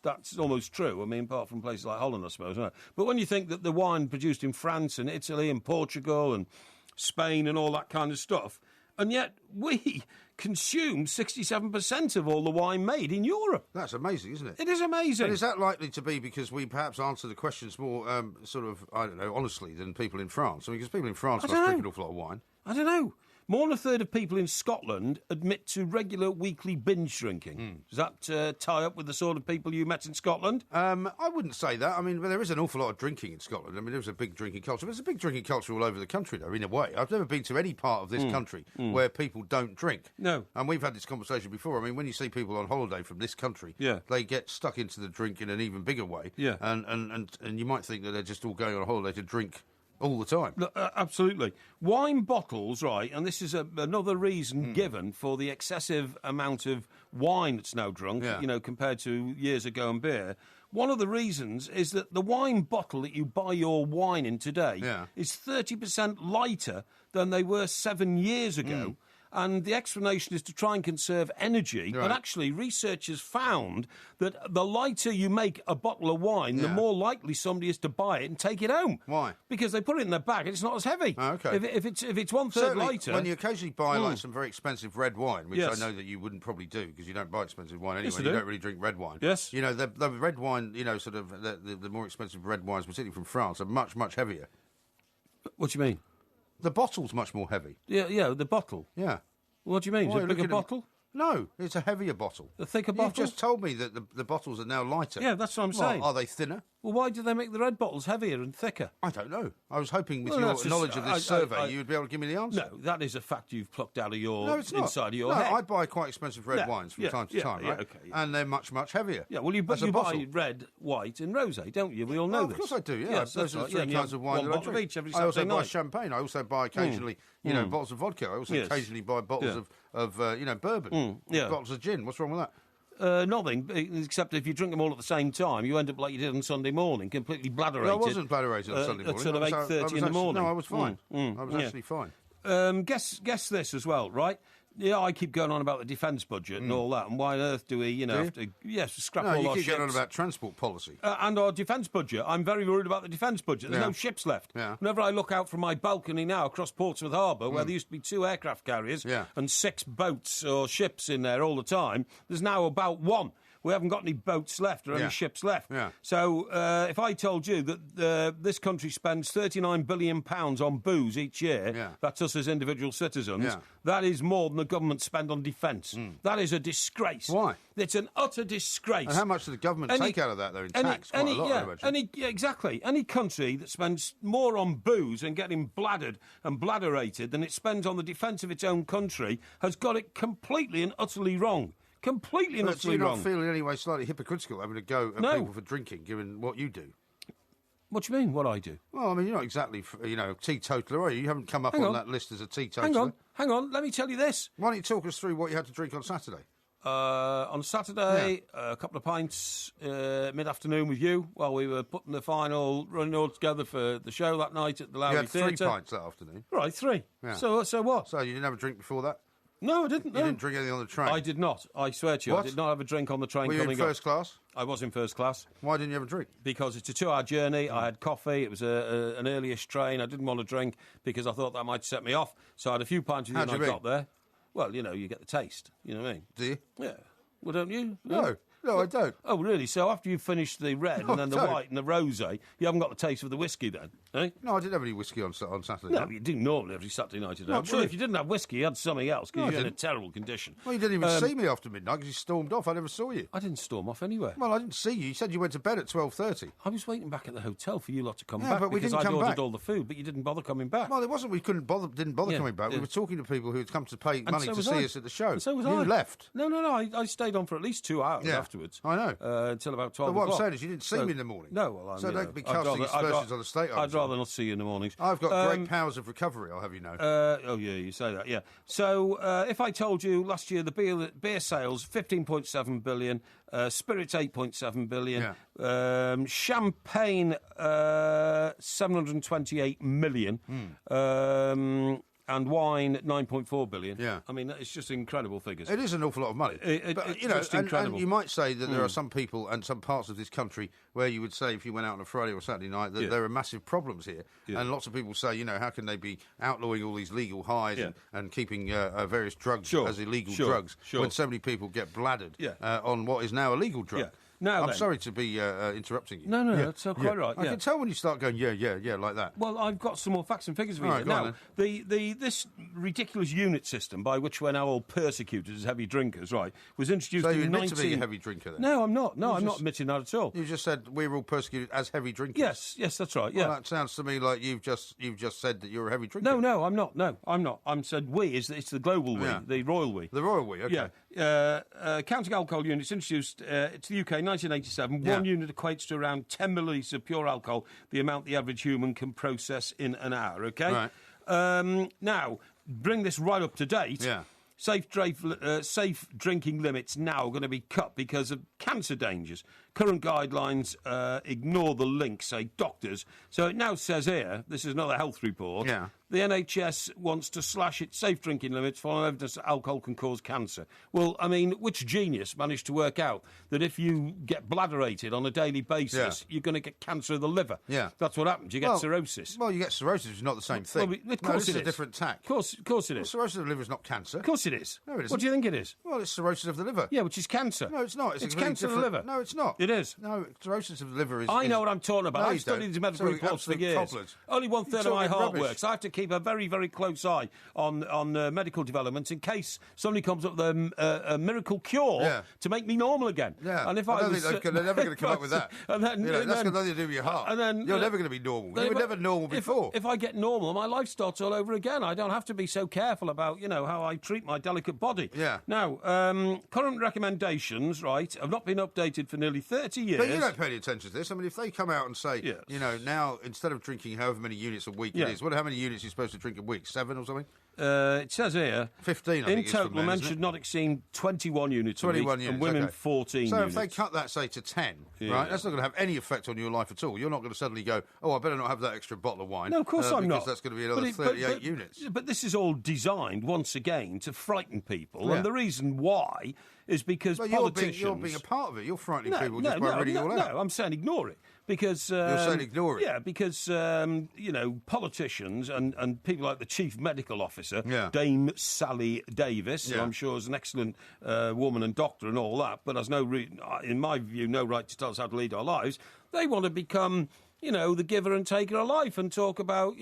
that's almost true. I mean, apart from places like Holland, I suppose. Right? But when you think that the wine produced in France and Italy and Portugal and Spain and all that kind of stuff, and yet we consume 67% of all the wine made in Europe. That's amazing, isn't it? It is amazing. And is that likely to be because we perhaps answer the questions more, sort of, I don't know, honestly than people in France? I mean, because people in France must drink an awful lot of wine. I don't know. More than 1/3 of people in Scotland admit to regular weekly binge drinking. Does that tie up with the sort of people you met in Scotland? I wouldn't say that. I mean, there is an awful lot of drinking in Scotland. I mean, there's a big drinking culture. But there's a big drinking culture all over the country, though, in a way. I've never been to any part of this country where people don't drink. No. And we've had this conversation before. I mean, when you see people on holiday from this country, they get stuck into the drink in an even bigger way. Yeah. And you might think that they're just all going on holiday to drink all the time. Absolutely. Wine bottles, right, and this is another reason given for the excessive amount of wine that's now drunk, you know, compared to years ago in beer. One of the reasons is that the wine bottle that you buy your wine in today is 30% lighter than they were 7 years ago. And the explanation is to try and conserve energy. Right. And actually, researchers found that the lighter you make a bottle of wine, the more likely somebody is to buy it and take it home. Why? Because they put it in their bag and it's not as heavy. Oh, okay. If it's 1/3 lighter... When you occasionally buy like some very expensive red wine, which I know that you wouldn't probably do because you don't buy expensive wine anyway. You don't really drink red wine. Yes. You know, the red wine, you know, sort of the more expensive red wines, particularly from France, are much, much heavier. What do you mean? The bottle's much more heavy. Yeah, the bottle. Yeah. What do you mean? Is it a bigger bottle? No, it's a heavier bottle. A thicker bottle? You've just told me that the bottles are now lighter. Yeah, that's what I'm saying. Are they thinner? Well, why do they make the red bottles heavier and thicker? I don't know. I was hoping with your knowledge of this survey you would be able to give me the answer. No, that is a fact you've plucked out of your inside of your head. head. I buy quite expensive red wines from time to time, right? Okay, and they're much, much heavier. Yeah, well, you buy red, white and rosé, don't you? We all know this. Of course I do, yeah. Those are the 3 kinds of wine that I drink. I also buy champagne. I also buy occasionally, bottles of vodka. I also occasionally buy bottles of bourbon. Bottles of gin. What's wrong with that? Nothing, except if you drink them all at the same time, you end up like you did on Sunday morning, completely bladderated. No, I wasn't bladderated on Sunday morning. At sort of 8:30 in the morning. No, I was fine. I was actually fine. Guess this as well, right? I keep going on about the defence budget and all that, and why on earth do we, have to scrap all our ships? No, you keep going on about transport policy. And our defence budget. I'm very worried about the defence budget. There's no ships left. Yeah. Whenever I look out from my balcony now across Portsmouth Harbour, where there used to be 2 aircraft carriers and 6 boats or ships in there all the time, there's now about 1. We haven't got any boats left or any ships left. Yeah. So if I told you that this country spends £39 billion on booze each year, that's us as individual citizens, that is more than the government spend on defence. That is a disgrace. Why? It's an utter disgrace. And how much does the government take out of that, though, in tax? Quite a lot, I imagine. Exactly. Any country that spends more on booze and getting bladdered and bladderated than it spends on the defence of its own country has got it completely and utterly wrong. Completely and utterly wrong. So you're not feeling anyway slightly hypocritical having a go at people for drinking, given what you do? What do you mean, what I do? Well, I mean, you're not exactly, teetotaler, are you? You haven't come up on that list as a teetotaler. Hang on, let me tell you this. Why don't you talk us through what you had to drink on Saturday? On Saturday, a couple of pints mid-afternoon with you while we were putting the final running all together for the show that night at the Lowry Theatre. You had 3 pints that afternoon? Right, 3. Yeah. So what? So you didn't have a drink before that? No, I didn't. You didn't drink anything on the train? I did not. I swear to you, What? I did not have a drink on the train coming up. Were you in first class? I was in first class. Why didn't you have a drink? Because it's a 2-hour journey. I had coffee. It was an early-ish train. I didn't want to drink because I thought that might set me off. So I had a few pints with you when I got there. Well, you get the taste. You know what I mean? Do you? Yeah. Well, don't you? No, I don't. Oh, really? So after you've finished the red and then the white and the rosé, you haven't got the taste of the whiskey then, eh? No, I didn't have any whiskey on Saturday. No, you do normally every Saturday night. Not true. Well, if you didn't have whiskey, you had something else because you're in a terrible condition. Well, you didn't even see me after midnight because you stormed off. I never saw you. I didn't storm off anywhere. Well, I didn't see you. You said you went to bed at 12:30. I was waiting back at the hotel for you lot to come back but we because didn't I'd come ordered back. all the food, but you didn't bother coming back. Well, it wasn't we didn't bother coming back. We were talking to people who had come to pay money to see us at the show. And so was you I. left. No. I stayed on for at least 2 hours afterwards. I know. Until about 12 But what o'clock. I'm saying is you didn't see me in the morning. No, well, so don't be casting aspersions on the state. I'd rather not see you in the mornings. I've got great powers of recovery, I'll have you know. You say that, yeah. So if I told you last year the beer sales, 15.7 billion, spirits, 8.7 billion, champagne, 728 million, and wine, 9.4 billion. Yeah. I mean, it's just incredible figures. It is an awful lot of money. It's just incredible. And you might say that there are some people and some parts of this country where you would say if you went out on a Friday or Saturday night that there are massive problems here. Yeah. And lots of people say, how can they be outlawing all these legal highs and keeping various drugs as illegal drugs when so many people get bladdered on what is now a legal drug? Yeah. I'm sorry to be interrupting you. No, that's quite right. I can tell when you start going, yeah, like that. Well, I've got some more facts and figures for you. Now, this ridiculous unit system by which we're now all persecuted as heavy drinkers, right, was introduced in 19... So you admit to be a heavy drinker then? No, I'm not. No, I'm not admitting that at all. You just said we're all persecuted as heavy drinkers. Yes, that's right, yeah. Well, that sounds to me like you've just said that you're a heavy drinker. No, I'm not. No, I'm not. I'm said we. It's the global we, the royal we. The royal we, okay. Yeah. Counting alcohol units introduced to the UK in 1987. One unit equates to around 10 millilitres of pure alcohol, the amount the average human can process in an hour, okay? Right. Now, bring this right up to date. Yeah. Safe drinking limits now are going to be cut because of cancer dangers. Current guidelines ignore the link, say doctors. So it now says here, this is another health report, the NHS wants to slash its safe drinking limits following evidence that alcohol can cause cancer. Well, I mean, which genius managed to work out that if you get bladderated on a daily basis, you're going to get cancer of the liver? Yeah. That's what happens. You get cirrhosis. Well, you get cirrhosis, it's not the same thing. Well, of course this is a different tack. Of course it is. Well, cirrhosis of the liver is not cancer. Of course it is. No, it isn't. What do you think it is? Well, it's cirrhosis of the liver. Yeah, which is cancer. No, it's not. It's cancer of the liver. No, it's not. It is. No, cirrhosis of the liver is... I know what I'm talking about. No, I've studied these medical reports for years. Cobblers. Only 1/3 of my heart rubbish. works. I have to keep a very, very close eye on medical developments in case somebody comes up with a miracle cure to make me normal again. Yeah. And if I don't think they're never going to come up with that. That's got nothing to do with your heart. And then, you're never going to be normal. You were never normal before. If I get normal, my life starts all over again. I don't have to be so careful about, how I treat my delicate body. Yeah. Now, current recommendations, right, have not been updated for nearly 30 years. But you don't pay any attention to this. I mean, if they come out and say, now, instead of drinking however many units a week it is, how many units you're supposed to drink a week? 7 or something? It says here 15. I think in total, men should not exceed 21 units. 21 a week, units, and women okay. 14 so units. if they cut that, say, to 10, right, that's not going to have any effect on your life at all. You're not going to suddenly go, oh, I better not have that extra bottle of wine. No, of course I'm not. Because that's going to be another 38 units. But this is all designed, once again, to frighten people. And the reason why is because politicians... You're being a part of it. You're frightening people just by reading it all out. No, I'm saying ignore it. Because... You're saying ignore it? Yeah, because, politicians and people like the Chief Medical Officer, Dame Sally Davis, who I'm sure is an excellent woman and doctor and all that, but has in my view, no right to tell us how to lead our lives, they want to become... the giver and taker of life and talk about,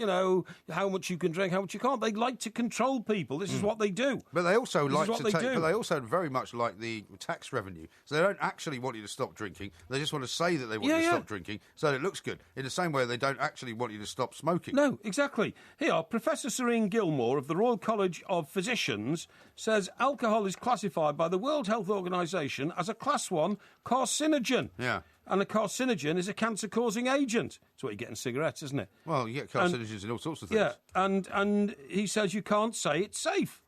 how much you can drink, how much you can't. They like to control people. This is what they do. But they also but they also very much like the tax revenue. So they don't actually want you to stop drinking. They just want to say that they want you to stop drinking so that it looks good. In the same way, they don't actually want you to stop smoking. No, exactly. Here, Professor Serene Gilmore of the Royal College of Physicians says alcohol is classified by the World Health Organisation as a Class 1 carcinogen. Yeah. And a carcinogen is a cancer-causing agent. That's what you get in cigarettes, isn't it? Well, you get carcinogens in all sorts of things. Yeah, and he says you can't say it's safe.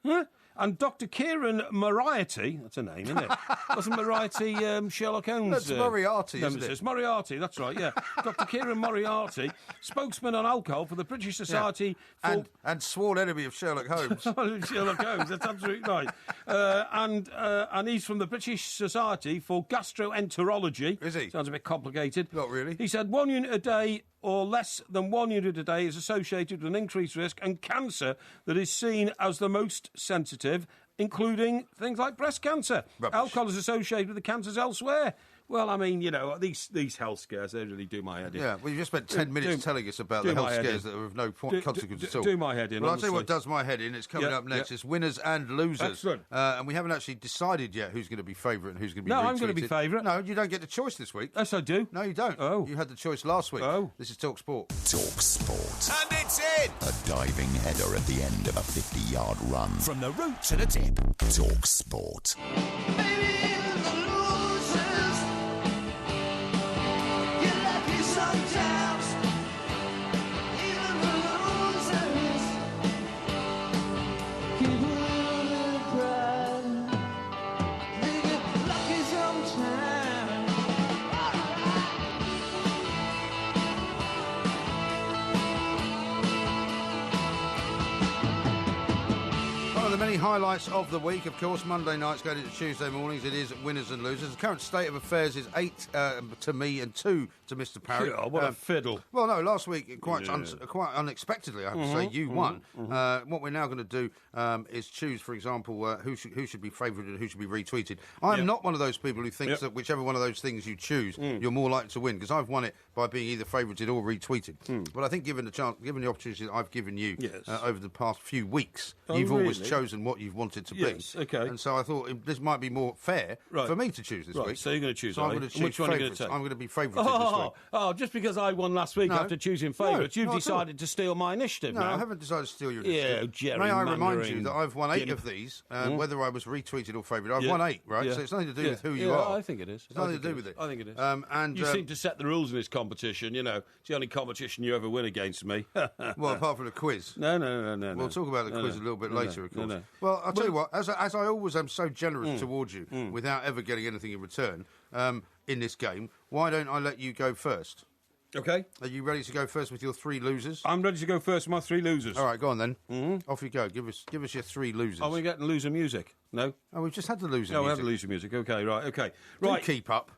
Huh? And Dr. Kieran Moriarty, that's a name, isn't it? Wasn't Moriarty Sherlock Holmes? That's Moriarty, isn't it? It's Moriarty, that's right, yeah. Dr. Kieran Moriarty, spokesman on alcohol for the British Society for... And sworn enemy of Sherlock Holmes. Sherlock Holmes, that's absolutely right. And he's from the British Society for Gastroenterology. Is he? Sounds a bit complicated. Not really. He said 1 unit a day or less than 1 unit a day is associated with an increased risk and cancer that is seen as the most sensitive, including things like breast cancer. Rubbish. Alcohol is associated with the cancers elsewhere. Well, I mean, these health scares, they really do my head in. Yeah, well, you just spent 10 minutes telling us about the health scares that are of no consequence at all. Do my head in, Well, I'll tell you what does my head in. It's coming up next. Yeah. It's winners and losers. Excellent. And we haven't actually decided yet who's going to be favourite and who's going to be retweeted. No, I'm going to be favourite. No, you don't get the choice this week. Yes, I do. No, you don't. Oh. You had the choice last week. Oh. This is Talk Sport. Talk Sport. And it's in! A diving header at the end of a 50-yard run. From the root to the tip. Talk Sport. The many highlights of the week, of course, Monday nights going into Tuesday mornings, it is winners and losers. The current state of affairs is 8 to me and 2 to Mr. Parry. Yeah, what a fiddle. Well, no, last week, quite unexpectedly, I have to say, you won. What we're now going to do is choose, for example, who should be favourite and who should be retweeted. I'm not one of those people who thinks that whichever one of those things you choose, you're more likely to win, because I've won it by being either favourited or retweeted. But I think given the opportunity that I've given you over the past few weeks, you've always chosen what you've wanted to be. Yes, okay. And so I thought this might be more fair for me to choose this week. So you're going to choose, so I'm going to choose which one are you going favourites. to take? I'm going to be favourited this week. Oh, just because I won last week after choosing favourites, you've decided to steal my initiative now. No, I haven't decided to steal your initiative. Yeah, May I remind you that I've won 8 of these, whether I was retweeted or favourite. I've won 8, right? Yeah. So it's nothing to do with who you are. I think it is. It's nothing to do with it. I think it is. And you seem to set the rules in this competition, It's the only competition you ever win against me. Well, apart from the quiz. No. We'll talk about the quiz a little bit later, of course. No. Well, I'll tell you what, as I always am so generous towards you without ever getting anything in return in this game, why don't I let you go first? Okay. Are you ready to go first with your 3 losers? I'm ready to go first with my 3 losers. All right, go on then. Off you go. Give us your 3 losers. Are we getting loser music? No? Oh, we've just had the loser music. No, we have the loser music. Okay, right, okay. Do keep up.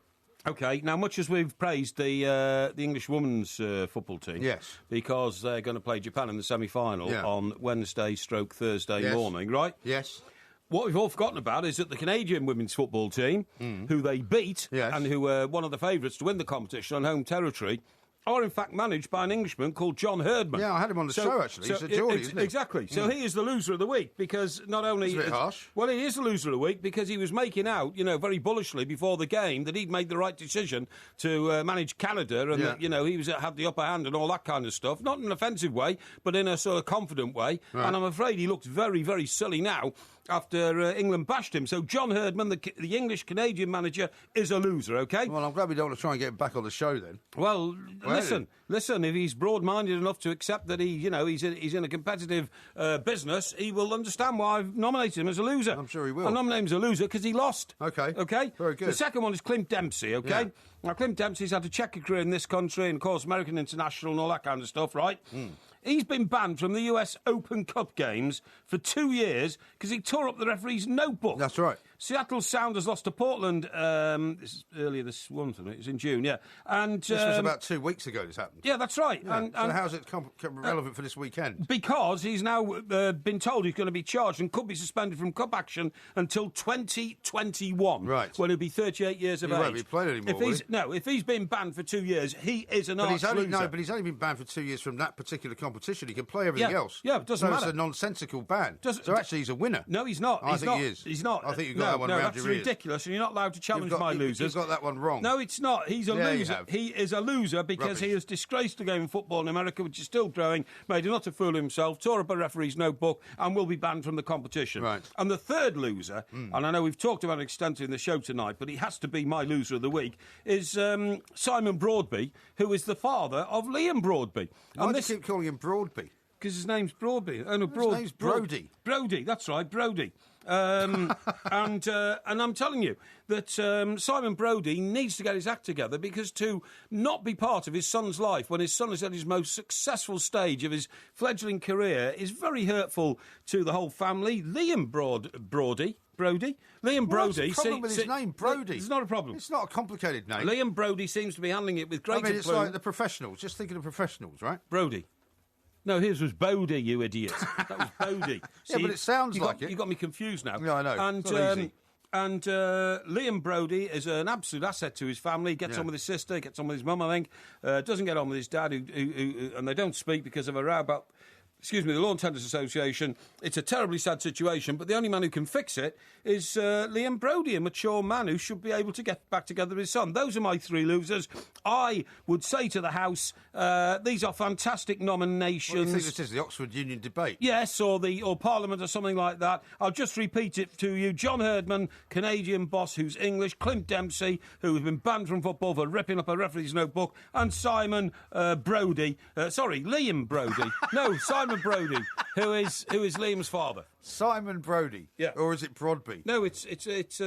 Okay, now much as we've praised the English women's football team, yes, because they're going to play Japan in the semi-final on Wednesday/Thursday morning, right? Yes. What we've all forgotten about is that the Canadian women's football team, who they beat and who were one of the favourites to win the competition on home territory, are in fact managed by an Englishman called John Herdman. Yeah, I had him on the show, actually. He's a Geordie, isn't he? Exactly. So he is the loser of the week, because not only... It's a bit harsh. Well, he is the loser of the week because he was making out, very bullishly before the game that he'd made the right decision to manage Canada and that, he had the upper hand and all that kind of stuff. Not in an offensive way, but in a sort of confident way. Right. And I'm afraid he looks very, very silly now after England bashed him. So John Herdman, the English-Canadian manager, is a loser, OK? Well, I'm glad we don't want to try and get him back on the show then. Well, listen, if he's broad-minded enough to accept that he's in a competitive business, he will understand why I've nominated him as a loser. I'm sure he will. I nominated him as a loser because he lost. OK. Very good. The second one is Clint Dempsey, OK? Yeah. Now, Clint Dempsey's had a checkered career in this country and, of course, American International and all that kind of stuff, right? He's been banned from the US Open Cup games for 2 years because he tore up the referee's notebook. That's right. Seattle Sounders lost to Portland this is earlier this month, it was in June, yeah. And this was about 2 weeks ago this happened. Yeah, that's right. Yeah. So how's it come relevant for this weekend? Because he's now been told he's going to be charged and could be suspended from cup action until 2021. Right. When he'll be 38 years of age. He won't be playing anymore, if he's been banned for 2 years, he is an arch loser. No, but he's only been banned for 2 years from that particular competition. He can play everything else. Yeah, it doesn't matter. So it's a nonsensical ban. So actually he's a winner. No, he's not. I think he is. He's not. I think you've got that one round your ears. That's ridiculous, and you're not allowed to challenge my losers. You've got that one wrong. No, it's not. He's a loser. He is a loser because Rubbish. he has disgraced the game of football in America, which is still growing, made an utter fool of himself, tore up a referee's notebook, and will be banned from the competition. Right. And the third loser, and I know we've talked about it extensively in the show tonight, but he has to be my loser of the week, is Simon Broadby, who is the father of Liam Broadby. Why do you keep calling him Broadby? Because his name's Broadby. Oh, no, his name's Brody. Brody, that's right, Brody. And I'm telling you that Simon Brody needs to get his act together, because to not be part of his son's life when his son is at his most successful stage of his fledgling career is very hurtful to the whole family. Liam Brody. Liam Brody. What's the problem with his name, Brody? It's not a problem. It's not a complicated name. Liam Brody seems to be handling it with great aplomb. It's like the professionals. Just think of the professionals, right? Brody. No, his was Bodie, you idiot. That was Bodie. Yeah, but it sounds like it. You got me confused now. Yeah, I know. And, it's not easy. And Liam Brody is an absolute asset to his family. Gets on with his sister, gets on with his mum, I think. Doesn't get on with his dad, who and they don't speak because of a row about... Excuse me, the Lawn Tennis Association. It's a terribly sad situation, but the only man who can fix it is Liam Brody, a mature man who should be able to get back together with his son. Those are my three losers. I would say to the House, these are fantastic nominations. What do you think this is, the Oxford Union debate? Yes, or Parliament or something like that. I'll just repeat it to you. John Herdman, Canadian boss who's English, Clint Dempsey, who has been banned from football for ripping up a referee's notebook, and Simon Brody. Liam Brody. No, Simon Brody, who is Liam's father. Simon Brody? Yeah. Or is it Broadby? No, it's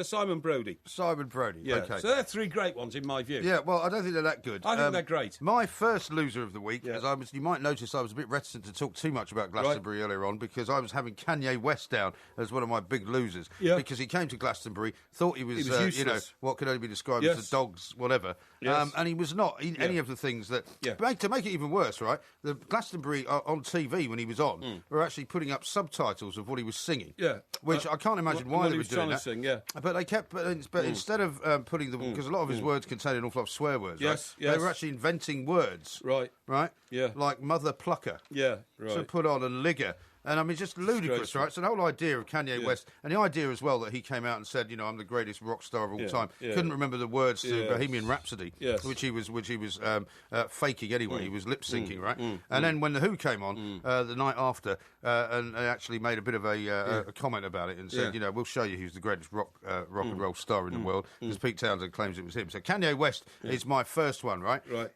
Simon Brody. Simon Brody, yeah. OK. So they're three great ones, in my view. Yeah, well, I don't think they're that good. I think they're great. My first loser of the week, you might notice I was a bit reticent to talk too much about Glastonbury earlier on, because I was having Kanye West down as one of my big losers. Yeah. Because he came to Glastonbury, thought he was what could only be described as a dog's whatever. Yes. And he was not any of the things that... To make it even worse, right, the Glastonbury on TV when he was on were actually putting up subtitles of what he was singing. Yeah. Which I can't imagine why they were doing that. Sing, But they kept... But instead of putting them... Because a lot of his words contain an awful lot of swear words, right? They were actually inventing words. Right? Yeah. Like mother plucker. Yeah, right. To put on and ligger. And I mean, just ludicrous, right? So the whole idea of Kanye West, and the idea as well that he came out and said, I'm the greatest rock star of all time. Couldn't remember the words to Bohemian Rhapsody, which he was faking anyway. He was lip syncing, right? And then when the Who came on the night after, and they actually made a bit of a comment about it and said, we'll show you who's the greatest rock and roll star in the world, because Pete Townsend claims it was him. So Kanye West is my first one, right? Right.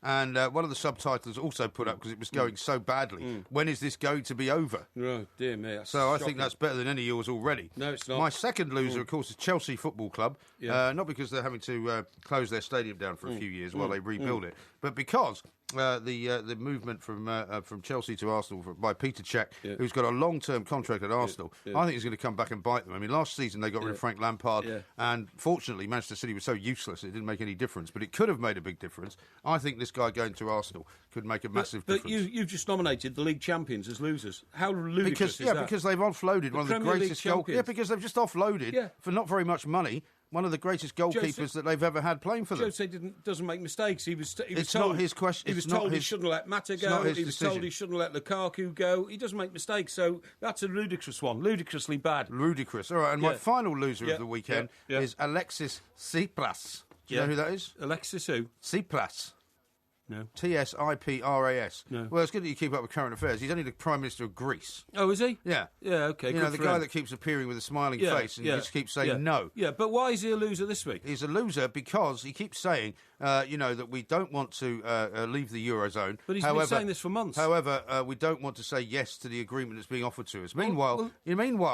And one of the subtitles also put up, because it was going so badly. When is this going to be over? Oh, dear me. So I think that's better than any of yours already. No, it's not. My second loser, of course, is Chelsea Football Club. Not because they're having to close their stadium down for a few years while they rebuild it, but because the movement from Chelsea to Arsenal by Peter Cech, who's got a long-term contract at Arsenal, I think he's going to come back and bite them. I mean, last season they got rid of Frank Lampard, and fortunately Manchester City was so useless it didn't make any difference, but it could have made a big difference. I think this guy going to Arsenal could make a massive difference. But you've just nominated the league champions as losers. How ludicrous is that? Because they've offloaded one of the greatest goalkeepers. Yeah, because they've just offloaded for not very much money one of the greatest goalkeepers that they've ever had playing for them. Jose doesn't make mistakes. He was told not his question. He was told he shouldn't let Mata go. He was told he shouldn't let Lukaku go. He doesn't make mistakes. So that's a ludicrous one. Ludicrously bad. Ludicrous. All right. And my final loser of the weekend is Alexis Tsipras. Do you know who that is? Alexis who? Tsipras. No. Tsipras. No. Well, it's good that you keep up with current affairs. He's only the Prime Minister of Greece. Oh, is he? Yeah. Yeah, okay. You know, the guy that keeps appearing with a smiling face and just keeps saying no. Yeah, but why is he a loser this week? He's a loser because he keeps saying, that we don't want to leave the Eurozone. But he's been saying this for months. However, we don't want to say yes to the agreement that's being offered to us. Meanwhile,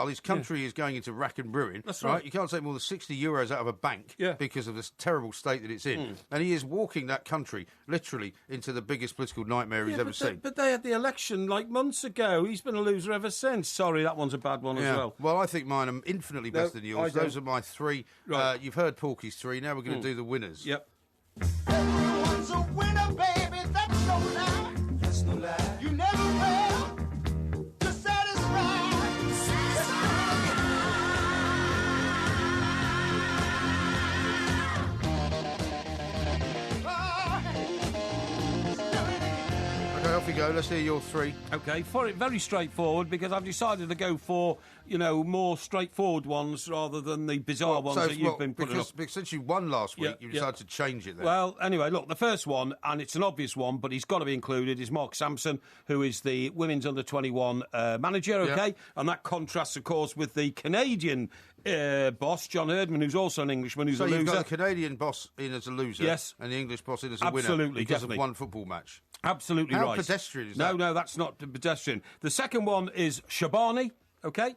his country is going into rack and ruin. That's right. You can't take more than 60 euros out of a bank because of this terrible state that it's in. And he is walking that country literally into the biggest political nightmare he's ever seen. But they had the election like months ago. He's been a loser ever since. Sorry, that one's a bad one as well. Well, I think mine are infinitely better than yours. Those are my three. Right. You've heard Porky's three. Now we're going to do the winners. Yep. Everyone's a winner, baby, that's no lie. That's no lie. You never fail to satisfy. Okay, off you go. Let's hear your three. Okay, for it, very straightforward, because I've decided to go for, more straightforward ones rather than the bizarre ones that you've been putting up. Because since you won last week, you decided to change it then. Well, anyway, look, the first one, and it's an obvious one, but he's got to be included, is Mark Sampson, who is the women's under-21 manager, okay? Yep. And that contrasts, of course, with the Canadian boss, John Herdman, who's also an Englishman, who's a loser. So you've got the Canadian boss in as a loser, and the English boss in as a winner because of one football match. Absolutely right. How pedestrian is that? No, that's not pedestrian. The second one is Shabani, okay?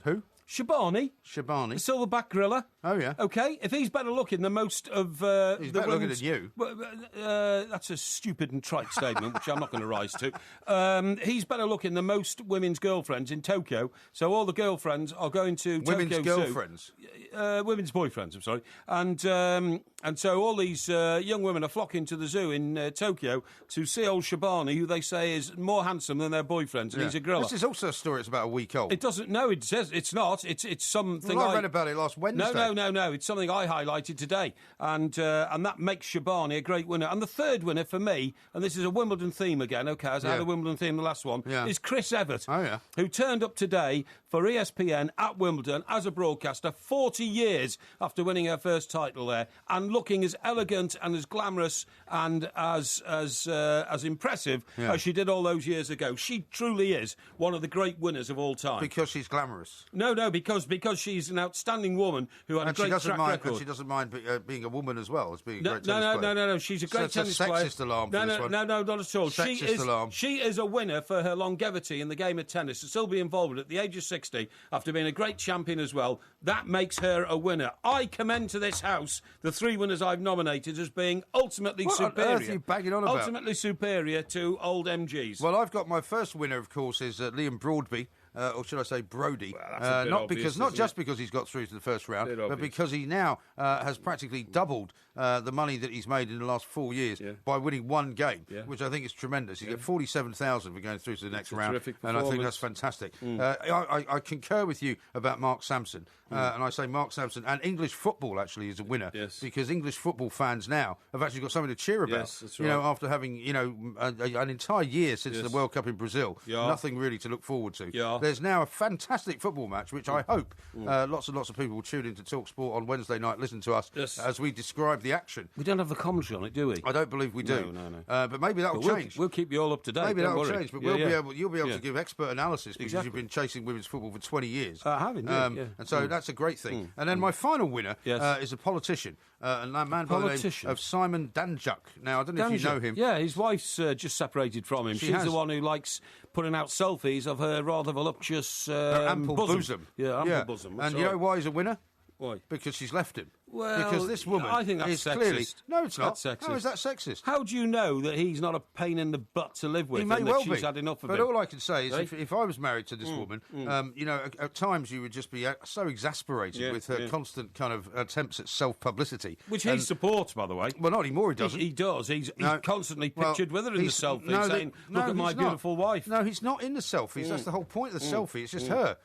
Who? Shabani. The silverback gorilla. Oh, yeah. Okay, if he's better looking than most of he's better looking than you. That's a stupid and trite statement, which I'm not going to rise to. He's better looking than most women's girlfriends in Tokyo. So all the girlfriends are going to women's Tokyo girlfriends? Women's boyfriends, I'm sorry. And so all these young women are flocking to the zoo in Tokyo to see old Shabani, who they say is more handsome than their boyfriends, and he's a gorilla. This is also a story that's about a week old. It doesn't, no, it says it's not. It's something I read about it last Wednesday. No. It's something I highlighted today, and that makes Shabani a great winner. And the third winner for me, and this is a Wimbledon theme again. Okay, as I had a Wimbledon theme the last one, is Chris Evert, who turned up today for ESPN at Wimbledon as a broadcaster 40 years after winning her first title there, and looking as elegant and as glamorous and as impressive as she did all those years ago. She truly is one of the great winners of all time. Because she's glamorous. No, because she's an outstanding woman who had a great track record. And she doesn't mind being a woman as well as being a great tennis player. No. She's a great tennis player. It's a sexist alarm for this one. No, not at all. Alarm. She is a winner for her longevity in the game of tennis. To still be involved at the age of 60 after being a great champion as well, that makes her a winner. I commend to this House the three winners I've nominated as being ultimately superior. What on earth are you bagging on about? Ultimately superior to old MGs. Well, I've got my first winner, of course, is Liam Broadby. Or should I say Brody? Not just because he's got through to the first round, but because he now has practically doubled the money that he's made in the last 4 years by winning one game, which I think is tremendous. You get 47,000 for going through to the next round, and I think that's fantastic. I concur with you about Mark Sampson, and I say Mark Sampson and English football actually is a winner because English football fans now have actually got something to cheer about. Yes, that's right. After having an entire year since the World Cup in Brazil, nothing really to look forward to. There's now a fantastic football match, which I hope lots and lots of people will tune into TalkSport on Wednesday night, listen to us as we describe the action. We don't have the commentary on it, do we? I don't believe we do. No. But maybe that'll change. We'll keep you all up to date. Maybe that'll change, but you'll be able to give expert analysis because you've been chasing women's football for 20 years. I have indeed, And so that's a great thing. And then my final winner is a politician, and that man by the name of Simon Danjuk. Now, I don't know if you know him. Yeah, his wife's just separated from him. She's the one who likes putting out selfies of her rather voluptuous ample bosom. Yeah, ample bosom. And you know why he's a winner? Why? Because she's left him. Well, because this woman I think that's is sexist. clearly... No, it's not. That's sexist. How is that sexist? How do you know that he's not a pain in the butt to live with He may and well that she's be. had enough of but him? All I can say is if I was married to this woman, at times you would just be so exasperated with her constant kind of attempts at self-publicity. Which he supports, by the way. Well, not anymore, he doesn't. He does. He's constantly pictured with her in the selfie saying, look at my beautiful wife. No, he's not in the selfies. That's the whole point of the selfie. It's just her.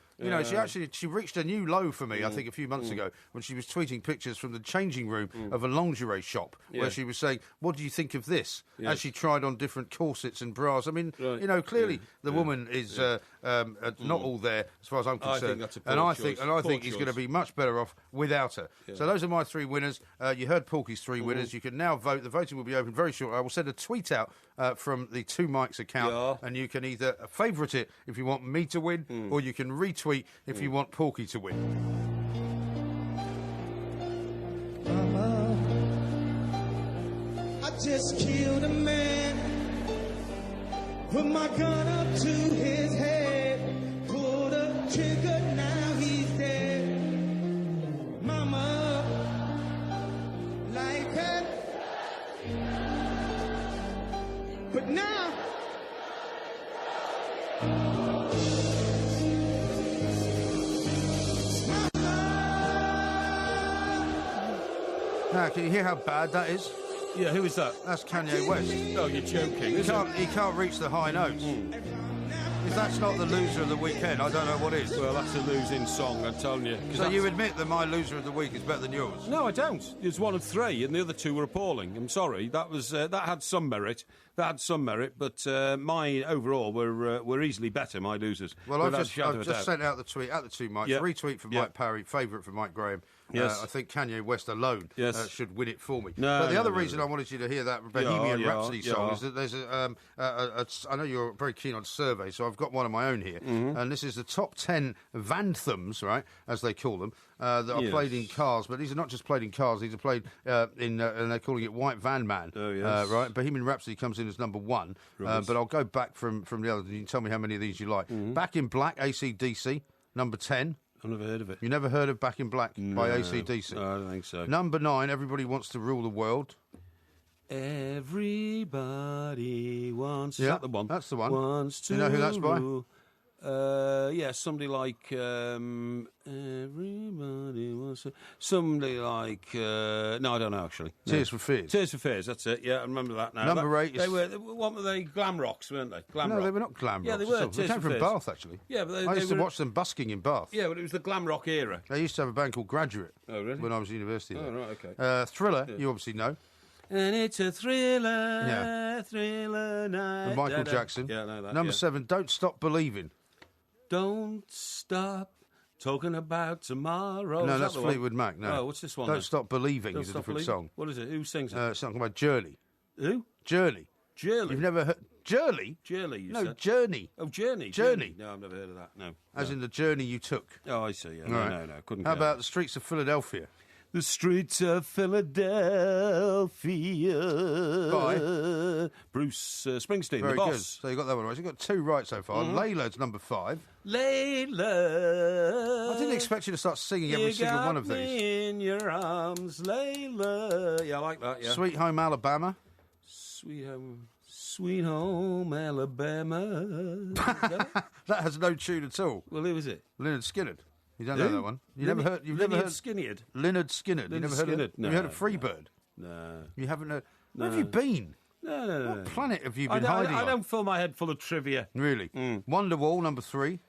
She reached a new low for me, I think, a few months ago when she was tweeting pictures from the changing room of a lingerie shop where she was saying, what do you think of this? As she tried on different corsets and bras. I mean, clearly the woman is not all there as far as I'm concerned. I think that's a poor I choice. think he's going to be much better off without her. Yeah. So those are my 3 winners. You heard Porky's 3 winners. You can now vote. The voting will be open very shortly. I will send a tweet out from the 2 Mics account, and you can either favourite it if you want me to win, or you can retweet if you want Porky to win. I just killed a man, put my gun up to his head, pulled a trigger, now he's dead. Mama, like that, but now Now, can you hear how bad that is? Yeah, who is that? That's Kanye West. Oh, you're joking. He can't reach the high notes. If that's not the loser of the weekend, I don't know what is. Well, that's a losing song, I'm telling you. So you admit that my loser of the week is better than yours? No, I don't. It's 1 of 3, and the other 2 were appalling. I'm sorry. That was that had some merit. But mine overall were easily better. My losers. Well, I've just sent out the tweet at the 2 Mics. Yep. Retweet for Mike Parry, favourite for Mike Graham. Yes. I think Kanye West alone should win it for me. No, but the other reason I wanted you to hear that Bohemian Rhapsody song is that there's I know you're very keen on surveys, so I've got one of my own here, and this is the top 10 vanthums, right, as they call them, that are played in cars. But these are not just played in cars; these are played and they're calling it White Van Man. Oh yes. Right. Bohemian Rhapsody comes in as number 1, but I'll go back from the others, and you can tell me how many of these you like. Back in Black, AC/DC, number 10. I've never heard of it. You never heard of Back in Black by AC/DC? No, I don't think so. Number 9, Everybody Wants to Rule the World. Everybody wants... Is that the one? That's the one. Wants to you know who that's by? rule. Somebody like... everybody wants to... Somebody like... no, I don't know, actually. Tears for Fears. Tears for Fears, that's it. Yeah, I remember that now. Number 8 is... What were they? Glam rocks, weren't they? Glam no, rock. they were not glam Yeah, rocks. they were. They came from Bath, actually. Yeah, but I used to watch them busking in Bath. Yeah, but it was the glam rock era. They used to have a band called Graduate. Oh, really? When I was at university there. Oh, right, okay. Thriller, you obviously know. And it's a thriller, thriller night. And Michael Jackson. Yeah, I know that. Number 7, Don't Stop Believing. Don't stop talking about tomorrow. No, that's Fleetwood Mac. No. Oh, what's this one? Don't Stop Believing Don't is a Stop different Believing? song. What is it? Who sings it? Something by Journey. Who? Journey. Journey. You've never heard... Journey? Journey, you No, said. Journey. Oh, Journey. Journey. No, I've never heard of that. No. As in the journey you took. Oh, I see. Yeah. Right. No, couldn't. How about The Streets of Philadelphia? The Streets of Philadelphia. By Bruce Springsteen, Very the boss. good. So you got that one right. So you've got 2 right so far. Layla's number 5. Layla. I didn't expect you to start singing every single one of You got these. me in your arms, Layla. Yeah, I like that. Yeah. Sweet Home Alabama. Sweet home, Alabama. That has no tune at all. Well, who is it? Leonard Skinner. You don't know that one. You've never heard. Skinner. Leonard Skinner. You never heard of? No, you heard of Freebird? No. You haven't heard. No. Where have you been? No. What planet have you been hiding I on? don't fill my head full of trivia. Really? Wonderwall, number 3.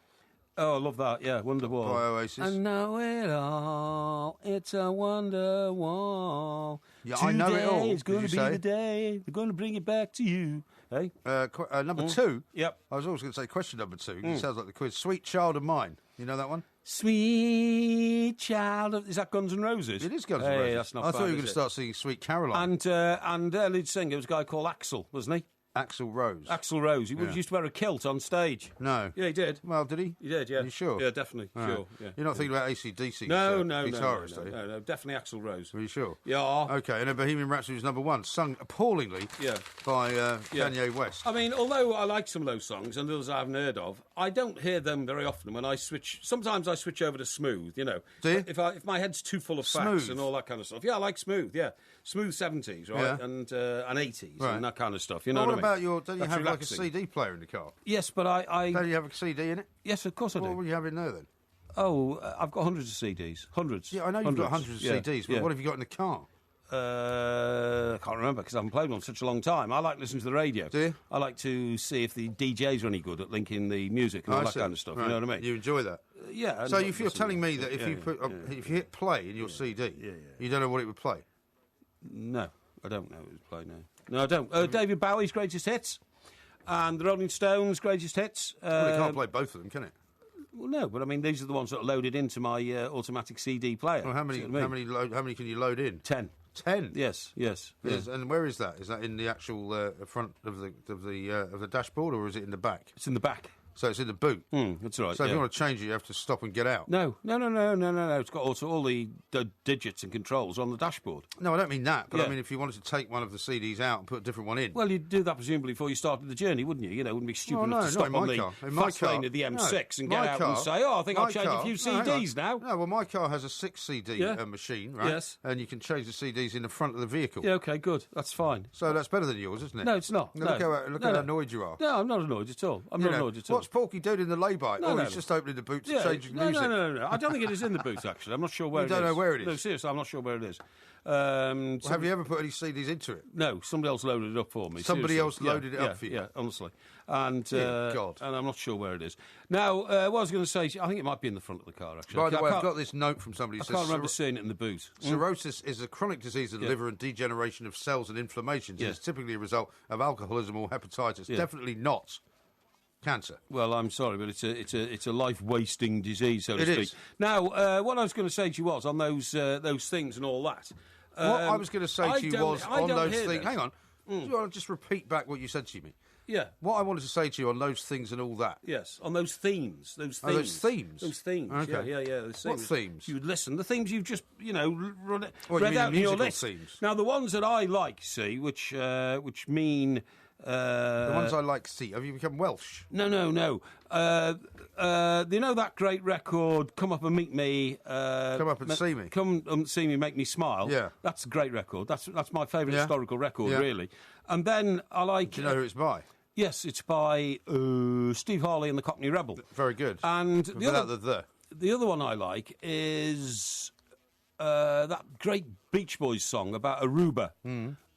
Oh, I love that. Yeah, Wonderwall. By Oasis. I know it all. It's a wonder wall. Yeah, I know it all. Today is going Did to you be say? the day. They're going to bring it back to you. Hey? Number 2. Yep. I was always going to say question number 2. It sounds like the quiz. Sweet Child of Mine. You know that one? Sweet child of... Is that Guns N' Roses? It is Guns N' Roses. Hey, that's not I bad, thought you were is going to it? start singing Sweet Caroline. And lead singer was a guy called Axl, wasn't he? Axl Rose. Axl Rose. He used to wear a kilt on stage. No. Yeah, he did. Well, did he? He did, yeah. Are you sure? Yeah, definitely. All Sure. right. Yeah. You're not thinking about AC/DC guitarist, are you? No, definitely Axl Rose. Are you sure? Yeah. Okay, and then Bohemian Rhapsody was number 1, sung appallingly by Kanye West. I mean, although I like some of those songs and others I haven't heard of, I don't hear them very often when I switch. Sometimes I switch over to smooth, you know. Do you? If my head's too full of facts Smooth? and all that kind of stuff. Yeah, I like smooth, yeah. Smooth 70s, right? Yeah. And 80s Right. and that kind of stuff, you know Well, what what I about mean? your... Don't you That's have relaxing. like a CD player in the car? Yes, but I... Don't you have a CD in it? Yes, of course I do. What do you have in there then? Oh, I've got hundreds of CDs. Hundreds. Yeah, I know you've got hundreds of CDs, but what have you got in the car? I can't remember because I haven't played one for such a long time. I like listening to the radio. Do you? I like to see if the DJs are any good at linking the music and all that kind of stuff. Right. You know what I mean? You enjoy that? Yeah. So if you're telling me that if you hit play in your CD, you don't know what it would play? No, I don't know what it would play now. No, I don't. David Bowie's greatest hits. and the Rolling Stones' greatest hits. Well, it can't play both of them, can it? Well, no, but I mean, these are the ones that are loaded into my automatic CD player. Well, how many can you load in? 10. 10. Yes. And where is that? Is that in the actual front of the dashboard, or is it in the back? It's in the back. So it's in the boot. That's right. So if you want to change it, you have to stop and get out. No. It's got also all the digits and controls on the dashboard. No, I don't mean that. But I mean, if you wanted to take one of the CDs out and put a different one in. Well, you'd do that presumably before you started the journey, wouldn't you? You know, wouldn't be stupid enough to stop on the fast lane of the M6 and get out and say, I think I'll change a few CDs now. No, well, my car has a 6 CD machine, right? Yes. And you can change the CDs in the front of the vehicle. Yeah, OK, good. That's fine. So that's better than yours, isn't it? No, it's not. Look how annoyed you are. No, I'm not annoyed at all. I'm not annoyed at all. What's Porky doing in the lay-by? He's just opening the boot to change music. No. I don't think it is in the boot, actually. I'm not sure where it is. You don't know where it is? No, seriously, I'm not sure where it is. Have you ever put any CDs into it? No, somebody else loaded it up for me. Somebody else loaded it up for you? Yeah, honestly. And God. And I'm not sure where it is. Now, what I was going to say, I think it might be in the front of the car, actually. By the way, I've got this note from somebody who says... I can't remember seeing it in the boot. Cirrhosis is a chronic disease of the liver and degeneration of cells and inflammations. It's typically a result of alcoholism or hepatitis. Definitely not cancer. Well, I'm sorry, but it's a life-wasting disease, so to speak. Is. Now, what I was going to say to you was, on those things and all that... what I was going to say to you was, on those things... Hang on. Do you want to just repeat back what you said to me? Yeah. What I wanted to say to you on those things and all that. Yes, on those themes. Those themes. Those themes? Those themes. Okay. Yeah. Those themes. What themes? You would listen. The themes you've just, read the out in your list. Themes? Now, the ones that I like, see, which mean... the ones I like, see. Have you become Welsh? No. You know that great record, Come Up and Meet Me... Come Up and See Me. Come and See Me, Make Me Smile. Yeah. That's a great record. That's my favourite historical record, really. And then I like... Do you know who it's by? Yes, it's by Steve Harley and the Cockney Rebel. Very good. And the other one I like is that great Beach Boys song about Aruba.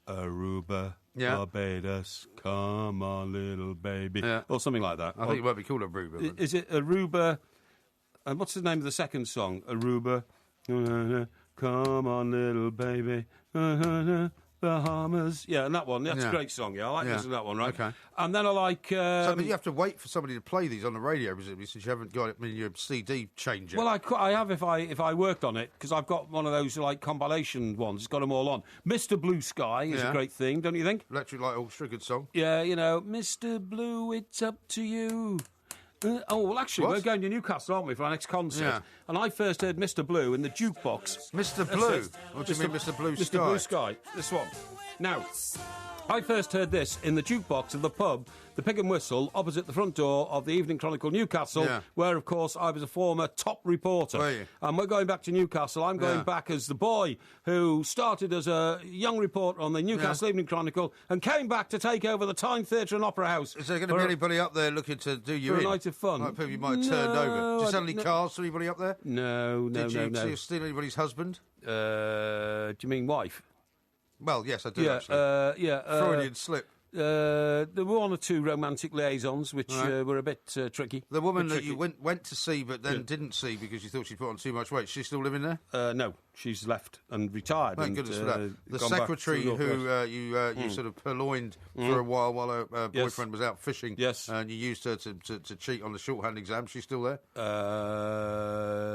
Aruba, Barbados, come on, little baby. Yeah. Or something like that. I think it might be called Aruba. Is it Aruba? And what's the name of the second song? Aruba, come on, little baby. Bahamas. Yeah, and that one. That's a great song, I like listening to that one, right? Okay. And then I like... so, but you have to wait for somebody to play these on the radio, presumably, since you haven't got it in your CD changer. Well, I have if I worked on it, because I've got one of those, compilation ones. It's got them all on. Mr. Blue Sky is a great thing, don't you think? Electric Light Orchestra, good song. Yeah, Mr. Blue, it's up to you. Actually, we're going to Newcastle, aren't we, for our next concert? Yeah. And I first heard Mr. Blue in the jukebox. Mr. Blue? What do you mean, Mr. Blue Sky? Mr. Blue Sky, this one. Now, I first heard this in the jukebox of the pub, the Pig and Whistle, opposite the front door of the Evening Chronicle Newcastle, where, of course, I was a former top reporter. Were you? And we're going back to Newcastle. I'm going back as the boy who started as a young reporter on the Newcastle Evening Chronicle and came back to take over the Tyne Theatre and Opera House. Is there going to be anybody up there looking to do you for in? a night of fun? Like people you might have turned over. Did you suddenly cast anybody up there? No. Did you steal anybody's husband? Do you mean wife? Well, yes, I do, actually. Freudian slip. There were one or two romantic liaisons which were a bit tricky. The woman that you went to see but then didn't see because you thought she'd put on too much weight, she's still living there? No, she's left and retired. Thank goodness for that. The secretary who you sort of purloined for a while her boyfriend was out fishing, and you used her to cheat on the shorthand exam, she's still there?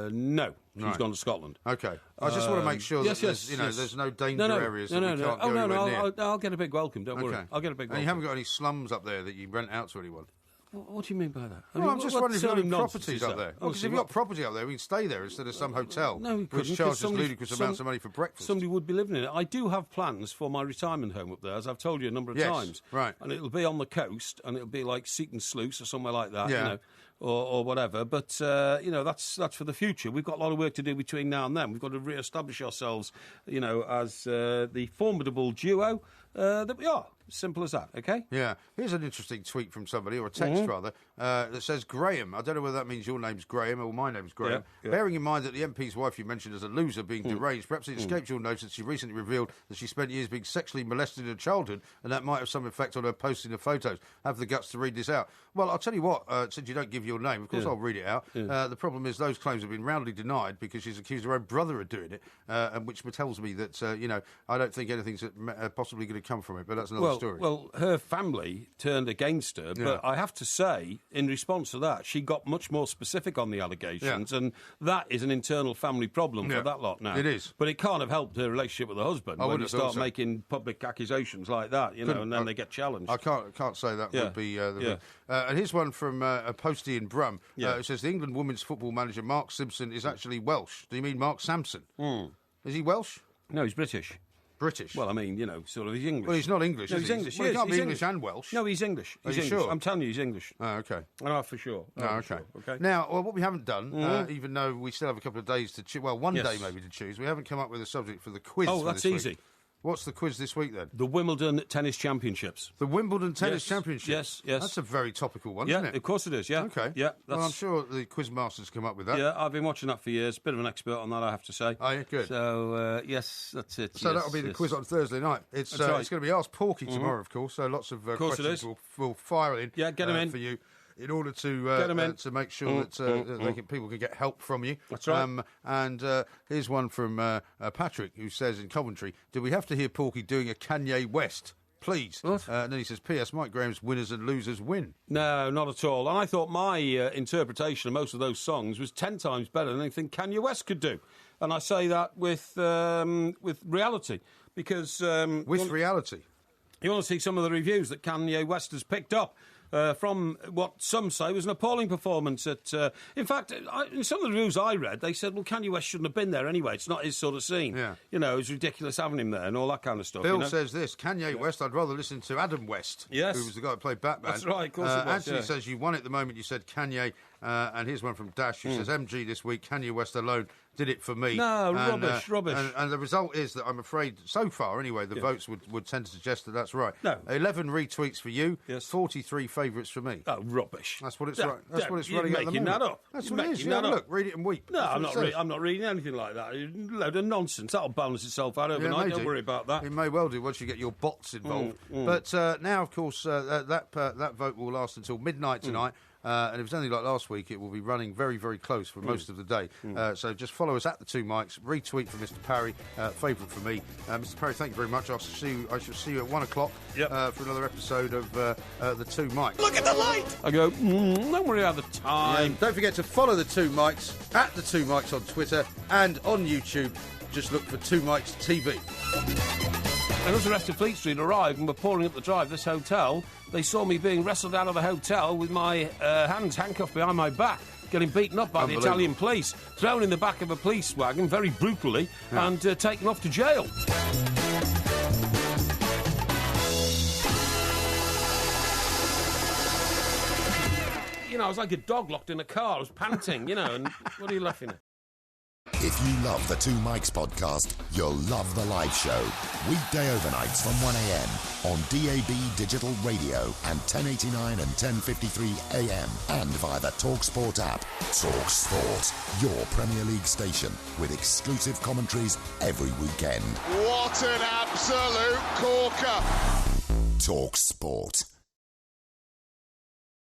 No. She's gone to Scotland. Okay. I just want to make sure that there's no danger areas that we can't go anywhere near. I'll get a big welcome, don't worry. I'll get a big welcome. And you haven't got any slums up there that you rent out to anyone? What do you mean by that? I'm just wondering if you've got any properties up there. Because if you've got property up there, we can stay there instead of some hotel which charges ludicrous amounts of money for breakfast. Somebody would be living in it. I do have plans for my retirement home up there, as I've told you a number of times. Right. And it'll be on the coast, and it'll be like Seaton Sluice or somewhere like that, or whatever. But, that's for the future. We've got a lot of work to do between now and then. We've got to re-establish ourselves, as the formidable duo that we are. Simple as that, okay? Yeah. Here's an interesting tweet from somebody, or a text rather, that says, Graham, I don't know whether that means your name's Graham or my name's Graham, bearing in mind that the MP's wife you mentioned as a loser being deranged, perhaps it escaped your notice that she recently revealed that she spent years being sexually molested in her childhood, and that might have some effect on her posting of photos. Have the guts to read this out. Well, I'll tell you what, since you don't give your name, of course I'll read it out. The problem is those claims have been roundly denied because she's accused her own brother of doing it, and which tells me that, I don't think anything's possibly going to come from it, but that's another story. Well, her family turned against her, but I have to say, in response to that, she got much more specific on the allegations, and that is an internal family problem for that lot now. It is. But it can't have helped her relationship with her husband when you start making public accusations like that, and then they get challenged. I can't say that would be... and here's one from a postie in Brum. It says, the England women's football manager, Mark Simpson, is actually Welsh. Do you mean Mark Sampson? Is he Welsh? No, he's British. British? Well, I mean, sort of, he's English. Well, he's not English, No, is he's he? English. Well, he can't be he's English and Welsh. No, he's English. Are you English. sure? I'm telling you, he's English. Oh, OK. I know for sure. OK. Okay. Now, what we haven't done, even though we still have a couple of days to choose, one day maybe to choose, we haven't come up with a subject for the quiz for that's this easy. Week. What's the quiz this week, then? The Wimbledon Tennis Championships. The Wimbledon Tennis Championships? Yes. That's a very topical one, isn't it? Of course it is, yeah. OK. Yeah, well, I'm sure the Quizmasters come up with that. Yeah, I've been watching that for years. Bit of an expert on that, I have to say. Oh, yeah, good. So, yes, that's it. So that'll be the quiz on Thursday night. It's going to be Ask Porky tomorrow, of course, so lots of questions will fire in in for you. In order to make sure that people can get help from you. That's right. And here's one from Patrick, who says in Coventry, do we have to hear Porky doing a Kanye West? Please. What? And then he says, P.S. Mike Graham's winners and losers win. No, not at all. And I thought my interpretation of most of those songs was 10 times better than anything Kanye West could do. And I say that with reality. Because... with reality? You want to see some of the reviews that Kanye West has picked up from what some say was an appalling performance at... in fact, in some of the reviews I read, they said, well, Kanye West shouldn't have been there anyway. It's not his sort of scene. Yeah. You know, it's ridiculous having him there and all that kind of stuff. Bill says this, Kanye West, I'd rather listen to Adam West, who was the guy who played Batman. That's right, of course it was. Anthony says, you won it the moment you said Kanye, and here's one from Dash, who says, MG this week, Kanye West alone did it for me. No, rubbish. And the result is that I'm afraid, so far anyway, the votes would tend to suggest that that's right. No. 11 retweets for you, 43 favourites for me. Oh, rubbish. That's what it's right. That's what it's running at the moment. You're making that up. That's what it is. Yeah, look, read it and weep. No, I'm not reading anything like that. A load of nonsense. That'll balance itself out overnight. Don't worry about that. It may well do once you get your bots involved. But now, of course, that vote will last until midnight tonight. And if it's only like last week, it will be running very, very close for most of the day. So just follow us at the Two Mics, retweet for Mr. Parry, favourite for me. Mr. Parry, thank you very much. I shall see you at 1 o'clock for another episode of the Two Mics. Look at the light! I go, don't worry about the time. Don't forget to follow the Two Mics at the Two Mics on Twitter and on YouTube. Just look for Two Mics TV. And as the rest of Fleet Street arrived and were pouring up the drive of this hotel, they saw me being wrestled out of the hotel with my hands handcuffed behind my back, getting beaten up by the Italian police, thrown in the back of a police wagon very brutally, and taken off to jail. You know, I was like a dog locked in a car. I was panting, and what are you laughing at? If you love the Two Mics podcast, you'll love the live show. Weekday overnights from 1 a.m. on DAB Digital Radio and 1089 and 1053 AM and via the TalkSport app. TalkSport, your Premier League station with exclusive commentaries every weekend. What an absolute corker! TalkSport.